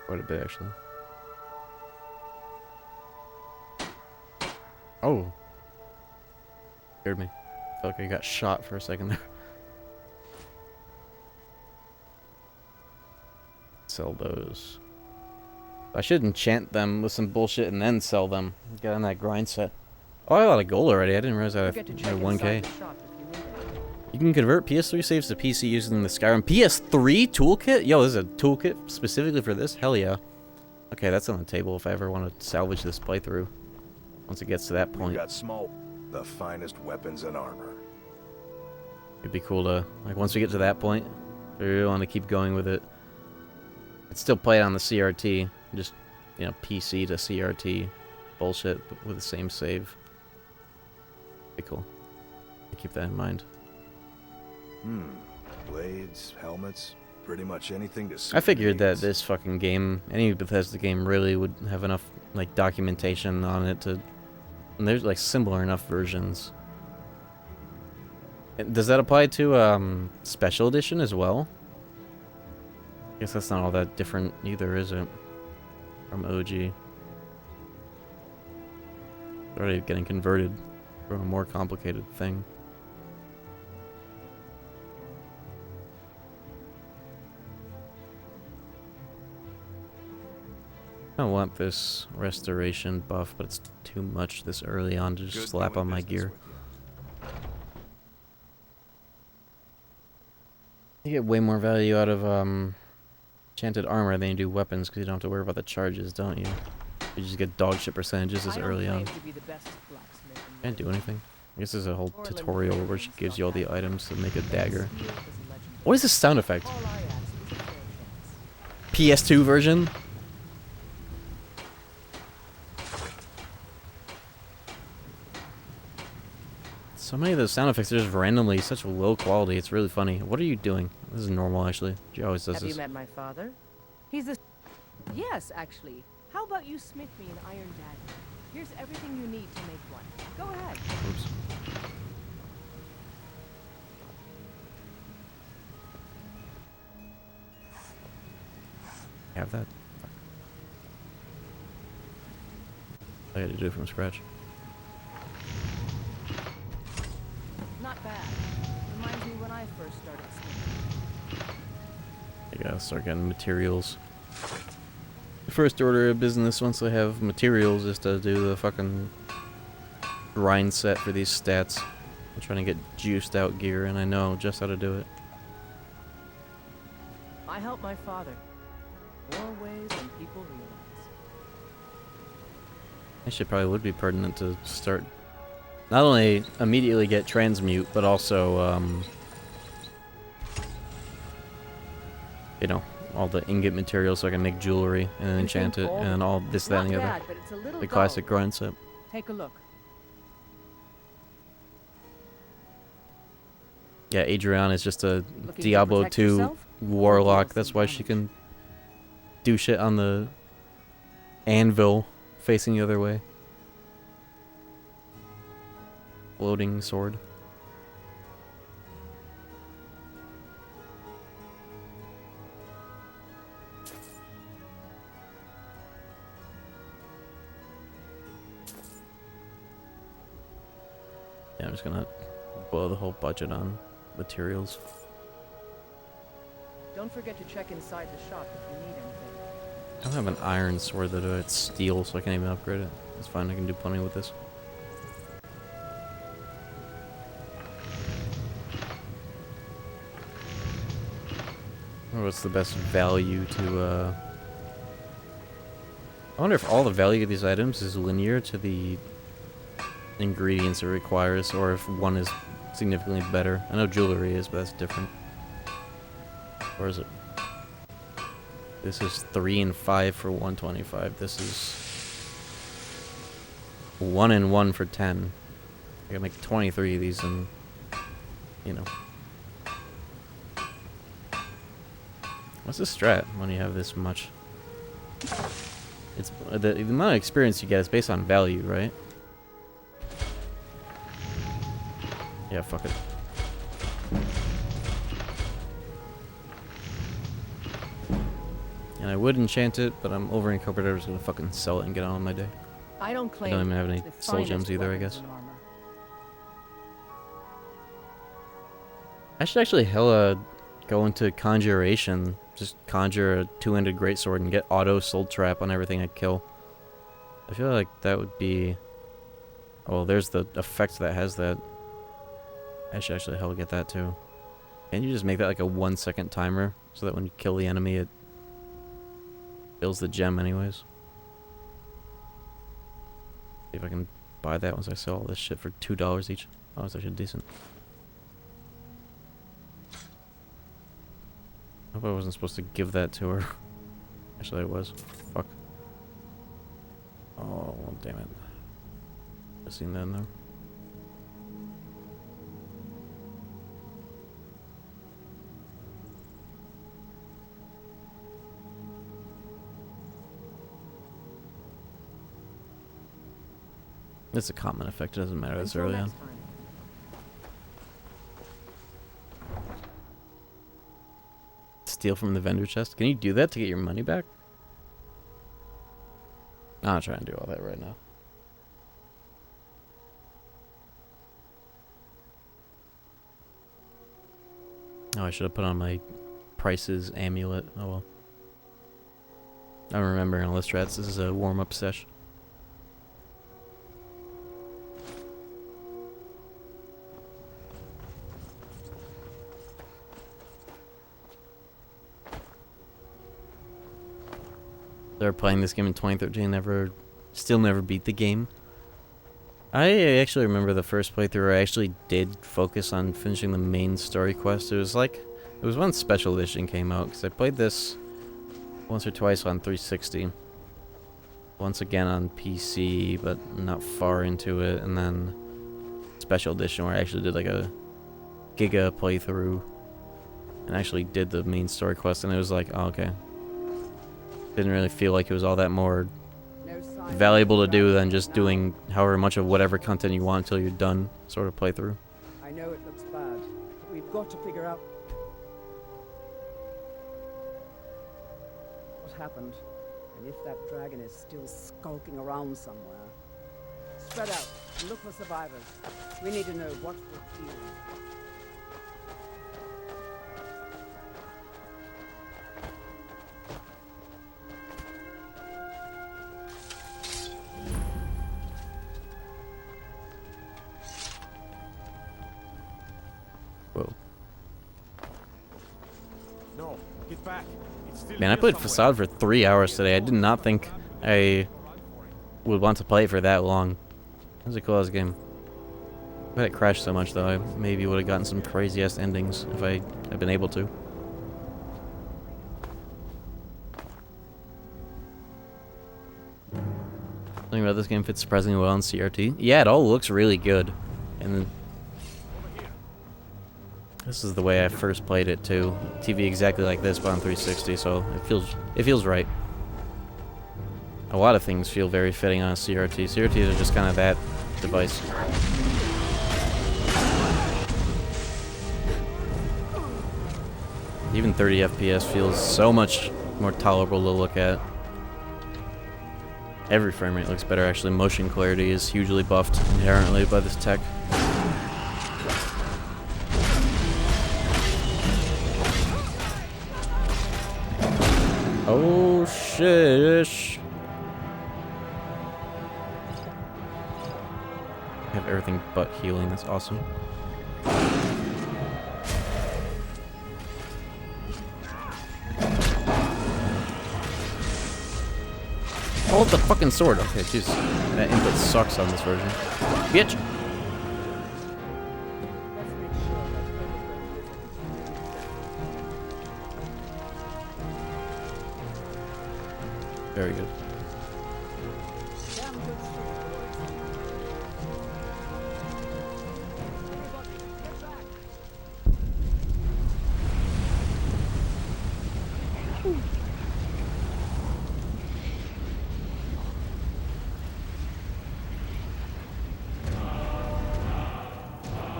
Quite a bit, actually. Oh! Scared me. Felt like I got shot for a second there. Sell those. I should enchant them with some bullshit and then sell them. Get on that grind set. Oh, I have a lot of gold already. I didn't realize I had 1K. You can convert PS3 saves to PC using the Skyrim PS3 toolkit? Yo, this is a toolkit specifically for this? Hell yeah. Okay, that's on the table if I ever want to salvage this playthrough. Once it gets to that point. We got small, the finest weapons and armor. It'd be cool to, like, once we get to that point, if we really want to keep going with it, I'd still play it on the CRT, just, you know, PC to CRT bullshit, but with the same save. Be cool. Keep that in mind. Blades, helmets. Pretty much anything to see. I figured that this fucking game, any Bethesda game, really would have enough like documentation on it to. And there's like similar enough versions. Does that apply to Special Edition as well? I guess that's not all that different either, is it? From OG. Already getting converted from a more complicated thing. I want this restoration buff, but it's too much this early on to just slap on my gear. You get way more value out of enchanted armor than you do weapons, because you don't have to worry about the charges, don't you? You just get dog shit percentages this early on. Can't do anything. I guess there's a whole tutorial where she gives you all the items to make a dagger. What is this sound effect? PS2 version? So many of those sound effects are just randomly such low quality. It's really funny. What are you doing? This is normal, actually. She always does Have this. you met my father? He's a... Yes, actually. How about you smith me an iron dagger? Here's everything you need to make one. Go ahead. Oops. Have that. I had to do it from scratch. Not bad. Reminds me when I first started smithing. I gotta start getting materials. The first order of business once I have materials is to do the fucking grind set for these stats. I'm trying to get juiced out gear and I know just how to do it. I helped my father. More ways than people realize. Actually, probably would be pertinent to start. Not only immediately get transmute, but also, you know, all the ingot materials so I can make jewelry and then enchant it, and then all this, that, and the other. The classic grind set. Take a look. Yeah, Adriana is just a Diablo 2 warlock. That's why she can do shit on the anvil facing the other way. Floating sword. Yeah, I'm just gonna blow the whole budget on materials. Don't forget to check inside the shop if you need anything. I don't have an iron sword though, it's steel, so I can't even upgrade it. It's fine, I can do plenty with this. What's the best value to, I wonder if all the value of these items is linear to the ingredients it requires, or if one is significantly better. I know jewelry is, but that's different. Or is it? This is 3 and 5 for 125. This is 1 and 1 for 10. I gotta make 23 of these, and you know. What's the strat when you have this much? It's the amount of experience you get is based on value, right? Yeah, fuck it. And I would enchant it, but I'm over encumbered. I'm just gonna fucking sell it and get on with my day. I don't claim I don't even have any the soul gems finest either, I weapons guess. and armor. I should actually hella go into conjuration. Just conjure a two-handed greatsword and get auto soul trap on everything I kill. I feel like that would be... Oh, there's the effect that has that. I should actually hella get that too. Can't you just make that like a 1 second timer so that when you kill the enemy it fills the gem anyways? See if I can buy that once I sell all this shit for $2 each. Oh, it's actually decent. I hope I wasn't supposed to give that to her. Actually, I was. Fuck. Oh, well, damn it. I've seen that in there. It's a common effect. It doesn't matter this Until early on. next time. Steal from the vendor chest. Can you do that to get your money back? I'm not trying to do all that right now. Oh, I should have put on my prices amulet. Oh well. I'm remembering all the strats. This is a warm-up sesh. Started playing this game in 2013. Still never beat the game. I actually remember the first playthrough. I actually did focus on finishing the main story quest. It was when Special Edition came out, because I played this once or twice on 360. Once again on PC, but not far into it, and then Special Edition, where I actually did like a Giga playthrough and actually did the main story quest, and it was like, oh, okay. Didn't really feel like it was all that more valuable to do than just doing however much of whatever content you want until you're done sort of playthrough. I know it looks bad, but we've got to figure out what happened, and if that dragon is still skulking around somewhere. Spread out and look for survivors. We need to know what we're dealing with. Whoa. No, get back. It's still Man, I here played somewhere. Facade for 3 hours today. I did not think I would want to play it for that long. It was a cool ass game. If it crashed so much though, I maybe would have gotten some crazy ass endings if I had been able to. Something about this game fits surprisingly well in CRT. Yeah, it all looks really good. And this is the way I first played it too. TV exactly like this, but on 360, so it feels right. A lot of things feel very fitting on a CRT. CRTs are just kind of that device. Even 30 FPS feels so much more tolerable to look at. Every frame rate looks better actually. Motion clarity is hugely buffed inherently by this tech. Oh shit! I have everything but healing. That's awesome. Hold the fucking sword. Okay, jeez. That input sucks on this version. Bitch! Very good.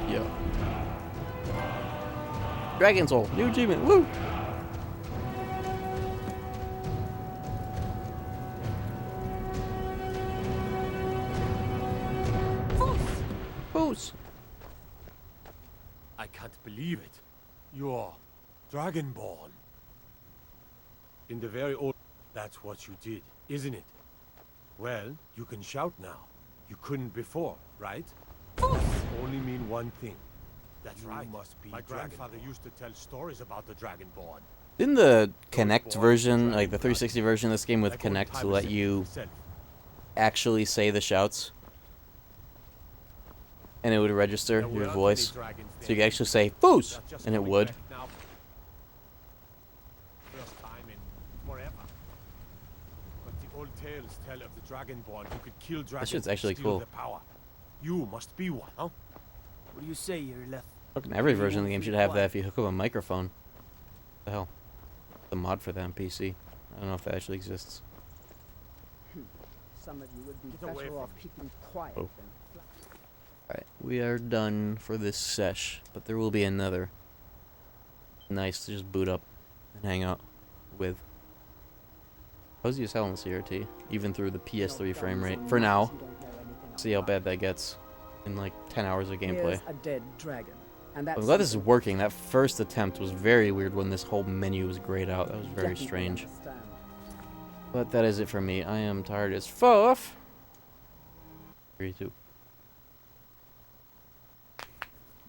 Yeah. Dragon Soul, new achievement, woo! I can't believe it. You're Dragonborn. In the very old... That's what you did, isn't it? Well, you can shout now. You couldn't before, right? Only mean one thing. That's right. Must be My grandfather used to tell stories about the Dragonborn. Didn't the Kinect version, like the 360 version of this game with Kinect, let you actually say the shouts? And it would register your voice. So you could actually say, Foos! And it would. First time in forever. But the old tales tell of the Dragonborn who could kill dragons shit's actually and steal cool. their power. You must be one, huh? What do you say, you're left? Fucking every version of the game should have that if you hook up a microphone. What the hell? The mod for that on PC. I don't know if that actually exists. some of you would be Get away better from off me. keeping quiet Oh. than Alright, we are done for this sesh, but there will be another. Nice to just boot up and hang out with. Cozy as hell in the CRT, even through the PS3 frame rate. For now. See how bad that gets in like 10 hours of gameplay. Here's a dead dragon. And I'm that's glad this is something working. That first attempt was very weird when this whole menu was grayed out. That was very definitely strange. understand. But that is it for me. I am tired as fuck. 3, 2.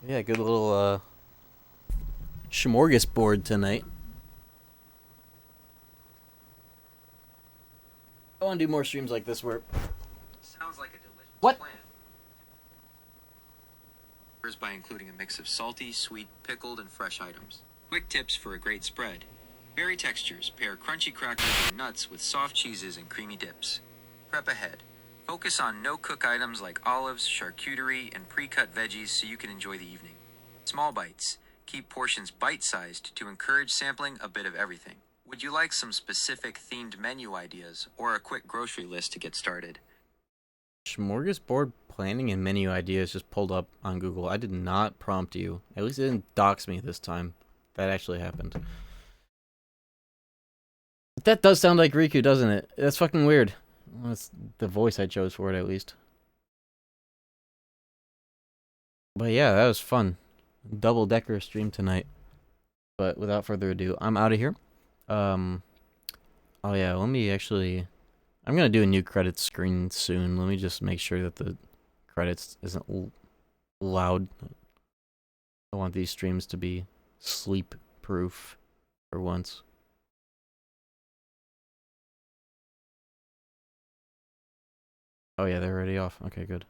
Yeah, good little smorgasbord tonight. I want to do more streams like this where Sounds like a delicious What? plan. By including a mix of salty, sweet, pickled, and fresh items. Quick tips for a great spread. Berry textures. Pair crunchy crackers and nuts with soft cheeses and creamy dips. Prep ahead. Focus on no-cook items like olives, charcuterie, and pre-cut veggies so you can enjoy the evening. Small bites. Keep portions bite-sized to encourage sampling a bit of everything. Would you like some specific themed menu ideas or a quick grocery list to get started? smorgasbord planning and menu ideas just pulled up on Google. I did not prompt you. At least it didn't dox me this time. That actually happened. But that does sound like Riku, doesn't it? That's fucking weird. Well, that's the voice I chose for it, at least. But yeah, that was fun. Double-decker stream tonight. But without further ado, I'm out of here. Oh yeah, let me actually... I'm gonna do a new credits screen soon. Let me just make sure that the credits isn't loud. I want these streams to be sleep-proof for once. Oh yeah, they're already off. Okay, good.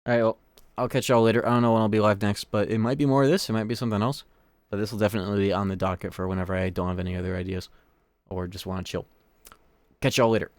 Alright, well, I'll catch y'all later. I don't know when I'll be live next, but it might be more of this. It might be something else. But this will definitely be on the docket for whenever I don't have any other ideas. Or just want to chill. Catch y'all later.